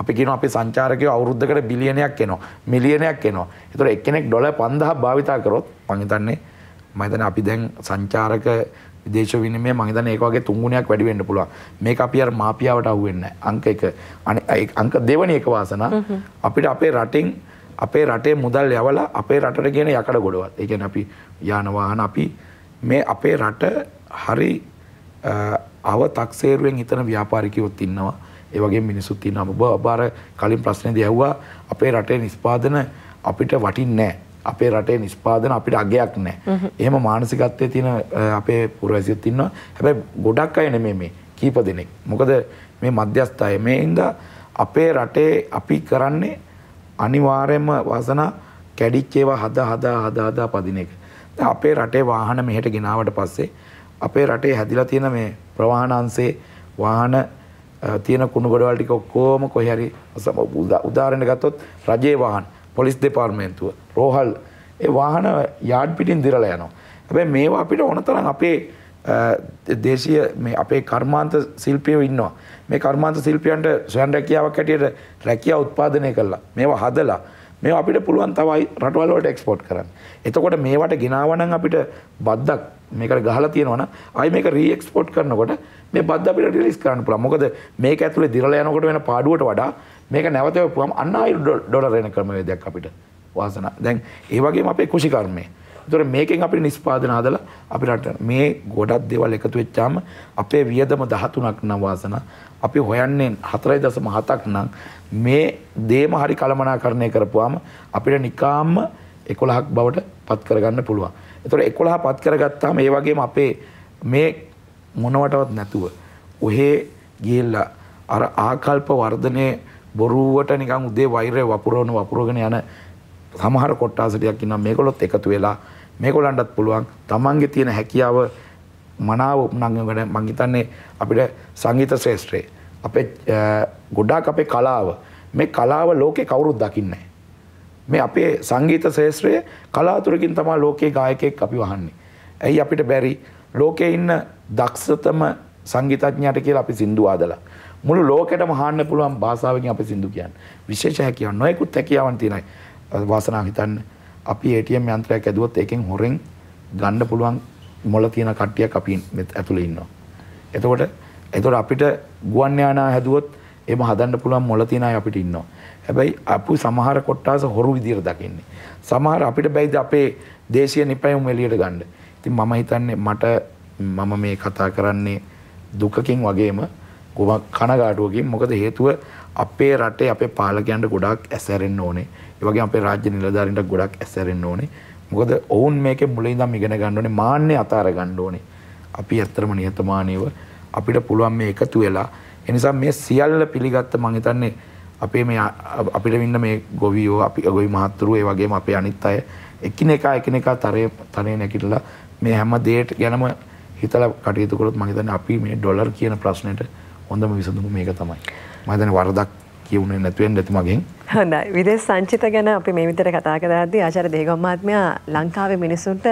අපි කියනවා අපි සංචාරකයෝ අවුරුද්දකට බිලියනයක් එනවා. මිලියනයක් එනවා. එතකොට එක්කෙනෙක් ඩොලර් 5000ක් භාවිතා කරොත් මම හිතන්නේ අපි දැන් සංචාරක විදේශ විනිමය මම හිතන්නේ ඒක වගේ 3 ගුණයක් වැඩි වෙන්න පුළුවන්. මේක අපි අර මාපියාවට අහු වෙන්නේ නැහැ. අංක 1 අංක දෙවෙනි එක වාසනා අපිට අපේ රටේ මුදල් යවලා අපේ රටට කියන යකඩ ගොඩවල්. ඒ කියන්නේ අපි යාන වාහන අපි මේ අපේ රට හරි තක්සේරුවෙන් හිතන ව්‍යාපාරිකයොත් ඉන්නවා. ඒ වගේම මිනිස්සුත් ඉන්නවා. ඔබ අර කලින් ප්‍රශ්නේදී ඇහුවා අපේ රටේ නිෂ්පාදන අපිට වටින්නේ නැහැ. අපේ රටේ නිෂ්පාදන අපිට අගයක් නැහැ. එහෙම මානසිකත්වයේ තියෙන අපේ පුරවැසියොත් ඉන්නවා. හැබැයි ගොඩක් අය නෙමෙයි මේ කීප දෙනෙක්. මොකද මේ මධ්‍යස්ථ අය මේ හින්දා අපේ රටේ අපි කරන්නේ අනිවාර්යයෙන්ම වාසනා කැඩිච්ච ඒවා හදා පදින එක. දැන් අපේ රටේ වාහන මෙහෙට ගෙනාවට පස්සේ අපේ රටේ හැදිලා තියෙන මේ ප්‍රවාහන අංශේ වාහන තියෙන කුණු ගොඩවල් ටික ඔක්කොම කොහේ හරි උදාහරණ ගත්තොත් රජයේ වාහන, පොලිස් දෙපාර්තමේන්තුව, රෝහල් ඒ වාහන යාඩ් පිටින් දිරලා යනවා. හැබැයි මේවා අපිට ඕනතරම් අපේ දේශීය මේ අපේ කර්මාන්ත ශිල්පියෝ ඉන්නවා. මේ කර්මාන්ත ශිල්පියන්ට ස්වයං රැකියාවක් හැටියට රැකියාව උත්පාදනය කළා. මේවා හදලා මේවා අපිට පුළුවන් තව රටවල් වලට එක්ස්පෝර්ට් කරන්න. එතකොට මේවට ගෙනාවා නම් අපිට බද්දක් මේකට ගහලා තියෙනවා නම් ආයි මේක రీ එක්ස්පෝර්ට් කරනකොට මේ බද්ද අපිට රිලීස් කරන්න පුළුවන්. මොකද මේක ඇතුලේ දිරලා යනකොට වෙන පාඩුවට වඩා මේක නැවතවපුවම අන්න ආයි ඩොලර් එන ක්‍රමවේදයක් අපිට වාසනා. දැන් ඒ වගේම අපේ කුෂිකර්මය. ඒතර මේකෙන් අපිට නිෂ්පාදන හදලා අපිට මේ ගොඩක් දේවල් එකතු වෙච්චාම අපේ වියදම 13ක් නම් වාසනා අපි හොයන්නේ 4.7ක් නම් මේ දේම හරි කළමනාකරණය කරපුවාම අපිට නිකාම්ම 11ක් බවට පත් කරගන්න පුළුවන්. ඒතර 11 පත් කරගත්තාම ඒ වගේම අපේ මේ මොනවටවත් නැතුව ඔහේ ගිහිල්ලා අර ආකල්ප වර්ධනයේ බොරුවට නිකන් උදේ වෛරය වපුරගෙන යන සමහර කොට්ටාස ටිකක් ඉන්නවා. මේගොල්ලොත් එකතු වෙලා මේගොල්ලන්ටත් පුළුවන් තමන්ගේ තියෙන හැකියාව මනාව උපනංගන මං හිතන්නේ අපිට සංගීත ශ්‍රේෂ්ඨයේ අපේ ගොඩාක් අපේ කලාව මේ කලාව ලෝකේ කවුරුත් දකින්නේ නැහැ. මේ අපේ සංගීත ශ්‍රේෂ්ඨයේ කලාතුරකින් තමයි ලෝකේ ගායකයෙක් අපි වහන්නේ. ඇයි අපිට බැරි ලෝකේ ඉන්න දක්ෂතම සංගීතඥයාට කියලා අපි සින්දු ආදලා මුළු ලෝකෙටම අහන්න පුළුවන් භාෂාවකින් අපි සින්දු කියන්නේ. විශේෂ හැකියාවක් නොයෙකුත් හැකියාවන් තියෙනයි. වාසනාව හිතන්න අපි ATM යන්ත්‍රයක් ඇදුවොත් ඒකෙන් හොරෙන් ගන්න පුළුවන් මොළ තියෙන කට්ටියක් අපි ඇතුලේ ඉන්නවා. එතකොට අපිට ගුවන් යානා හැදුවොත් එහෙම හදන්න පුළුවන් මොළ තියෙන අය අපිට ඉන්නවා. හැබැයි අපි සමහර කොට්ටාස හොරු විදියට දකින්නේ. සමහර අපිට බැයිද අපේ දේශීය නිපැයුම් එළියට ගන්න. ඉතින් මම හිතන්නේ මම මේ කතා කරන්නේ දුකකින් වගේම කනගාටුවකින්. මොකද හේතුව අපේ රටේ අපේ පාලකයන්ට ගොඩාක් ඇසැරෙන්න ඕනේ. ඒ වගේම අපේ රාජ්‍ය නිලධාරීන්ට ගොඩක් ඇසැරෙන්න ඕනේ. මොකද ඔවුන් මේකේ මුලින් ඉඳන් ඉගෙන ගන්න ඕනේ. මාන්නේ අතාර ගන්න ඕනේ. අපි ඇත්තටම නිහතමානීව අපිට පුළුවන් මේ එකතු වෙලා ඒ නිසා මේ සියල්ල පිළිගත්ත මම හිතන්නේ අපේ මේ අපිට ඉන්න මේ ගොවියෝ අපි ගොවි මහත්තුරු ඒ වගේම අපේ අනිත් අය එකිනෙකා තරේ නැගිටලා මේ හැම දෙයට ගැනම හිතලා කටයුතු කරොත් මම හිතන්නේ අපි මේ ඩොලර් කියන ප්‍රශ්නෙට හොඳම විසඳුම මේක තමයි. මම හිතන්නේ වරදක් කියුනේ නැතු වෙන්න ඇති මගෙන්.
හොඳයි. විදේශ සංචිත ගැන අපි මේ විදිහට කතා කරද්දී ආචාර්ය දේගම් මහත්මයා ලංකාවේ මිනිසුන්ට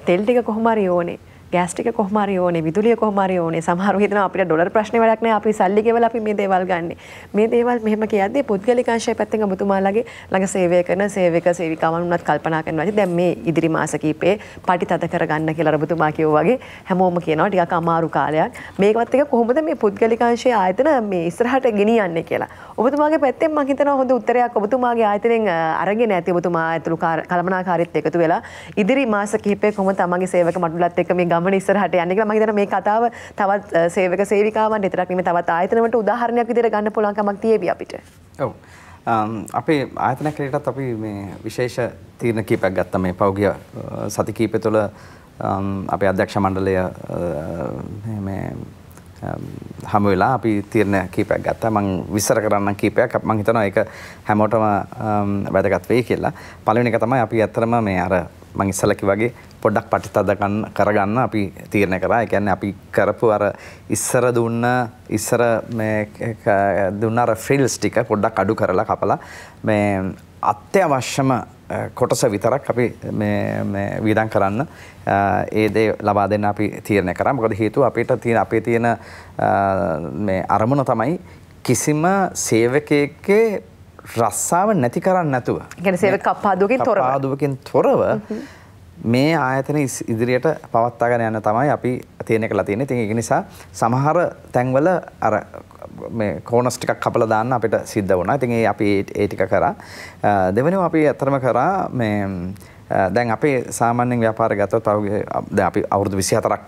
තෙල් ටික කොහොම හරි ඕනේ. ගෑස් ටික කොහොම හරි ඕනේ, විදුලිය කොහොම හරි ඕනේ. සමහරව හිතනවා අපිට ඩොලර් ප්‍රශ්නේ වැඩක් නැහැ. අපි සල්ලි ගෙවලා අපි මේ දේවල් ගන්නෙ. මේ දේවල් මෙහෙම කියද්දී පුද්ගලික අංශය පැත්තෙන් ඔබතුමාලගේ ළඟ සේවය කරන සේවක සේවිකාවන් උනත් කල්පනා කරනවා. දැන් මේ ඉදිරි මාස කීපේ පටි තද කරගන්න කියලා ඔබතුමා කිව්වා වගේ හැමෝම කියනවා ටිකක් අමාරු කාලයක්. මේකවත් එක කොහොමද මේ පුද්ගලික අංශයේ ආයතන මේ ඉස්සරහට ගෙනියන්නේ කියලා. ඔබතුමාගේ පැත්තෙන් මම හිතනවා හොඳ උත්තරයක් ඔබතුමාගේ ආයතනයෙන් අරගෙන ඇති. ඔබතුමා ඇතුළු කළමනාකාරීත්වය එකතු වෙලා ඉදිරි මාස කිහිපේ කොහොමද තමන්ගේ සේවක මඩුලත් එක්ක මේ ගමන ඉස්සරහට යන්නේ කියලා මම හිතනවා මේ කතාව තවත් සේවක සේවිකාවන් විතරක් නෙමෙයි තවත් ආයතනවලට උදාහරණයක් විදිහට ගන්න පුළුවන් කමක් තියෙවි අපිට.
ඔව්. අපේ ආයතන ක්‍රීඩාත් අපි මේ විශේෂ තීරණ කීපයක් ගත්තා මේ පෞගිය සති කීපය තුළ අපේ අධ්‍යක්ෂ මණ්ඩලය මේ හමු වෙලා අපි තීරණ කීපයක් ගත්තා. මම විස්තර කරන්න කීපයක් මම හිතනවා ඒක හැමෝටම වැදගත් වෙයි කියලා. පළවෙනි එක තමයි අපි ඇත්තටම මේ අර මම ඉස්සෙල්ලා කිව්වා වගේ පොඩ්ඩක් පටිතද කරගන්න අපි තීරණය කරා. ඒ කියන්නේ අපි කරපු අර ඉස්සර දුන්න අර ෆ්‍රිල්ස් ටික පොඩ්ඩක් අඩු කරලා කපලා මේ අත්‍යවශ්‍යම කොටස විතරක් අපි මේ වියදම් කරන්න ඒ දේ ලබා දෙන්න අපි තීරණය කරා. මොකද හේතුව අපේ තියෙන මේ අරමුණ තමයි කිසිම සේවකයෙක්ගේ රස්සාව නැති කරන්නේ නැතුව.
ඒ කියන්නේ සේවක අපහාදුවකින් තොරව
මේ ආයතන ඉදිරියට පවත්වාගෙන යන්න තමයි අපි තීරණය කළා තියෙන්නේ. ඉතින් ඒක නිසා සමහර තැන්වල අර මේ කෝනස් ටිකක් කපලා දාන්න අපිට සිද්ධ වුණා. ඉතින් අපි ඒ ටික කරා. දෙවෙනිව අපි අතරම කරා මේ දැන් අපේ සාමාන්‍ය ව්‍යාපාර ගත්තොත් දැන් අපි අවුරුදු 24ක්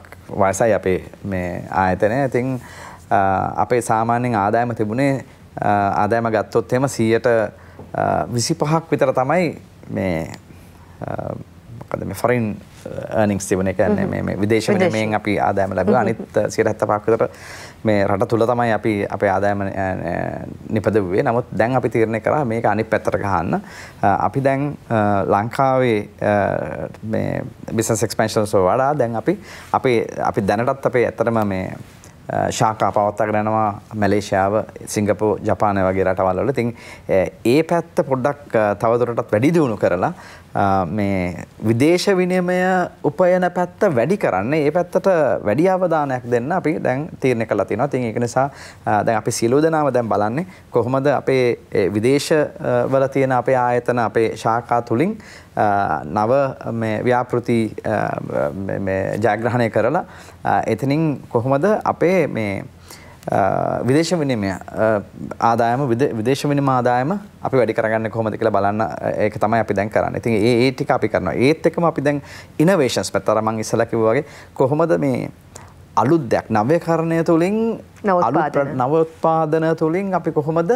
වයසයි අපේ මේ ආයතනය. ඉතින් අපේ සාමාන්‍ය ආදායම තිබුණේ ආදායම ගත්තොත් එහෙම 25ක් විතර තමයි මේ මොකද මේ ෆොරින් earnings තිබුණ එක කියන්නේ මේ විදේශ විනිමයෙන් අපි ආදායම ලැබුවා. අනිත් 75ක් විතර මේ රට තුල තමයි අපි අපේ ආදායම නිපදවුවේ. නමුත් දැන් අපි තීරණය කරා මේක අනිත් පැත්තට ගහන්න. අපි දැන් ලංකාවේ මේ business expansion වඩා දැන් අපි දැනටත් අපේ ඇත්තටම මේ ශාඛා පවත්වාගෙන යනවා මැලේසියාව, සිංගප්පූර්, ජපානය වගේ රටවල් වල. ඉතින් ඒ පැත්ත පොඩ්ඩක් තවදුරටත් වැඩි දියුණු කරලා මේ විදේශ විනිමය උපයන පැත්ත වැඩි කරන්නේ ඒ පැත්තට වැඩි අවධානයක් දෙන්න අපි දැන් තීරණය කළා තියෙනවා. ඉතින් ඒක නිසා දැන් අපි සියලු දෙනාම දැන් බලන්නේ කොහොමද අපේ විදේශ වල තියෙන අපේ ආයතන අපේ ශාඛා තුලින් නව මේ ව්‍යාපෘති මේ ජයග්‍රහණය කරලා එතනින් කොහොමද අපේ මේ විදේශ විනිමය ආදායම විදේශ විනිමය ආදායම අපි වැඩි කරගන්නේ කොහොමද කියලා බලන්න ඒක තමයි අපි දැන් කරන්නේ. ඉතින් ඒ ටික අපි කරනවා. ඒත් එක්කම අපි දැන් ඉනෝවේෂන්ස් පැත්ත අර මම ඉස්සලා කිව්වා වගේ කොහොමද මේ අලුත් දෙයක් නවීකරණය තුළින් නව උත්පාදන තුළින් අපි කොහොමද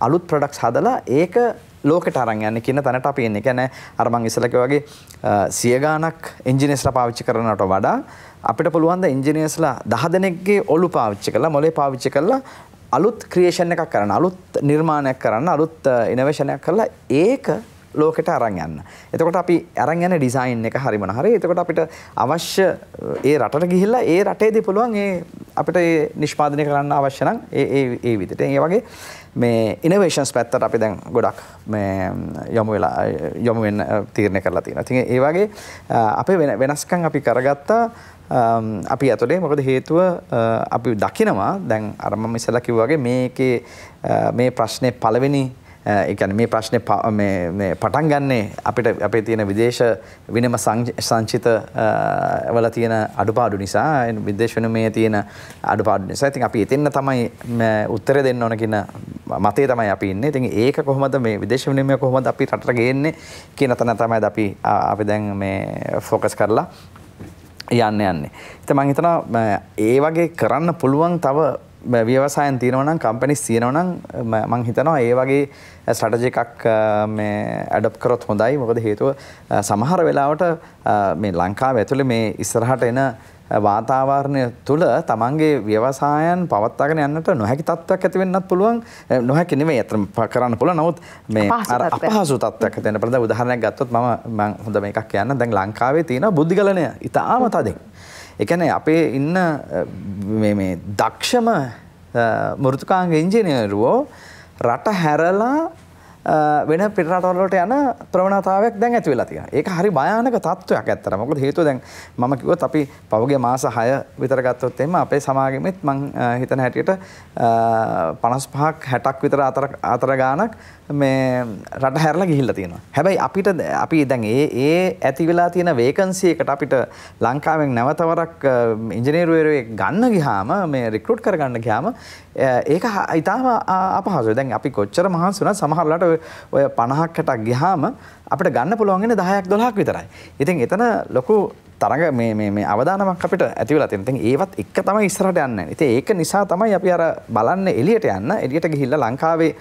අලුත් ප්‍රොඩක්ට්ස් හදලා ඒක ලෝකෙට අරන් යන්නේ කියන තැනට අපි එන්නේ. කියන්නේ අර මම ඉස්සලා කිව්වා වගේ 100 ගාණක් එන්ජිනියර්ස්ලා පාවිච්චි කරනවට වඩා අපිට පුළුවන් ද එන්ජිනියර්ස්ලා 10 දෙනෙක්ගේ ඔලු පාවිච්චි කරලා මොලේ පාවිච්චි කරලා අලුත් ක්‍රියේෂන් එකක් කරන්න, අලුත් නිර්මාණයක් කරන්න, අලුත් ඉනෝවේෂන් එකක් කරලා ඒක ලෝකෙට අරන් යන්න. එතකොට අපි අරන් යන ඩිසයින් එක හරි මොන හරි. එතකොට අපිට අවශ්‍ය ඒ රටට ගිහිල්ලා ඒ රටේදී පුළුවන් ඒ අපිට ඒ නිෂ්පාදනය කරන්න අවශ්‍ය නම් ඒ විදිහට. ඒ වගේ මේ ඉනෝවේෂන්ස් පැත්තට අපි දැන් ගොඩක් මේ යොමු වෙන්න තීරණය කරලා තියෙනවා. ඉතින් ඒ වගේ අපේ වෙනස්කම් අපි කරගත්තා. අපි ඇතුලේ මොකද හේතුව අපි දකිනවා දැන් අර මම ඉස්සලා කිව්වා වගේ මේකේ මේ ප්‍රශ්නේ පළවෙනි ඒ කියන්නේ මේ ප්‍රශ්නේ මේ පටන් ගන්නේ අපිට අපේ තියෙන විදේශ විනිමය සංචිත වල තියෙන අඩුපාඩු නිසා විදේශ විනිමයේ තියෙන අඩුපාඩු නිසා. ඉතින් අපි එතෙන්න තමයි උත්තර දෙන්න ඕන කියන මතේ තමයි අපි ඉන්නේ. ඉතින් ඒක කොහොමද මේ විදේශ විනිමය කොහොමද අපි රටට ගේන්නේ කියන තැන තමයි අපි දැන් මේ ෆෝකස් කරලා යන්නේ. ඉතින් මම හිතනවා ඒ වගේ කරන්න පුළුවන් තව ව්‍යවසායන් තියෙනවා නම් කම්පැනිස් තියෙනවා නම් මම හිතනවා ඒ වගේ ස්ට්‍රැටජි එකක් මේ ඇඩොප්ට් කරොත් හොඳයි. මොකද හේතුව සමහර වෙලාවට මේ ලංකාව ඇතුලේ මේ ඉස්සරහට එන වාතාවරණය තුළ තමන්ගේ ව්‍යවසායන් පවත්වාගෙන යන්නට නොහැකි තත්ත්වයක් ඇති වෙන්නත් පුළුවන්. නොහැකි නෙමෙයි අතන කරන්න පුළුවන්. නමුත් මේ අර අපහසු තත්ත්වයක් ඇති වෙන ප්‍රද උදාහරණයක් ගත්තොත් මම හොඳ මේකක් කියන්න. දැන් ලංකාවේ තියෙන බුද්ධිගලනය ඉතාම තදින්. ඒ කියන්නේ අපේ ඉන්න මේ දක්ෂම මෘදුකාංග ඉංජිනේරුවෝ රට හැරලා වෙන පිට රටවල් වලට යන ප්‍රවණතාවයක් දැන් ඇති වෙලා තියෙනවා. ඒක හරි භයානක තත්ත්වයක් ඇත්තට. මොකද හේතුව දැන් මම කිව්වොත් අපි පහුගිය මාස 6 විතර ගත්තොත් එimhe අපේ සමාගමෙත් මං හිතන හැටියට 55ක් 60ක් විතර අතර ගානක් මේ රට හැරලා ගිහිල්ලා තියෙනවා. හැබැයි අපි දැන් ඒ ඇති වෙලා තියෙන වේකන්සි එකට අපිට ලංකාවෙන් නැවතවරක් ඉංජිනේරුවෙක් ගන්න ගියාම මේ රික්‍රූට් කරගන්න ගියාම ඒක ඊටාම අපහසුයි. දැන් අපි කොච්චර මහන්සි වුණත් සමහරලාට ඔය 50ක් 60ක් ගියාම අපිට ගන්න පුළුවන් ඉන්නේ 10ක් 12ක් විතරයි. ඉතින් එතන ලොකු තරඟ මේ අවදානමක් අපිට ඇති වෙලා තියෙනවා. ඉතින් ඒවත් එක තමයි ඉස්සරහට යන්නේ. ඉතින් ඒක නිසා තමයි අපි අර බලන්න එළියට යන්න. එළියට ගිහිල්ලා ලංකාවේ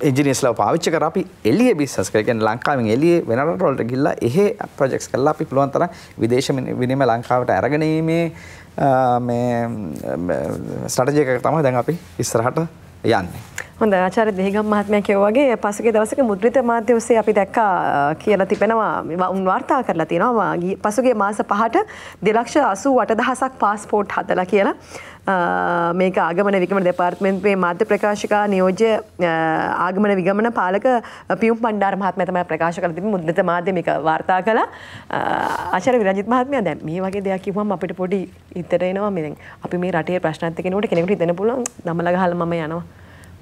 එන්ජිනියර්ස්ලා පාවිච්චි කරලා අපි එළියේ බිස්නස් කරලා කියන්නේ ලංකාවෙන් එළියේ වෙන රටවලට ගිහිල්ලා එහෙ ප්‍රොජෙක්ට්ස් කරලා අපි පුළුවන් තරම් විදේශ විනිමය ලංකාවට අරගෙන මේ ස්ට්‍රැටජි එක තමයි දැන් අපි ඉස්සරහට යන්නේ.
හොඳ ආචාර්ය දෙහිගම් මහත්මයා කියෝ වගේ පසුගිය දවසක මුද්‍රිත මාධ්‍ය ඔස්සේ අපි දැක්කා කියලා තිබෙනවා වාර්තා කරලා තියෙනවා පසුගිය මාස 5ට 2,88,000ක් පාස්පෝර්ට් හදලා කියලා මේක ආගමන විගමන දෙපාර්තමේන්තුවේ මාධ්‍ය ප්‍රකාශක නියෝජ්‍ය ආගමන විගමන පාලක පියුම් පණ්ඩාර මහත්මයා තමයි ප්‍රකාශ කරලා තිබෙන්නේ මුද්‍රිත මාධ්‍ය මේක වාර්තා කළා ආචාර්ය විරජිත් මහත්මයා දැන් මේ වගේ දෙයක් කිව්වම අපිට පොඩි හිතට එනවා මේ අපි මේ රටේ ප්‍රශ්නත් එක්ක කෙනෙකුට හිතෙන්න පුළුවන් නමල ගහලා මම යනවා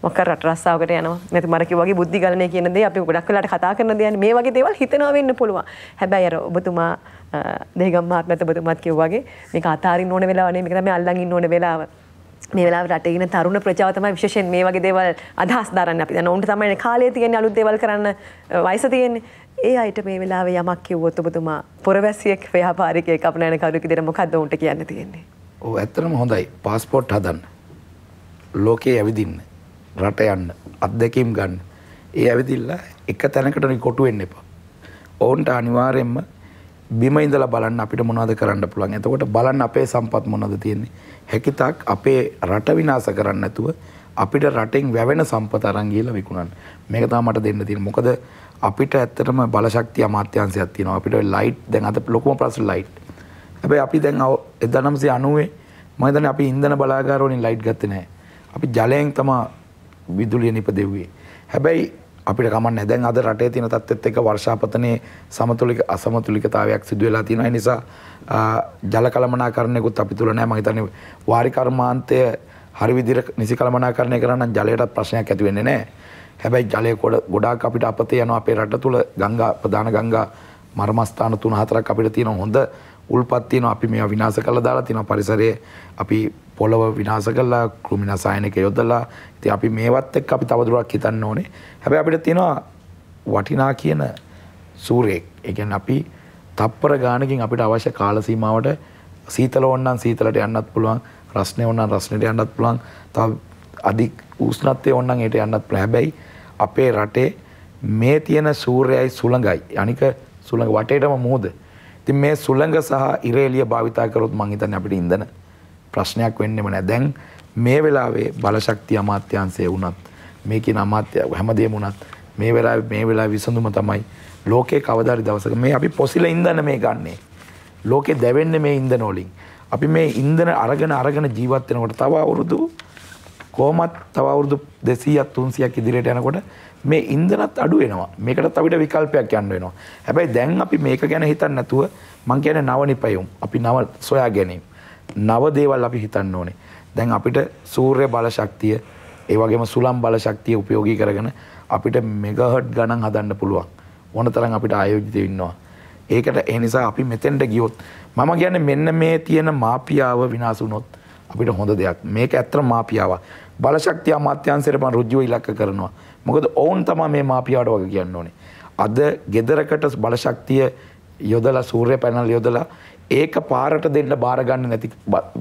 මොකක් රට රස්සාවකට යනවා නැත්නම් මර කිව්වා වගේ බුද්ධි ගලණය කියන දේ අපි ගොඩක් වෙලාට කතා කරන දේන්නේ මේ වගේ දේවල් හිතනවා වෙන්න පුළුවන් හැබැයි අර ඔබතුමා දෙහිගම් මහත්මයාත් ඔබතුමාත් කිව්වා වගේ මේක අතාරින්න ඕන වෙලාව නෙමෙයි මේක තමයි අල්ලන් ඉන්න ඕන වෙලාව මේ වෙලාවේ රටේ ඉන්න තරුණ ප්‍රජාව තමයි විශේෂයෙන් මේ වගේ දේවල් අදහස් දරන්නේ අපි දැන් උන්ට තමයි කාලය තියෙන්නේ අලුත් දේවල් කරන්න වයස තියෙන්නේ ඒ අයිට මේ වෙලාවේ යමක් කිව්වොත් ඔබතුමා පොරවැසියෙක් ව්‍යාපාරිකයෙක් අපනයන කවුරුක විදිහට මොකද්ද උන්ට කියන්න තියෙන්නේ
ඔව් ඇත්තටම හොඳයි પાස්පෝර්ට් හදන්න ලෝකේ ඇවිදින්න රට යන්න අත්දැකීම් ගන්න ඒ ඇවිදිලා එක තැනකට කොටු වෙන්න එපා. ඕන්ට අනිවාර්යයෙන්ම බිම ඉඳලා බලන්න අපිට මොනවද කරන්න පුළුවන්. එතකොට බලන්න අපේ සම්පත් මොනවද තියෙන්නේ. හැකිතාක් අපේ රට විනාශ කරන්න නැතුව අපිට රටෙන් වැවෙන සම්පත අරන් ගිහලා විකුණන්න. මේක තමයි මට දෙන්න තියෙන්නේ. මොකද අපිට ඇත්තටම බලශක්තිය අමාත්‍යාංශයක් තියෙනවා. අපිට ලයිට් දැන් අද ලොකුම ප්‍රශ්න ලයිට්. හැබැයි අපි දැන් 1990 මම හිතන්නේ අපි ඉන්ධන බලාගාර වලින් ලයිට් ගත්තේ නැහැ. අපි ජලයෙන් තමයි විදුලිය නිපදෙව්වේ. හැබැයි අපිට කමන්නේ දැන් අද රටේ තියෙන තත්ත්වෙත් එක්ක වර්ෂාපතනයේ අසමතුලිතතාවයක් සිදු වෙලා තියෙනවා. ඒ නිසා ජල කළමනාකරණයකුත් අපි තුල නැහැ. මම හිතන්නේ වාරි කර්මාන්තය හරි විදිහට නිසි කළමනාකරණය කරා නම් ජලයටත් ප්‍රශ්නයක් ඇති වෙන්නේ නැහැ. හැබැයි ජලය ගොඩාක් අපිට අපතේ යනවා අපේ රට තුල ගංගා ප්‍රධාන ගංගා මර්මස්ථාන 3-4ක් අපිට තියෙන හොඳ උල්පත් තියෙනවා. අපි මේවා විනාශ කරලා දාලා තියෙනවා පරිසරයේ. අපි පොළව විනාශ කරලා කෘමි රසායනික යොදලා ඉතින් අපි මේවත් එක්ක අපි තවදුරටත් හිතන්න ඕනේ. හැබැයි අපිට තියෙනවා වටිනා කියන සූර්යයෙක්. ඒ කියන්නේ අපි තප්පර ගානකින් අපිට අවශ්‍ය කාල සීමාවට සීතල ඕනනම් සීතලට යන්නත් පුළුවන්. රස්නේ ඕනනම් රස්නෙට යන්නත් පුළුවන්. තව අධික උෂ්ණත්වය ඕනනම් ඒට යන්නත් පුළුවන්. හැබැයි අපේ රටේ මේ තියෙන සූර්යයයි සුළඟයි අනික සුළඟ වටේටම මුහුද. ඉතින් මේ සුළඟ සහ ඉර එළිය භාවිතා කරොත් මං හිතන්නේ අපිට ඉන්ධන ප්‍රශ්නයක් වෙන්නෙම නැහැ. දැන් මේ වෙලාවේ බලශක්තිය අමාත්‍යාංශය වුණත් මේ කියන අමාත්‍ය හැමදේම වුණත් මේ වෙලාවේ විසඳුම තමයි ලෝකේ කවදාරි දවසක මේ අපි පොසිල ඉන්ධන මේ ගන්නෙ. ලෝකේ දැවෙන්නේ මේ ඉන්ධන වලින්. අපි මේ ඉන්ධන අරගෙන ජීවත් වෙනකොට තව අවුරුදු කොහොමත් තව අවුරුදු 200ක් 300ක් ඉදිරියට යනකොට මේ ඉන්ධනත් අඩු වෙනවා. මේකටත් අපිට විකල්පයක් යන්න වෙනවා. හැබැයි දැන් අපි මේක ගැන හිතන්නේ නැතුව මං කියන්නේ නව නිපයුම්. අපි නව සොයා ගැනීම. නව දේවල් අපි හිතන්න ඕනේ. දැන් අපිට සූර්ය බල ශක්තිය, ඒ වගේම සුළං බල ශක්තිය උපයෝගී කරගෙන අපිට මෙගාහර්ට් ගණන් හදන්න පුළුවන්. ඕනතරම් අපිට ආයෝජිතව ඉන්නවා. ඒකට ඒ නිසා අපි මෙතෙන්ට ගියොත් මම කියන්නේ මෙන්න මේ තියෙන මාපියාව විනාශ වුණොත් අපිට හොඳ දෙයක්. මේක ඇත්තම මාපියාවක්. බලශක්තිය අමාත්‍යාංශයට මම රුජුව ඉලක්ක කරනවා. මොකද ඔවුන් තමයි මේ මාපියාවට වගේ කියන්න ඕනේ. අද ගෙදරකට බලශක්තිය යොදලා සූර්ය පැනල් යොදලා ඒක පාරට දෙන්න බාර ගන්න නැති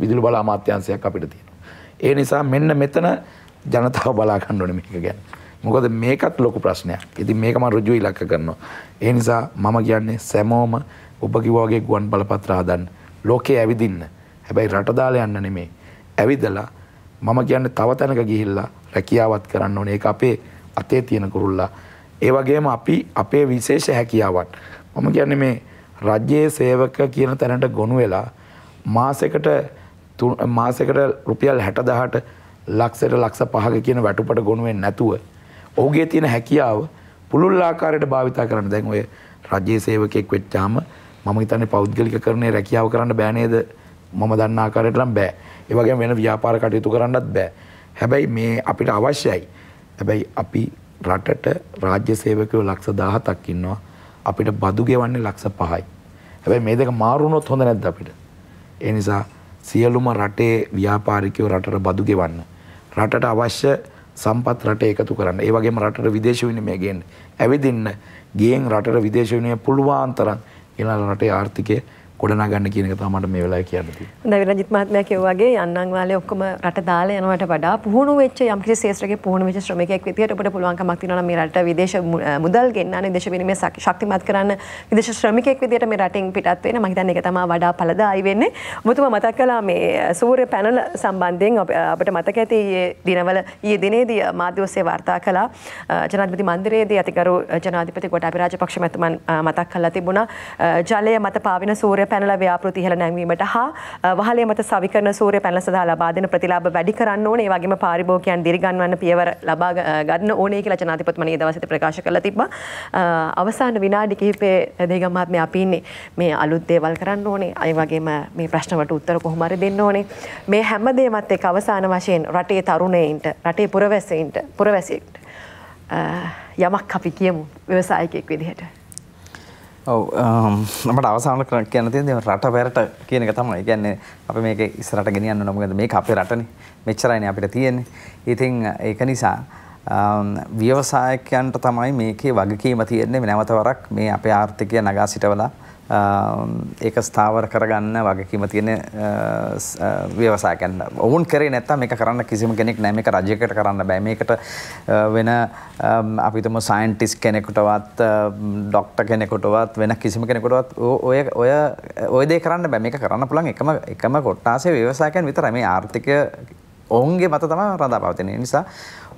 විදුලි බල අමාත්‍යාංශයක් අපිට තියෙනවා. ඒ නිසා මෙන්න මෙතන ජනතාව බලා ගන්න ඕනේ මේක ගැන. මොකද මේකත් ලොකු ප්‍රශ්නයක්. ඉතින් මේක මම රුජුව ඉලක්ක කරනවා. ඒ නිසා මම කියන්නේ සෑමෝම ඔබ කිව්වා වගේ ගුවන් බලපත්‍ර හදන්න. ලෝකේ ඇවිදින්න. හැබැයි රට දාලා යන්න නෙමෙයි. ඇවිදලා මම කියන්නේ තව තැනක ගිහිල්ලා රැකියාවත් කරන්න ඕනේ. ඒක අපේ අතේ තියෙන කුරුල්ලා. ඒ වගේම අපි අපේ විශේෂ හැකියාවන් මම කියන්නේ මේ රජයේ සේවක කියන තැනට ගොනු වෙලා මාසෙකට රුපියල් 60000ට ලක්ෂයට ලක්ෂ 5ක කියන වැටුපට ගොනු වෙන්නේ නැතුව ඔහුගේ තියෙන හැකියාව පුළුල් ආකාරයට භාවිතා කරන්න. දැන් ඔය රජයේ සේවකයෙක් වෙච්චාම මම හිතන්නේ පෞද්ගලිකකරණයේ රැකියාව කරන්න බෑ නේද? මම දන්න ආකාරයට නම් බෑ. ඒ වගේම වෙන ව්‍යාපාර කටයුතු කරන්නත් බෑ. හැබැයි මේ අපිට අවශ්‍යයි. හැබැයි අපි රටට රාජ්‍ය සේවකයෝ ලක්ෂ 17ක් ඉන්නවා. අපිට බදු ගෙවන්නේ ලක්ෂ 5යි. හැබැයි මේ දෙක මාරු වුණොත් හොඳ නැද්ද අපිට? ඒ නිසා සියලුම රටේ ව්‍යාපාරිකයෝ රටට බදු ගෙවන්න. රටට අවශ්‍ය සම්පත් රටේ එකතු කරන්න. ඒ වගේම රටට විදේශ විනිමය ගේන්න. ඇවිදින්න ගේන් රටට විදේශ විනිමය පුළුවන් තරම් ඊළඟ රටේ ආර්ථිකය ගොඩනගන්න කියන එක තමයි මට මේ වෙලාවේ කියන්න තියෙන්නේ.
හොඳයි විරංජිත් මහත්මයා කිව්වා වගේ යන්නන් වාලේ ඔක්කොම රට දාලා යනවට වඩා පුහුණු වෙච්ච යම්කිසි ශාස්ත්‍රයේ පුහුණු වෙච්ච ශ්‍රමිකයෙක් විදියට ඔබට පුළුවන්කමක් තියෙනවා නම් මේ රට විදේශ මුදල් ගෙන්නන්නේ දේශ විනිමය ශක්තිමත් කරන්න විදේශ ශ්‍රමිකයෙක් විදියට මේ රටින් පිටත් වෙන මම හිතන්නේ ඒක තමයි වඩා ඵලදායී වෙන්නේ. ඔබතුමා මතක් කළා මේ සූර්ය පැනල සම්බන්ධයෙන් අපිට මතක ඇති ඊයේ දිනේදී මාධ්‍ය ඔස්සේ වාර්තා කළා ජනාධිපති මන්දිරයේදී අතිගරු ජනාධිපති ගෝඨාභය රාජපක්ෂ මහත්මයා මතක් කළා තිබුණා ජලය මත පාවෙන සූර්ය පැනල ව්‍යාපෘති ඉහළ නැංවීමට හා වහලය මත සවිකරන සූර්ය පැනල සඳහා ලබා දෙන ප්‍රතිලාභ වැඩි කරන්න ඕනේ. ඒ වගේම පාරිභෝගිකයන් දිරිගන්වන්න පියවර ලබා ගන්න ඕනේ කියලා ජනාධිපතිතුමා මේ දවස්වල ප්‍රකාශ කළා තිබ්බා. අවසාන විනාඩි කිහිපේ දෙගම් මහත්මයා අපි ඉන්නේ මේ අලුත් දේවල් කරන්න ඕනේ. ඒ වගේම මේ ප්‍රශ්න වලට උත්තර කොහොම හරි දෙන්න ඕනේ. මේ හැම දෙයක්වත් එක්ක අවසාන වශයෙන් රටේ තරුණයින්ට, රටේ පුරවැසියෙක්ට යමක් අපි කියමු ව්‍යවසායිකයෙක් විදිහට.
ඔව් අපට අවසාන කියන්න තියෙන්නේ රට පැරට කියන එක තමයි. කියන්නේ අපි මේක ඉස්සරහට ගෙනියන්න ඕන මොකද මේක අපේ රටනේ. මෙච්චරයිනේ අපිට තියෙන්නේ. ඉතින් ඒක නිසා ව්‍යවසායකයන්ට තමයි මේකේ වගකීම තියෙන්නේ නැවත වරක් මේ අපේ ආර්ථිකය නගා සිටවලා ඒක ස්ථාවර කරගන්න වගකීම තියෙන ව්‍යවසායකයන්. ඔවුන් කරේ නැත්තම් මේක කරන්න කිසිම කෙනෙක් නැහැ. මේක රජයකට කරන්න බෑ. මේකට වෙන අපි හිතමු සයන්ටිස්ට් කෙනෙකුටවත් ડોක්ටර් කෙනෙකුටවත් වෙන කිසිම කෙනෙකුටවත් ඔය දේ කරන්න බෑ. මේක කරන්න පුළුවන් එකම කොට්ටාසේ ව්‍යවසායකයන් විතරයි. මේ ආර්ථිකය ඔවුන්ගේ මත තමයි රඳාපවතින. ඒ නිසා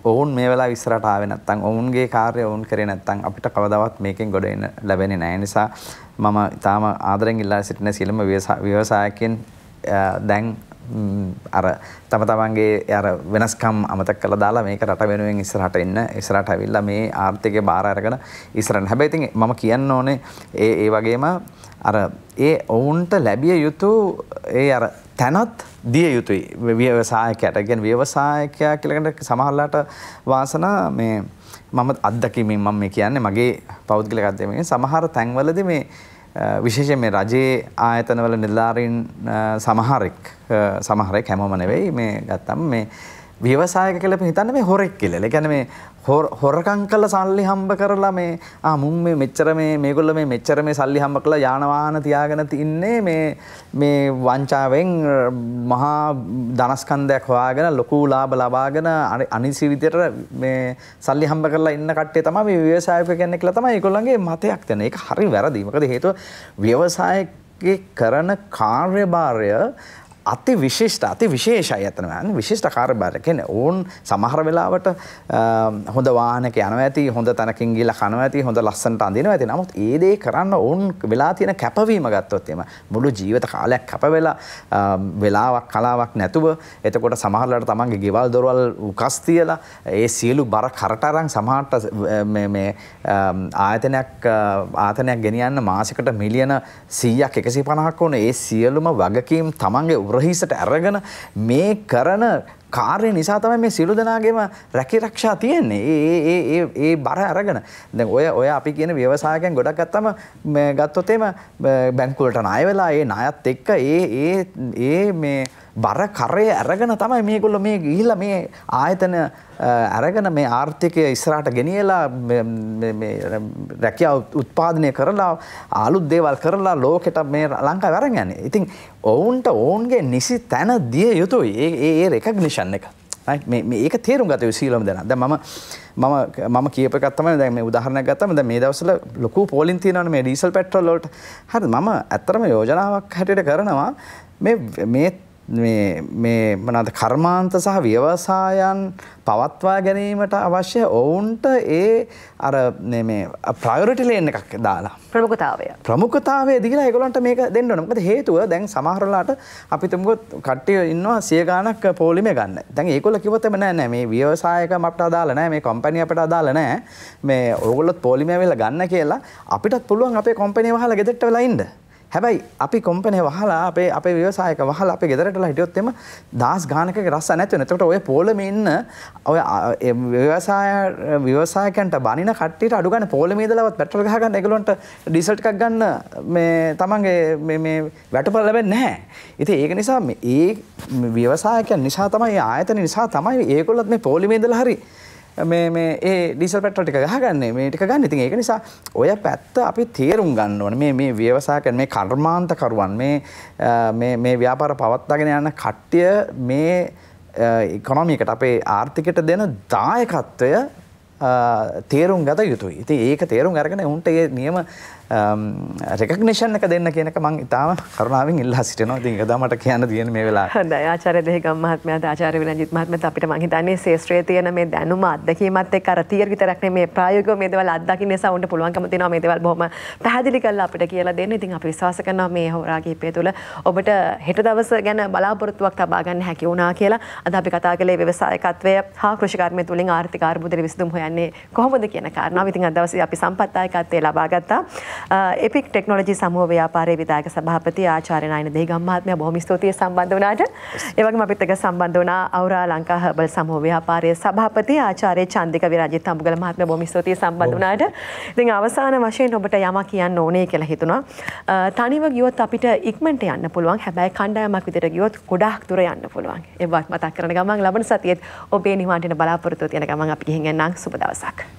ඔවුන් මේ වෙලාව ඉස්සරහට ආවේ නැත්නම් ඔවුන්ගේ කාර්යය ඔවුන් කරේ නැත්නම් අපිට කවදාවත් මේකෙන් ගොඩ එන්න ලැබෙන්නේ නැහැ. නිසා මම තාම ආදරෙන් ඉල්ලා සිටින සියලුම ව්‍යවසායකයන් දැන් අර තම තමන්ගේ අර වෙනස්කම් අමතක කරලා දාලා මේක රට වෙනුවෙන් ඉස්සරහට එන්න ඉස්සරහට ඇවිල්ලා මේ ආර්ථිකය බාර අරගෙන ඉස්සරහට. හැබැයි ඉතින් මම කියන්න ඕනේ ඒ වගේම අර ඒ ඔවුන්ට ලැබිය යුතු ඒ අර තැනත් දිය යුතුයි ව්‍යවසායකයට. කියන්නේ ව්‍යවසායකයා කියලා සමහරලාට වාසනා මේ මම අත්දැකීමෙන් මම මේ කියන්නේ මගේ පෞද්ගලික අත්දැකීමෙන් සමහර තැන්වලදී මේ විශේෂයෙන් මේ රජයේ ආයතනවල නිලධාරීන් සමහරෙක් හැමෝම නෙවෙයි මේ ගත්තම මේ ව්‍යවසායක කියලා හිතන්නේ මේ හොරෙක් කියලා. ඒ කියන්නේ මේ හොරකම් කළා සල්ලි හම්බ කරලා මේ මුන් මේ මෙච්චර මේගොල්ලෝ මේ මෙච්චර මේ සල්ලි හම්බ කළා යාන වාහන තියාගෙන තින්නේ මේ වංචාවෙන් මහා ධනස්කන්ධයක් හොයාගෙන ලොකු ලාභ ලබාගෙන අනිසි විදියට මේ සල්ලි හම්බ කරලා ඉන්න කට්ටිය තමයි මේ ව්‍යවසායක කියන්නේ කියලා තමයි ඒගොල්ලන්ගේ මතයක් තියෙන. ඒක හරි වැරදි. මොකද හේතුව ව්‍යවසායකේ කරන කාර්යභාරය අති විශේෂයි අතන විශිෂ්ට කාර්යභාරයක්. කියන්නේ ඕන් සමහර වෙලාවට හොඳ වාහනයක යනවා ඇති, හොඳ තැනකින් ගිහලා කනවා ඇති, හොඳ ලස්සනට අඳිනවා ඇති. නමුත් ඒ දේ කරන්න ඕන් වෙලා තියෙන කැපවීම ගත්තොත් එම මුළු ජීවිත කාලයක් කැප වෙලා වෙලාවක් කලාවක් නැතුව එතකොට සමහරලාට තමන්ගේ ගෙවල් දොරවල් උකස් තියලා ඒ සියලු බර කරට අරන් සමහරට මේ ආයතනයක් ගෙනියන්න මාසෙකට මිලියන 100ක් 150ක් ඕන. ඒ සියලුම වගකීම් තමන්ගේ රහිසට අරගෙන මේ කරන කාර්ය නිසා තමයි මේ සියලු දෙනාගේම රැකිරක්ෂා තියෙන්නේ. ඒ බර අරගෙන දැන් ඔය අපි කියන ව්‍යවසායකයන් ගොඩක් ගත්තොත් එම බැංකුවලට ණය වෙලා ඒ ණයත් එක්ක ඒ මේ බර කරේ අරගෙන තමයි මේගොල්ලෝ මේ ගිහිල්ලා මේ ආයතන අරගෙන මේ ආර්ථිකය ඉස්සරහට ගෙනියලා මේ රැකියාව උත්පාදනය කරලා අලුත් දේවල් කරලා ලෝකෙට මේ ලංකාව අරන් යන්නේ. ඉතින් ඔවුන්ට ඔවුන්ගේ නිසි තැන දිය යුතුයි. ඒ රෙකග්නිෂන් එක. මේ ඒක තේරුම් ගත යුතු සීලම දෙනවා. දැන් මම කියප එකක් තමයි දැන් මේ උදාහරණයක් ගත්තම දැන් මේ දවස්වල ලොකු පෝලින් තියෙනවනේ මේ ඩීසල් පෙට්‍රල් වලට. හරිද? මම ඇත්තටම යෝජනාවක් හැටියට කරනවා මේ මොනවාද කර්මාන්ත සහ ව්‍යවසායන් පවත්වා ගැනීමට අවශ්‍ය ඔවුන්ට අර මේ ප්‍රයොරිටි ලේන් එකක් දාලා ප්‍රමුඛතාවය දීලා ඒගොල්ලන්ට මේක දෙන්න ඕන. මොකද හේතුව දැන් සමහරලාට අපි තුමුකෝ කට්ටිය ඉන්නවා 100 ගාණක් පොලිමේ ගන්න. දැන් ඒගොල්ලෝ කිව්වොත් නෑ මේ ව්‍යවසායකම අපිට අදාළ නෑ, මේ කම්පැනි අපිට අදාළ නෑ. මේ ඕගොල්ලොත් පොලිමේ වෙලා ගන්න කියලා අපිටත් පුළුවන් අපේ කම්පැනි වහලා ගෙදරට වෙලා ඉන්න. හැබැයි අපි කොම්පැනි වහලා අපේ ව්‍යවසායක වහලා අපේ ගෙදරටලා හිටියොත් එම දහස් ගානක රස්සා නැති වෙනවා. එතකොට ඔය පොළමේ ඉන්න ඔය ව්‍යවසායකයන්ට බනින කට්ටියට අඩු ගන්න පොළමේ ඉඳලාවත් පෙට්‍රල් ගහ ගන්න ඒගොල්ලන්ට ඩීසල් ටිකක් ගන්න මේ තමන්ගේ මේ වැටුප ලැබෙන්නේ නැහැ. ඉතින් ඒක නිසා මේ ව්‍යවසායකයන් නිසා තමයි ආයතන නිසා තමයි ඒගොල්ලොත් මේ පොළමේ ඉඳලා හරි මේ ඒ ඩීසල් පෙට්‍රල් ටික ගහගන්නේ මේ ටික ගන්න. ඉතින් ඒක නිසා ඔය පැත්ත අපි තේරුම් ගන්න ඕනේ. මේ ව්‍යවසායකයන් මේ කර්මාන්තකරුවන් මේ ව්‍යාපාර පවත්වාගෙන යන කට්ටිය මේ ඉකොනොමියකට අපේ ආර්ථිකයට දෙන දායකත්වය තේරුම් ගත යුතුයි. ඉතින් ඒක තේරුම් අරගෙන උන්ට ඒ නියම රෙකග්නිෂන් එක දෙන්න කියන එක මම ඉතාලම කරුණාවෙන් ඉල්ලා සිටිනවා. ඉතින් ඒක තමයි මට කියන්න තියෙන්නේ මේ වෙලාවේ.
හොඳයි ආචාර්ය දෙහිගම් මහත්මයාට ආචාර්ය විරංජිත් මහත්මයාට අපිට මම හිතන්නේ ශාස්ත්‍රයේ තියෙන මේ දැනුම අත්දැකීමත් එක්ක අර තියරි විතරක් නෙමෙයි ප්‍රායෝගිකව මේ දේවල් අත්දකින්න නිසා උන්ට පුළුවන්කම තියෙනවා මේ දේවල් බොහොම පැහැදිලි කරලා අපිට කියලා දෙන්න. ඉතින් අපි විශ්වාස කරනවා මේ හොරා කිහිපය තුළ ඔබට හෙට දවස ගැන බලාපොරොත්තුවක් තබා ගන්න හැකි වුණා කියලා. අද අපි කතා කළේ ව්‍යවසායකත්වය හා කෘෂිකර්මය තුලින් ආර්ථික අර්බුදේ විසඳුම් හොයන්නේ කොහොමද කියන කාරණාව. ඉතින් අද දවසේ අපි සම්පත්දායකත්වයේ ලබා ගත්තා. එපික් ටෙක්නොලොජි සමූහ ව්‍යාපාරයේ විධායක සභාපති ආචාර්ය නයන දෙහිගම් මහත්මයා බොහොම ස්තුතියි සම්බන්ධ වුණාට. ඒ වගේම අපිත් එක්ක සම්බන්ධ වුණා අවුරා ලංකා හර්බල් සමූහ ව්‍යාපාරයේ සභාපති ආචාර්ය චන්දික විරාජිත් අඹගල මහත්මයා බොහොම ස්තුතියි සම්බන්ධ වුණාට. ඉතින් අවසාන වශයෙන් ඔබට යමක් කියන්න ඕනේ කියලා හිතුණා. තනිව ගියොත් අපිට ඉක්මනට යන්න පුළුවන්. හැබැයි කණ්ඩායමක් විදිහට ගියොත් ගොඩාක් දුර යන්න පුළුවන්. ඒවත් මතක් කරන ගමන් ලබන සතියේත් ඔබේ නිවන්ට බලාපොරොත්තු වෙන ගමන් අපි ගිහින් එන්නම්. සුබ දවසක්.